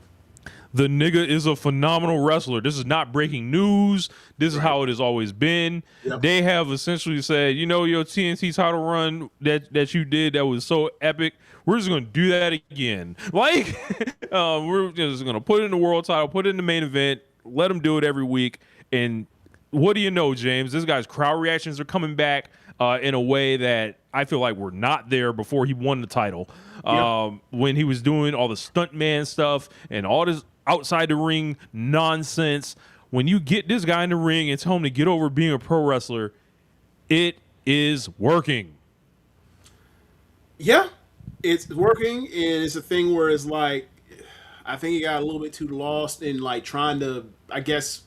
The nigga is a phenomenal wrestler. This is not breaking news. This is how it has always been. Yep. They have essentially said, you know, your TNT title run that you did that was so epic, we're just going to do that again. Like, we're just going to put it in the world title, put it in the main event, let them do it every week. And what do you know, James? This guy's crowd reactions are coming back in a way that I feel like were not there before he won the title. When he was doing all the stuntman stuff and all this outside the ring nonsense. When you get this guy in the ring and tell him to get over being a pro wrestler, it is working. Yeah, it's working, and it's a thing where it's like, I think he got a little bit too lost in like trying to, I guess,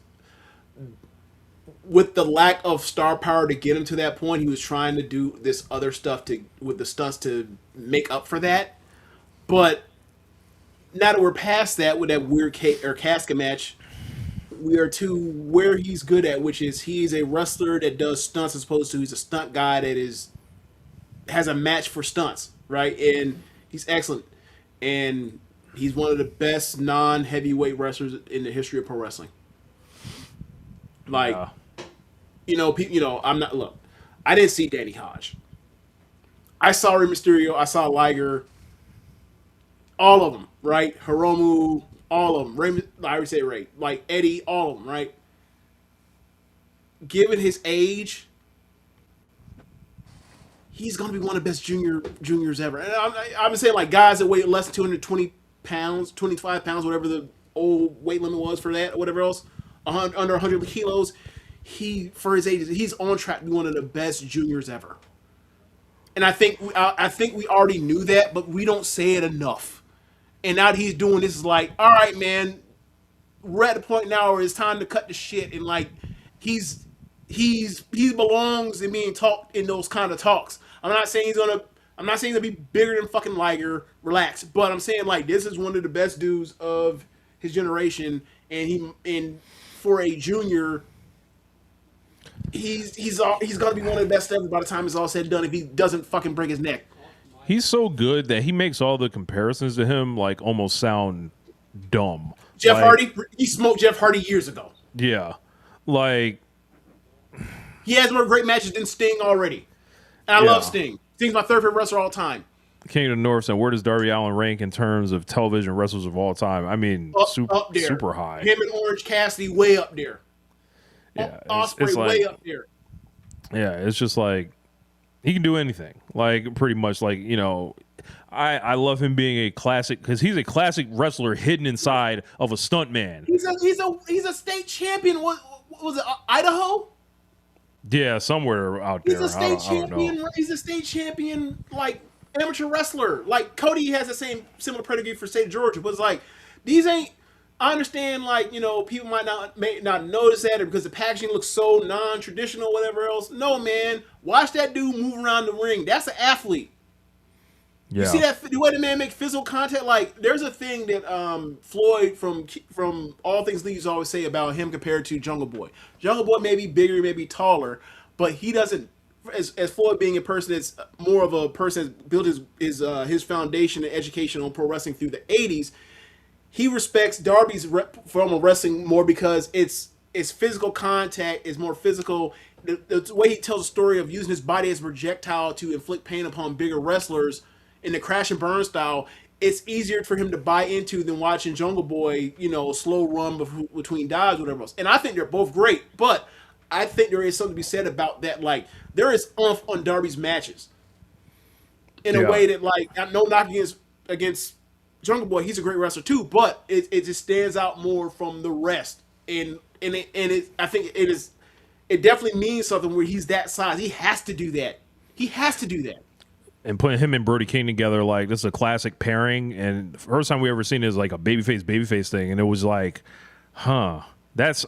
with the lack of star power to get him to that point, he was trying to do this other stuff with the stunts to make up for that. But now that we're past that with that weird casket match, we are to where he's good at, which is he's a wrestler that does stunts as opposed to he's a stunt guy that has a match for stunts, right? And he's excellent. And he's one of the best non-heavyweight wrestlers in the history of pro wrestling. Like, I'm not, look, I didn't see Danny Hodge. I saw Rey Mysterio, I saw Liger, all of them, right? Hiromu, all of them. I already say Ray. Like Eddie, all of them, right? Given his age, he's going to be one of the best juniors ever. And I'm saying like guys that weigh less than 220 pounds, 25 pounds, whatever the old weight limit was for that, or whatever else, under 100 kilos, for his age, he's on track to be one of the best juniors ever. And I think we already knew that, but we don't say it enough. And now that he's doing this, is like, all right, man, we're at the point now where it's time to cut the shit. And like, he belongs in being talked in those kind of talks. I'm not saying he's gonna be bigger than fucking Liger. Relax, but I'm saying like this is one of the best dudes of his generation, and for a junior, he's gonna be one of the best ever by the time it's all said and done. If he doesn't fucking break his neck. He's so good that he makes all the comparisons to him like almost sound dumb. Jeff Hardy, he smoked Jeff Hardy years ago. Yeah, like he has more great matches than Sting already. And I love Sting. Sting's my third favorite wrestler of all time. King of the North said, where does Darby Allin rank in terms of television wrestlers of all time? I mean, up there. Super high. Him and Orange Cassidy way up there. Yeah, Osprey it's like, way up there. Yeah, it's just like he can do anything. Like pretty much like, I love him being a classic because he's a classic wrestler hidden inside of a stunt man. He's a state champion. What was it? Idaho? Yeah, somewhere out there. He's a state champion. He's a state champion, like amateur wrestler. Like Cody has the similar pedigree for state of Georgia, but it's like these ain't. I understand, like, people may not notice that or because the packaging looks so non-traditional, whatever else. No, man, watch that dude move around the ring. That's an athlete. Yeah. You see the way the man make physical contact? Like, there's a thing that Floyd from All Things Leagues always say about him compared to Jungle Boy. Jungle Boy may be bigger, may be taller, but he doesn't. As Floyd being a person that's more of a person that's built his foundation and education on pro wrestling through the 80s. He respects Darby's form of wrestling more because it's physical contact, is more physical. The way he tells a story of using his body as a projectile to inflict pain upon bigger wrestlers in the crash and burn style, it's easier for him to buy into than watching Jungle Boy, slow run between dives, whatever else. And I think they're both great, but I think there is something to be said about that. Like, there is oomph on Darby's matches in a way that, like, no knock against Jungle Boy, he's a great wrestler too, but it just stands out more from the rest, and I think it definitely means something where he's that size. He has to do that. And putting him and Brody King together, like, this is a classic pairing. And the first time we ever seen it is like a babyface thing, and it was like, I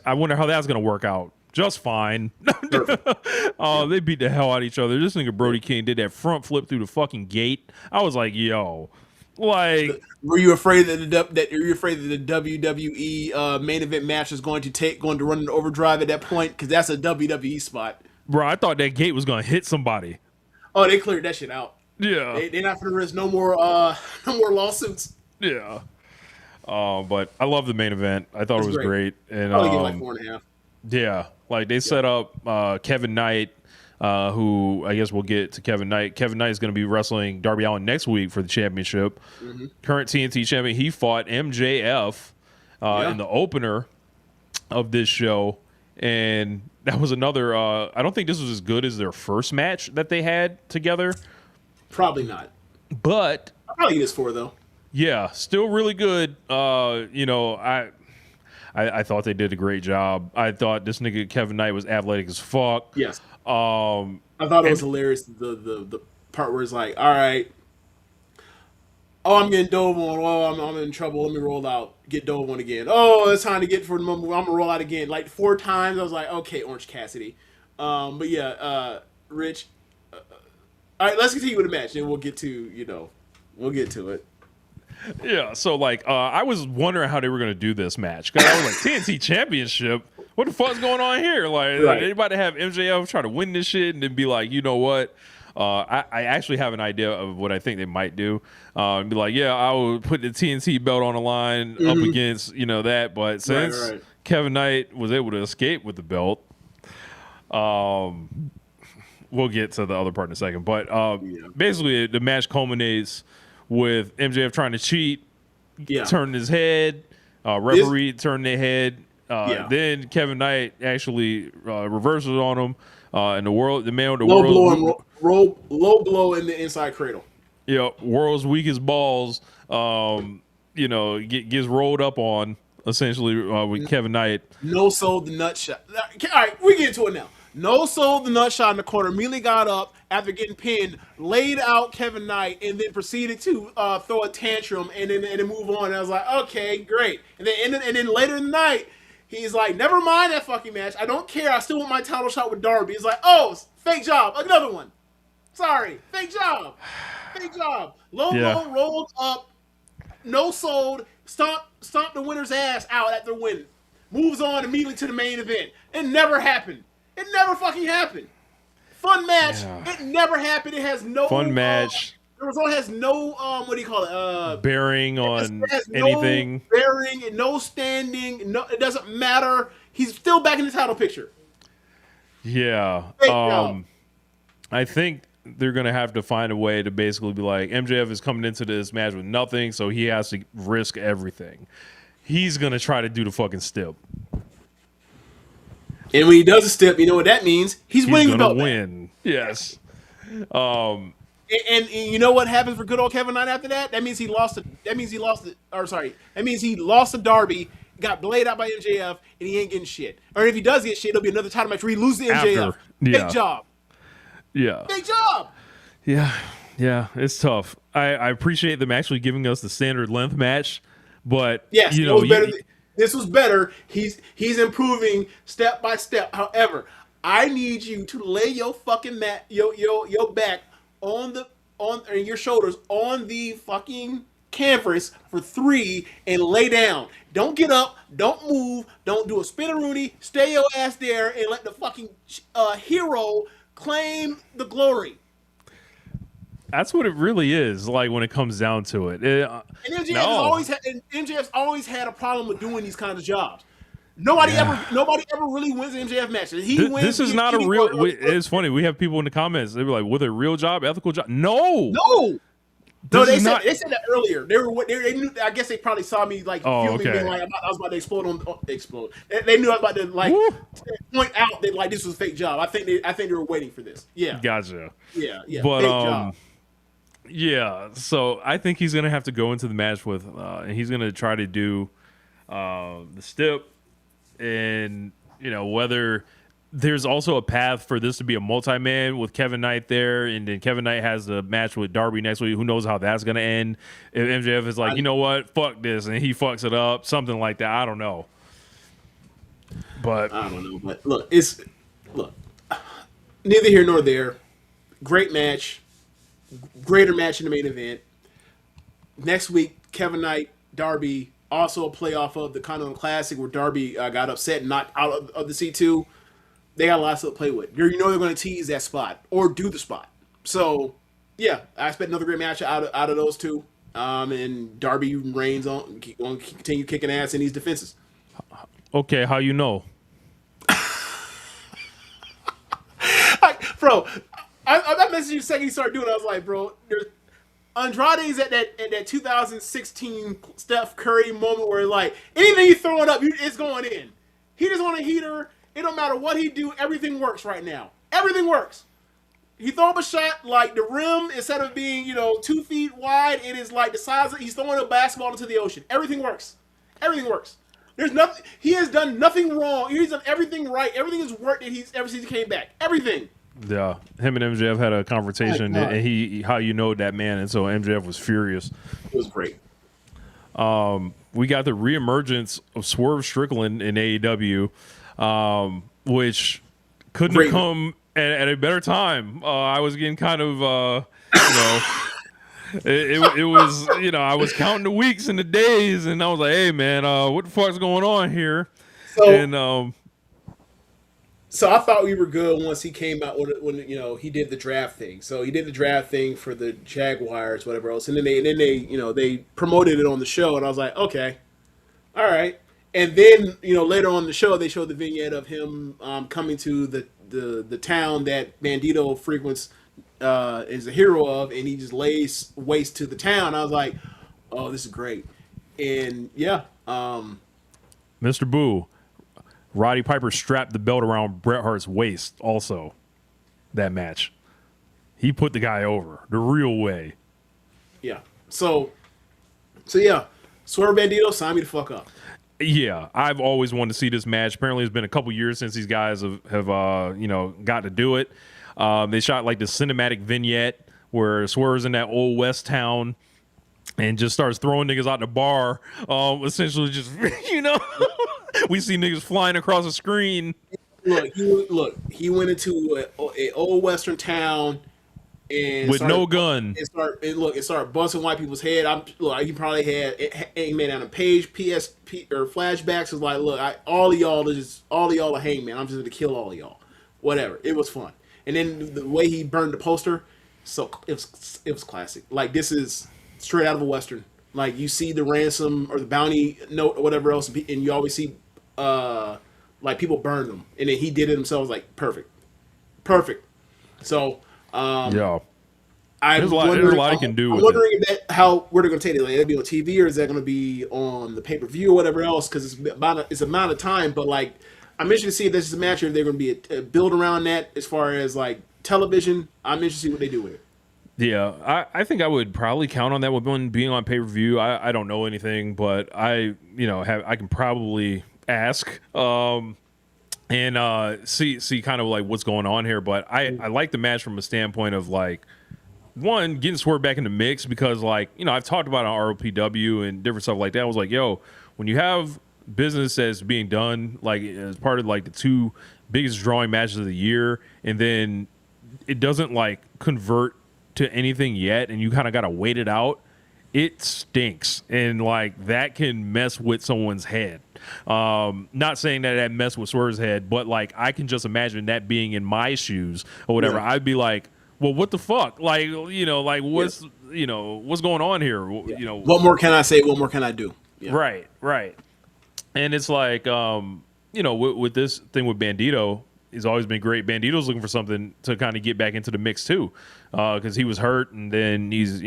wonder how that's gonna work out. Just fine. They beat the hell out of each other. This nigga Brody King did that front flip through the fucking gate. I was like, yo. Like, were you afraid that the WWE main event match is going to run into overdrive at that point? Because that's a WWE spot. Bro, I thought that gate was gonna hit somebody. Oh, they cleared that shit out. Yeah, They're not gonna risk no more lawsuits. yeah. But I love the main event. I thought it was great. And Probably give like 4.5. yeah, like they set up Kevin Knight, who I guess we'll get to Kevin Knight. Kevin Knight is going to be wrestling Darby Allin next week for the championship. Current TNT champion. He fought MJF in the opener of this show, and that was another. I don't think this was as good as their first match that they had together. Probably not. But I'll probably give this 4 though. Yeah, still really good. I thought they did a great job. I thought this nigga Kevin Knight was athletic as fuck. Yes. I thought it was hilarious. The part where it's like, all right, oh, I'm getting dove on. Oh, I'm in trouble. Let me roll out. Get dove on again. Oh, it's time to get for the moment. I'm gonna roll out again. Like 4 times. I was like, okay, Orange Cassidy. But yeah, Rich. All right, let's continue with the match, and we'll get to it. Yeah, so like I was wondering how they were gonna do this match because I was like TNT Championship. What the fuck's going on here? Like anybody have MJF try to win this shit and then be like, you know what? I actually have an idea of what I think they might do. Be like, yeah, I would put the TNT belt on the line up against that. But since Kevin Knight was able to escape with the belt, we'll get to the other part in a second. But basically, the match culminates with MJF trying to cheat, turning his head, referee turning their head. Then Kevin Knight actually reverses on him, and low blow in the inside cradle. Yeah, world's weakest balls. Gets rolled up on essentially with Kevin Knight. No sold the nut shot. All right, we get into it now. No sold the nut shot in the corner. Immediately got up after getting pinned, laid out Kevin Knight, and then proceeded to throw a tantrum and then move on. And I was like, okay, great. And then later in the night, he's like, never mind that fucking match. I don't care. I still want my title shot with Darby. He's like, oh, fake job. Another one. Sorry. Fake job. Fake job. Low rolled up. No sold. Stomp the winner's ass out after winning. Moves on immediately to the main event. It never happened. It never fucking happened. Fun match. Yeah. It never happened. It has no fun match. The result has no what do you call it? Bearing on anything. No bearing and no standing. No, it doesn't matter. He's still back in the title picture. Yeah. I think they're gonna have to find a way to basically be like, MJF is coming into this match with nothing, so he has to risk everything. He's gonna try to do the fucking step. And when he does a step, you know what that means? He's winning the belt. Win. Yes. And you know what happens for good old Kevin Knight after that? That means he lost. That means he lost to Darby, got bladed out by MJF, and he ain't getting shit. Or if he does get shit, it'll be another title match where he loses to MJF. Big job. Yeah. Big job. Yeah. Yeah. It's tough. I appreciate them actually giving us the standard length match, but yes, this was better. He's improving step by step. However, I need you to lay your fucking your back on your shoulders on the fucking canvas for 3 and lay down. Don't get up. Don't move. Don't do a spinneroonie. Stay your ass there and let the fucking hero claim the glory. That's what it really is like when it comes down to it. And MJF's always had a problem with doing these kinds of jobs. Nobody ever really wins an MJF match. This is not a real. It's funny. We have people in the comments. They were like, "Was it a real job, ethical job?" No. They said that earlier. They knew. I guess they probably saw me like filming, being like I was about to explode. They knew I was about to point out that like this was a fake job. I think they were waiting for this. Yeah. Gotcha. Yeah. But fake job. Yeah, so I think he's gonna have to go into the match with, and he's gonna try to do the step, and whether there's also a path for this to be a multi-man with Kevin Knight there, and then Kevin Knight has the match with Darby next week. Who knows how that's gonna end? If MJF is like, you know what, fuck this, and he fucks it up, something like that. I don't know, but I don't know. But look, neither here nor there. Great match. Greater match in the main event. Next week, Kevin Knight, Darby, also a playoff of the Continental Classic where Darby got upset and knocked out of the C2. they got a lot of stuff to play with. You know they're going to tease that spot or do the spot. So, yeah, I expect another great match out of those two. And Darby Reigns on continue kicking ass in these defenses. Okay, how you know? Bro, I messaged you the second you started doing it. I was like, bro, there's Andrade's at that 2016 Steph Curry moment where like anything you throwing up, it's going in. He just on a heater. It don't matter what he do. Everything works right now. Everything works. He throw up a shot like the rim, instead of being 2 feet wide, it is like the size of, he's throwing a basketball into the ocean. Everything works. Everything works. There's nothing. He has done nothing wrong. He's done everything right. Everything has worked that he's ever since he came back. Everything. Yeah, him and MJF had a conversation, and he how you know that man, and so MJF was furious. It was great. We got the reemergence of Swerve Strickland in AEW, which couldn't have come at a better time. I was getting kind of, it was, I was counting the weeks and the days, and I was like, hey, man, what the fuck's going on here? So I thought we were good once he came out when he did the draft thing. So he did the draft thing for the Jaguars, whatever else, and then they promoted it on the show, and I was like, okay, all right. And then later on in the show they showed the vignette of him coming to the town that Bandito frequents, is a hero of, and he just lays waste to the town. I was like, oh, this is great. And yeah, Mr. Boo. Roddy Piper strapped the belt around Bret Hart's waist also, that match. He put the guy over the real way. Yeah. So yeah, Swerve Bandito, sign me the fuck up. Yeah, I've always wanted to see this match. Apparently, it's been a couple years since these guys have got to do it. They shot like the cinematic vignette where Swerve's in that old West town and just starts throwing niggas out in the bar. Essentially, just we see niggas flying across the screen. He went into an old Western town and with no gun. It started busting white people's head. He probably had Hangman on a page, PSP or flashbacks. Is like, look, all of y'all are Hangman. I'm just gonna kill all of y'all. Whatever. It was fun. And then the way he burned the poster, so it was classic. Like, this is straight out of a Western. Like, you see the ransom or the bounty note or whatever else, and you always see like people burn them, and then he did it himself. Like, perfect. So yeah, there's a lot he can do. I'm wondering how where they're going to take it. Like, it'll be on TV, or is that going to be on the pay-per-view or whatever else? Because it's amount of time. But like, I'm interested to see if this is a match or if they're going to be a build around that as far as like television. I'm interested to see what they do with it. Yeah, I think I would probably count on that with one being on pay-per-view. I don't know anything, but I can probably ask and see kind of like what's going on here. But I like the match from a standpoint of like, one, getting Swerve back in the mix, because like, I've talked about it on ROPW and different stuff like that. I was like, yo, when you have business that's being done like as part of like the two biggest drawing matches of the year, and then it doesn't like convert to anything yet, and you kind of got to wait it out, it stinks, and like that can mess with someone's head. Not saying that messed with Swerve's head, but like I can just imagine that being in my shoes or whatever. Yeah. I'd be like, well, what the fuck? Like, like what's what's going on here? Yeah. What more can I say? What more can I do? Yeah. Right. And it's like, with this thing with Bandito, he's always been great. Bandito's looking for something to kind of get back into the mix too, because he was hurt, and then he's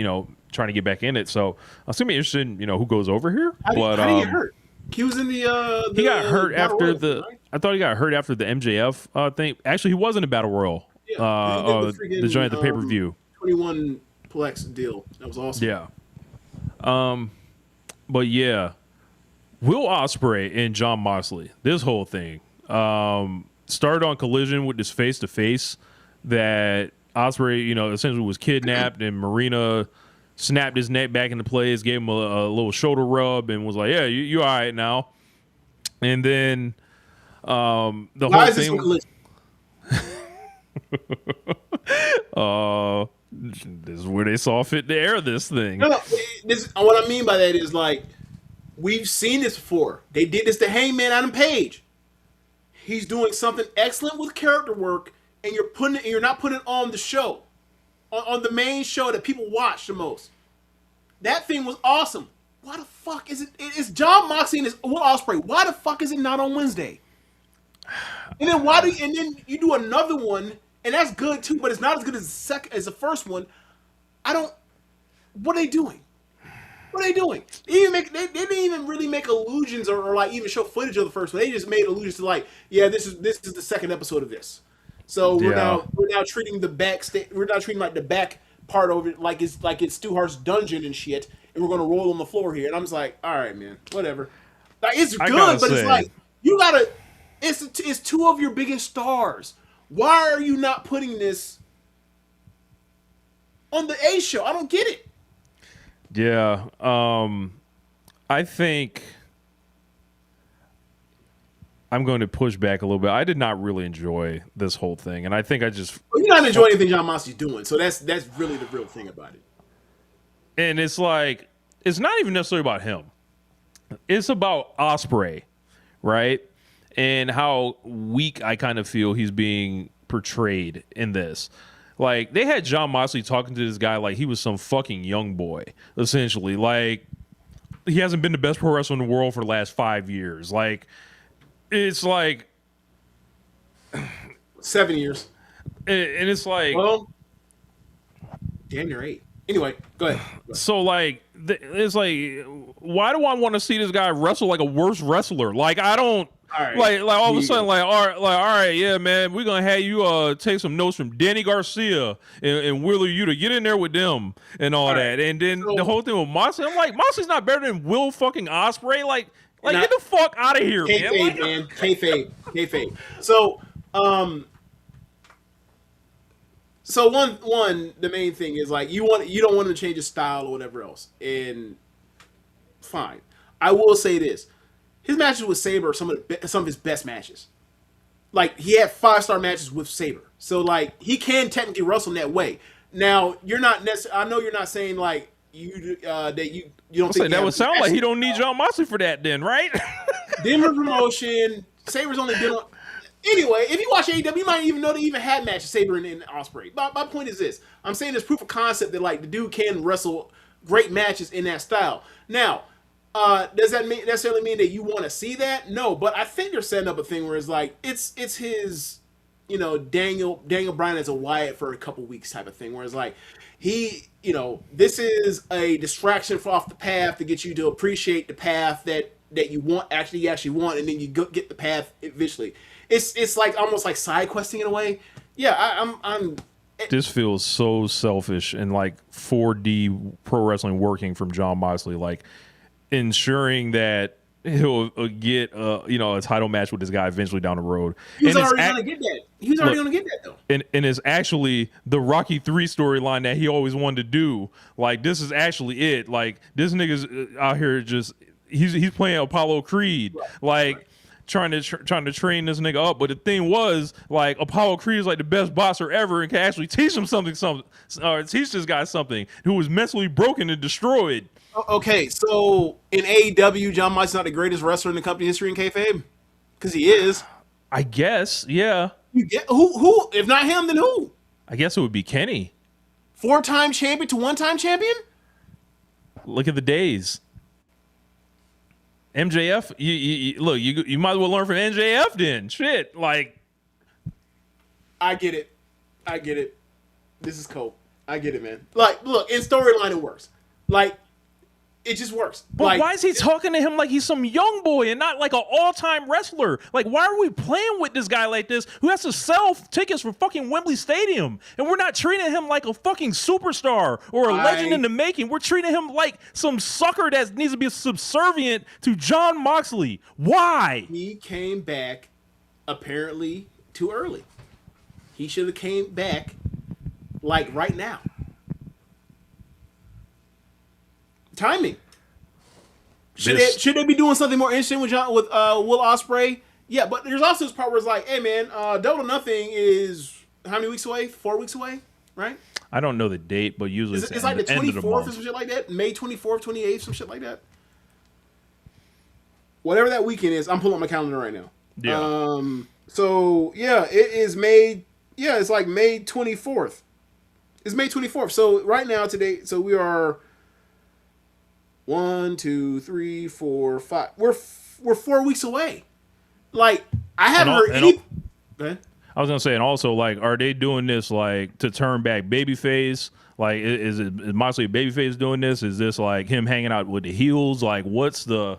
trying to get back in it. So I'm assuming interested in how he goes over here. How did he get hurt? He was in the he got hurt after Royal, right? I thought he got hurt after the MJF thing. Actually, he was in the Battle Royal. Yeah, the joint at the pay-per-view 21 Plex deal. That was awesome. Yeah. But yeah, Will Ospreay and Jon Moxley. This whole thing started on Collision with this face-to-face that Ospreay, essentially was kidnapped, and Marina snapped his neck back into place, gave him a little shoulder rub, and was like, "Yeah, you all right now." And then the Why whole is thing. This is where they saw fit to air this thing. No, what I mean by that is like, we've seen this before. They did this to Hangman Adam Page. he's doing something excellent with character work, and you're not putting it on the show, on the main show that people watch the most. That thing was awesome. Why the fuck is it? It's Jon Moxley and it's Will Ospreay. Why the fuck is it not on Wednesday? And then you do another one, and that's good too, but it's not as good as the first one. What are they doing? What are they doing? They didn't even really make allusions or like even show footage of the first one. They just made allusions to like, yeah, this is the second episode of this. So we're now treating we're now treating like the back part of it like it's Stu Hart's dungeon and shit, and we're gonna roll on the floor here. And I'm just like, all right, man, whatever. Like it's good, but it's like you gotta. It's two of your biggest stars. Why are you not putting this on the A show? I don't get it. Yeah, I think I'm going to push back a little bit. I did not really enjoy this whole thing, and I think I just you're not enjoying anything Jon Moxley's doing. So that's really the real thing about it. And it's like it's not even necessarily about him. It's about Osprey, right? And how weak I kind of feel he's being portrayed in this. Like, they had Jon Moxley talking to this guy like he was some fucking young boy, essentially. Like, he hasn't been the best pro wrestler in the world for the last 5 years. Like, it's like 7 years. And it's like, well, damn near 8. Anyway, go ahead. So, like, it's like, why do I want to see this guy wrestle like a worse wrestler? Like, I don't. All right. Like all of a sudden, all right, yeah, man, we're gonna have you take some notes from Danny Garcia and Wheeler Yuta. Get in there with them and all that. And then the whole thing with Moxley, I'm like, Moxley's not better than Will fucking Ospreay. Like get the fuck out of here, man. Kayfabe. So, one, the main thing is like you don't want him to change his style or whatever else, and fine. I will say this. His matches with Sabre are some of his best matches. Like, he had 5-star matches with Sabre. So, like, he can technically wrestle in that way. Now, you're not necessarily... I know you're not saying, like, you don't think... That would sound like he don't need Jon Moxley for that then, right? Denver promotion. Sabre's only been on... Anyway, if you watch AEW, you might even know they even had matches, Sabre and Osprey. My point is this. I'm saying there's proof of concept that, like, the dude can wrestle great matches in that style. Now... does that necessarily mean that you want to see that? No, but I think they're setting up a thing where it's like it's his, Daniel Bryan as a Wyatt for a couple weeks type of thing, where it's like he, this is a distraction off the path to get you to appreciate the path that you actually want, and then you get the path eventually. It's like almost like side questing in a way. Yeah, I'm. This feels so selfish and like 4D pro wrestling working from Jon Moxley, like. Ensuring that he'll get a title match with this guy eventually down the road. He was already going to get that. He was already going to get that though. And it's actually the Rocky 3 storyline that he always wanted to do. Like, this is actually it. Like, this nigga's out here just he's playing Apollo Creed. Right. Like trying to train this nigga up. But the thing was, like, Apollo Creed is like the best boxer ever and can actually teach him teach this guy something who was mentally broken and destroyed. Okay, so in AEW, Jon Moxley's not the greatest wrestler in the company history in kayfabe? Because he is. I guess, yeah. You get who? If not him, then who? I guess it would be Kenny. 4-time champion to 1-time champion? Look at the days. MJF, you might as well learn from MJF then. Shit, like. I get it. This is cool. I get it, man. Like, look, in storyline it works. Like, it just works. But like, why is he talking to him like he's some young boy and not like an all-time wrestler? Like, why are we playing with this guy like this who has to sell tickets for fucking Wembley Stadium? And we're not treating him like a fucking superstar or a legend in the making. We're treating him like some sucker that needs to be subservient to Jon Moxley. Why? He came back apparently too early. He should have came back like right now. Timing. Should they be doing something more interesting with Will Ospreay? Yeah, but there's also this part where it's like, hey man, Double or Nothing is how many weeks away? 4 weeks away, right? I don't know the date, but usually it's like the 24th or some shit like that. May 24th, 28th, some shit like that. Whatever that weekend is, I'm pulling up my calendar right now. Yeah. So yeah, it is May. Yeah, it's like May 24th. It's May 24th. So right now today, so we are 1, 2, 3, 4, 5. We're 4 weeks away. Like I haven't heard any. Okay. I was gonna say, and also, like, are they doing this like to turn back babyface? Like, is Moxley babyface doing this? Is this like him hanging out with the heels? Like, what's the?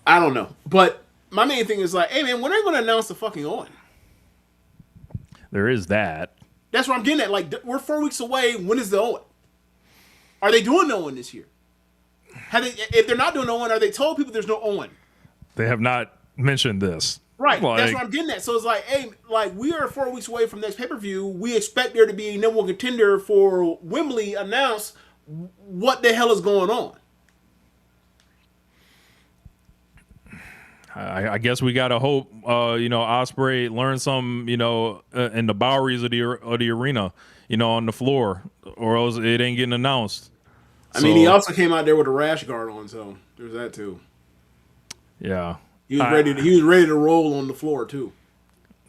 I don't know, but my main thing is like, hey man, when are you going to announce the fucking Owen? There is that. That's what I'm getting at. Like, we're 4 weeks away. When is the Owen? Are they doing no Owen this year? If they're not doing no Owen, are they told people there's no Owen? They have not mentioned this. Right. Like, that's what I'm getting at. So it's like, hey, like we are 4 weeks away from next pay-per-view. We expect there to be a number one contender for Wembley announced. What the hell is going on? I guess we gotta hope, Osprey learns some, in the Boweries of the arena, on the floor, or else it ain't getting announced. I mean, he also came out there with a rash guard on, so there's that too. Yeah, he was ready. He was ready to roll on the floor too.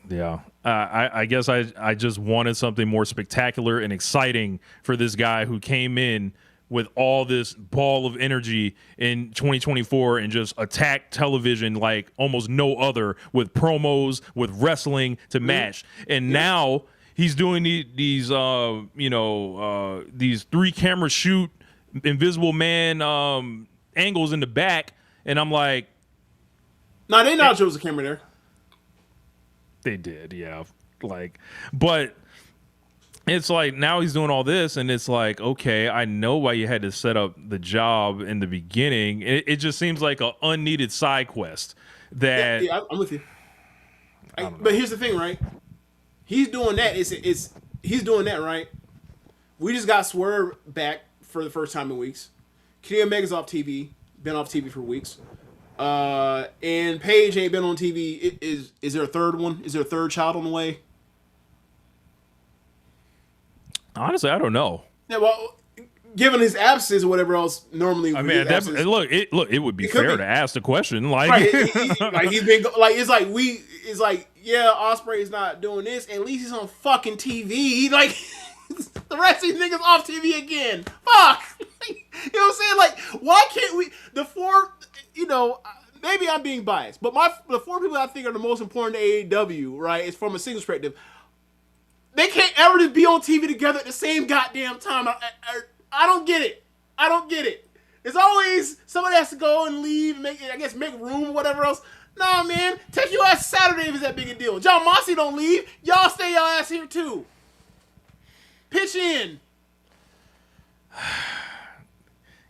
Yeah, I guess I just wanted something more spectacular and exciting for this guy who came in with all this ball of energy in 2024 and just attacked television like almost no other, with promos, with wrestling to match. And now he's doing these 3-camera shoot, Invisible Man angles in the back. And I'm like, no, they not chose the camera there. They did, yeah. Like, but it's like now he's doing all this, and it's like, okay, I know why you had to set up the job in the beginning. It just seems like an unneeded side quest. That yeah, I'm with you. But here's the thing, right? He's doing that. He's doing that, right? We just got Swerve back for the first time in weeks. Kenny Omega's off TV, been off TV for weeks. And Paige ain't been on TV. Is there a third one? Is there a third child on the way? Honestly, I don't know. Yeah, well, given his absence or whatever else, normally I mean, it would be fair to ask the question. Like, right, like he's been like it's like yeah, Osprey's not doing this. At least he's on fucking TV. Like the rest of these niggas off TV again. Fuck. You know what I'm saying? Like, why can't we? The four, maybe I'm being biased, but the four people I think are the most important to AEW, right? Is from a single perspective. They can't ever just be on TV together at the same goddamn time. I don't get it. I don't get it. There's always somebody has to go and leave and make room or whatever else. Nah, man. Take your ass Saturday if it's that big a deal. John Mossy don't leave. Y'all stay y'all ass here too. Pitch in.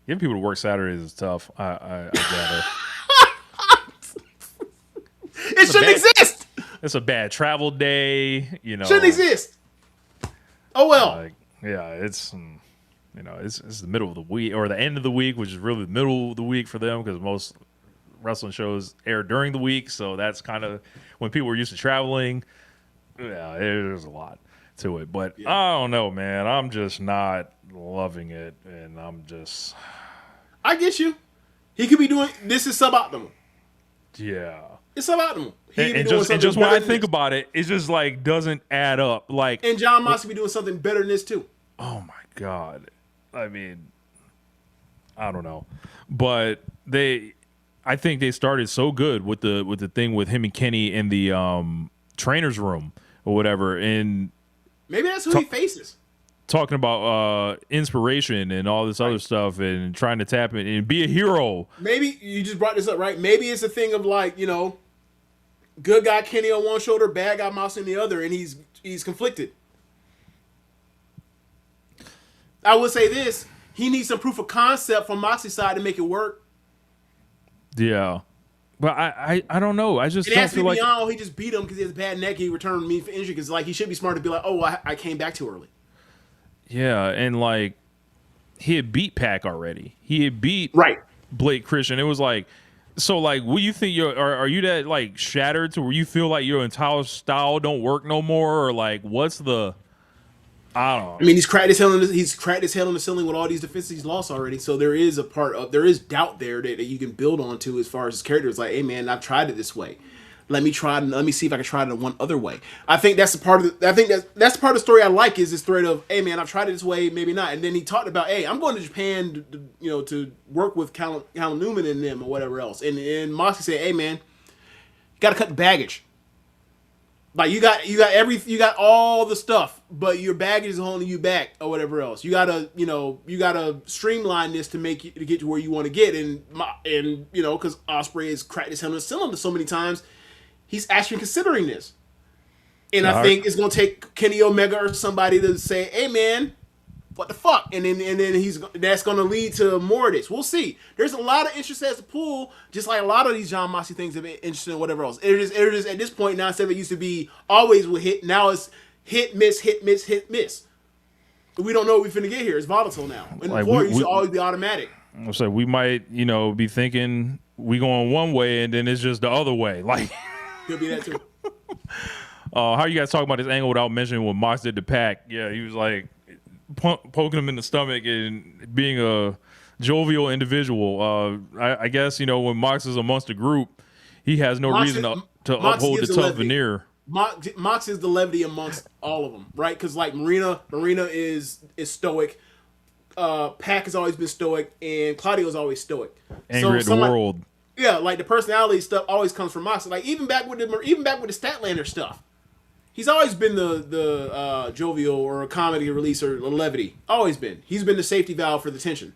Getting people to work Saturdays is tough. I gather. It shouldn't exist. It's a bad travel day, Shouldn't exist. Oh well. It's the middle of the week or the end of the week, which is really the middle of the week for them because most wrestling shows air during the week. So that's kind of when people are used to traveling. Yeah, there's a lot to it, but I don't know, man. I'm just not loving it, and I get you. He could be doing this is suboptimal. Yeah. It's suboptimal. And just when I think about it, it just like doesn't add up. Like, and John Moss be doing something better than this too. Oh my God. I mean, I don't know. But I think they started so good with the thing with him and Kenny in the trainer's room or whatever. And maybe that's who he faces. Talking about inspiration and all this other stuff and trying to tap in and be a hero. Maybe you just brought this up, right? Maybe it's a thing of like, good guy Kenny on one shoulder, bad guy Mouse on the other, and he's conflicted. I would say this: he needs some proof of concept from Moxie's side to make it work. Yeah, but I don't know. I just it don't has to feel be like beyond. He just beat him because he has a bad neck. He returned me for injury because like he should be smart to be like, oh, I came back too early. Yeah, and like he had beat Pac already. He had beat Blake Christian. It was like, so like, what do you think? Are you that like shattered to where you feel like your entire style don't work no more, or like what's the? I don't know. I mean, he's cracked his head on the ceiling with all these defenses he's lost already. So there is doubt there that you can build onto as far as his character. It's like, hey man, I've tried it this way. Let me see if I can try it in one other way. I think that's the part of that's the part of the story I like, is this thread of, hey man, I've tried it this way, maybe not. And then he talked about, hey, I'm going to Japan, to work with Callum Newman and them or whatever else. And Moxley said, hey man, you got to cut the baggage. Like you got all the stuff, but your baggage is holding you back or whatever else. You gotta streamline this to get to where you want to get, and because Osprey has cracked his head on the cylinder so many times, he's actually considering this. And I think it's gonna take Kenny Omega or somebody to say, hey man, what the fuck? And then that's gonna lead to more of this. We'll see. There's a lot of interest as a pool, just like a lot of these John Moxley things have been interesting, whatever else. It is at this point now, instead of it used to be always with hit, now it's hit, miss, hit, miss, hit, miss. We don't know what we're finna get here. It's volatile now. And before, it should always be automatic. So we might, be thinking we going one way and then it's just the other way. Like, could be that too. How you guys talking about this angle without mentioning what Mox did to Pac? Yeah, he was like poking him in the stomach and being a jovial individual. I guess, when Mox is amongst a group, he has no reason to uphold the tough veneer. Mox is the levity amongst all of them, right? Because like Marina is stoic. Pac has always been stoic, and Claudio's always stoic. Angry at the world. Yeah, like the personality stuff always comes from Mox. Like even back with the Statlander stuff. He's always been the jovial or comedy release or levity. Always been. He's been the safety valve for the tension.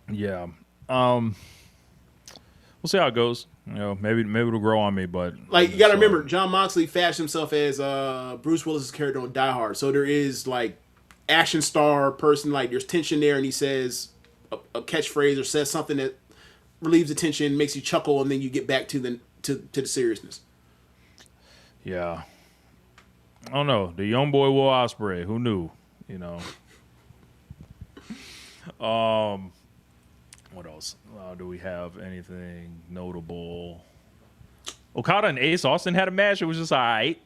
Yeah. We'll see how it goes. Maybe it'll grow on me, but like you got to remember, John Moxley fashioned himself as Bruce Willis's character on Die Hard. So there is like action star person, like there's tension there, and he says a catchphrase or says something that relieves the tension, makes you chuckle, and then you get back to the seriousness. Yeah. I don't know. The young boy Will Ospreay. Who knew? What else? Do we have anything notable? Okada and Ace Austin had a match. It was just all right.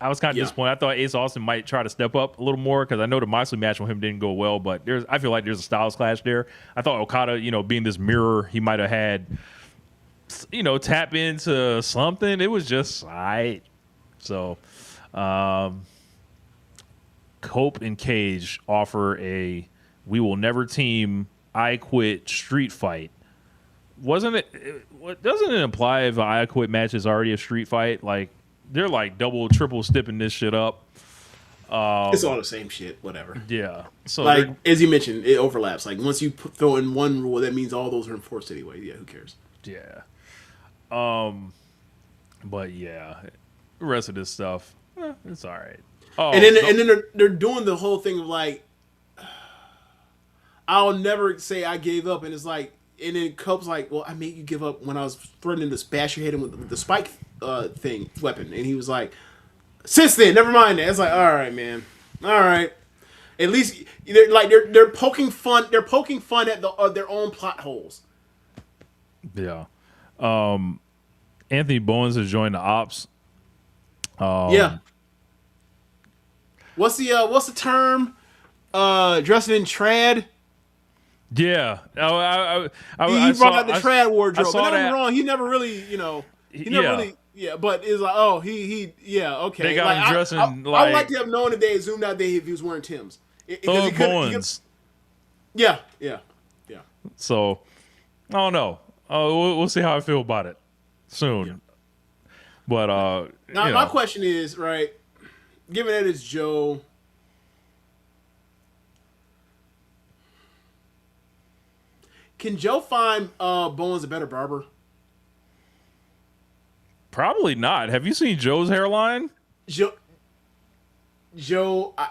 I was kind of disappointed. I thought Ace Austin might try to step up a little more because I know the Moxley match with him didn't go well, but I feel like there's a styles clash there. I thought Okada, being this mirror, he might have had, tap into something. It was just all right. So, Cope and Cage offer a "We will never team, I quit" street fight. Doesn't it imply if an I quit match is already a street fight? Like they're like double, triple stepping this shit up. It's all the same shit, whatever. Yeah. So like as you mentioned, it overlaps. Like once you throw in one rule, that means all those are enforced anyway. Yeah, who cares? Yeah. But yeah. The rest of this stuff, it's all right. Oh, and then they're doing the whole thing of like, I'll never say I gave up, and it's like, and then Cope's like, well, I made you give up when I was threatening to bash your head in with the spike weapon, and he was like, since then, never mind that. It's like, all right, man, all right. At least they're poking fun. They're poking fun at their own plot holes. Yeah. Anthony Bowens has joined the Ops. Yeah. What's the term? Dressing in trad. Yeah. He brought out the trad wardrobe. But don't get me wrong, he never really, really. Yeah, but it's like, oh, he okay. They got him dressing I would like to have known that they had zoomed out there if he was wearing Tim's. Bowens. Yeah. So, I don't know. We'll see how I feel about it soon. Yeah. But now my question is, right, given that it's Joe, can Joe find Bowens a better barber? Probably not. Have you seen Joe's hairline? Joe,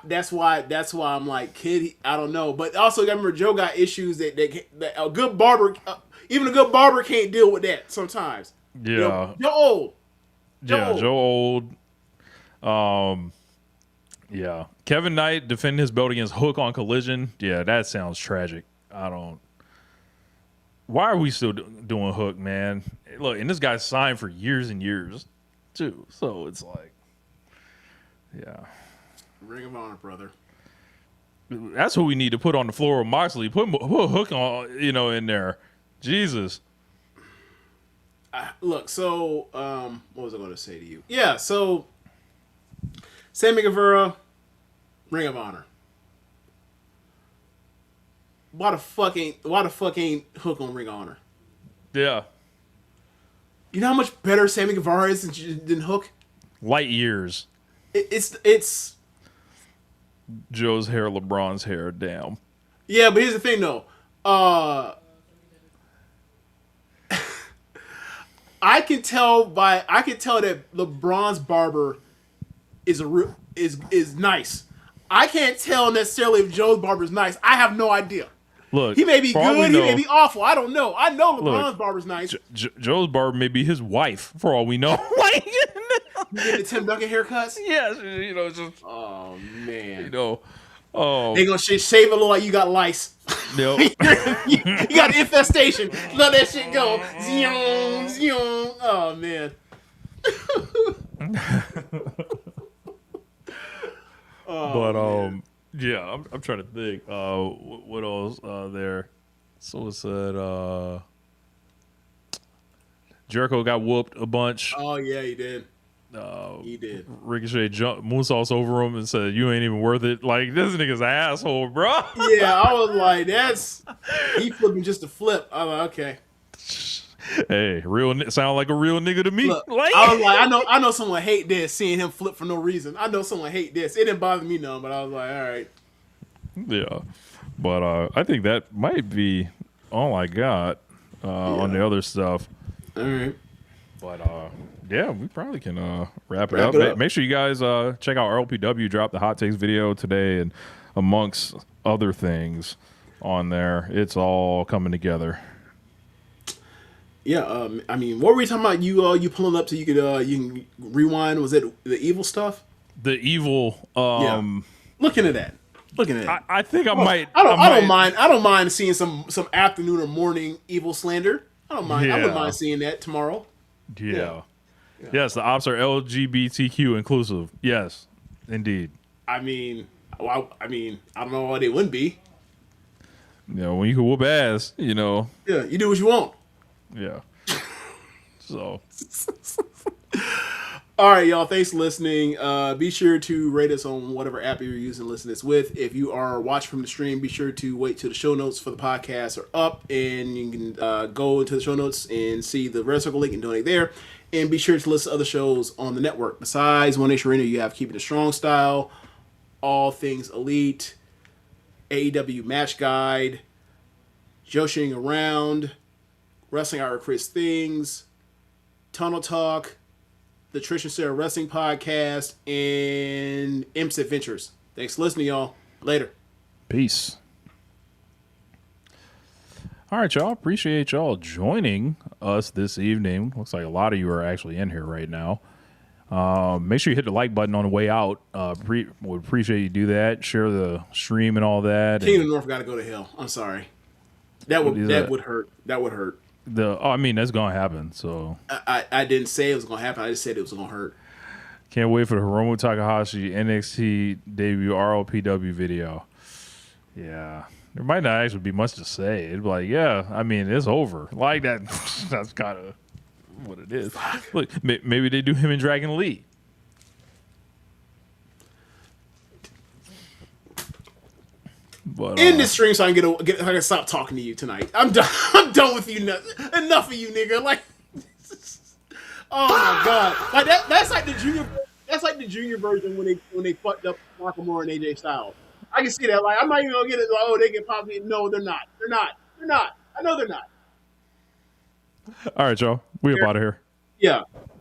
that's why I'm like, kid, I don't know. But also, remember, Joe got issues that a good barber, even a good barber can't deal with that sometimes. Yeah. Joe old. Joe old. Yeah. Kevin Knight defending his belt against Hook on Collision. Yeah, that sounds tragic. Why are we still doing Hook, man? Look, and this guy's signed for years and years, too. So it's like, yeah. Ring of Honor, brother. That's who we need to put on the floor with Moxley. Put Hook on, in there. Jesus. Look, so what was I going to say to you? Yeah, so Sammy Guevara, Ring of Honor. Why the fuck ain't Hook on Ring of Honor? Yeah. You know how much better Sammy Guevara is than Hook? Light years. It's Joe's hair, LeBron's hair, damn. Yeah, but here's the thing though. I can tell that LeBron's barber is nice. I can't tell necessarily if Joe's barber is nice. I have no idea. Look, he may be good, he may be awful. I don't know. I know LeBron's barber's nice. Joe's barber may be his wife, for all we know. Like, you get the Tim Duncan haircuts? Yes, just. Oh man. They gonna shave it look like you got lice. Nope. you got infestation. Let that shit go. Zion, zion. Oh man. Man. Yeah, I'm trying to think. What else there? Someone said Jericho got whooped a bunch. Oh yeah, he did. He did. Ricochet jumped Moonsaults over him and said, "You ain't even worth it." Like, this nigga's an asshole, bro. Yeah, I was like, he flipping just to flip. I was like, okay. Hey, sound like a real nigga to me. Look, like, I was like, I know someone hate this, seeing him flip for no reason. I know someone hate this. It didn't bother me none, but I was like, all right. Yeah, but I think that might be all I got on the other stuff. All right. But yeah, we probably can wrap it up. Make sure you guys check out RLPW. Dropped the hot takes video today, and amongst other things on there, it's all coming together. Yeah, I mean, what were we talking about? You pulling up so you can rewind? Was it the evil stuff? The evil. Yeah. Look into that. I think I might. I don't mind. I don't mind seeing some afternoon or morning evil slander. I don't mind. Yeah. I wouldn't mind seeing that tomorrow. Yeah. Yes, the ops are LGBTQ inclusive. Yes, indeed. I mean, I don't know why they wouldn't be. When you can whoop ass, Yeah, you do what you want. Yeah. So. All right, y'all. Thanks for listening. Be sure to rate us on whatever app you're using to listen to this with. If you are watching from the stream, be sure to wait till the show notes for the podcast are up, and you can go into the show notes and see the Red Circle link and donate there. And be sure to listen to other shows on the network. Besides One Nation Radio, you have Keeping It Strong Style, All Things Elite, AEW Match Guide, Joshing Around, Wrestling Hour Chris Things, Tunnel Talk, the Trish and Sarah Wrestling Podcast, and Imps Adventures. Thanks for listening, y'all. Later. Peace. All right, y'all. Appreciate y'all joining us this evening. Looks like a lot of you are actually in here right now. Make sure you hit the like button on the way out. Would appreciate you do that. Share the stream and all that. King of the North got to go to hell. I'm sorry. That would hurt. That would hurt. That's gonna happen. So I didn't say it was gonna happen. I just said it was gonna hurt. Can't wait for the Hiromu Takahashi NXT debut RLPW video. Yeah. There might not actually be much to say. It'd be like, yeah, I mean, it's over. Like that. That's kind of what it is. Look, maybe they do him and Dragon Lee. But in this stream, so I can stop talking to you tonight. I'm done. I'm done with you. Enough of you, nigga. Like, oh my god, like that's like the junior. That's like the junior version when they fucked up Nakamura and AJ Styles. I can see that. Like, I'm not even gonna get it. Like, oh, they can pop me. No, they're not. They're not. I know they're not. All right, y'all. We up out of here. Yeah.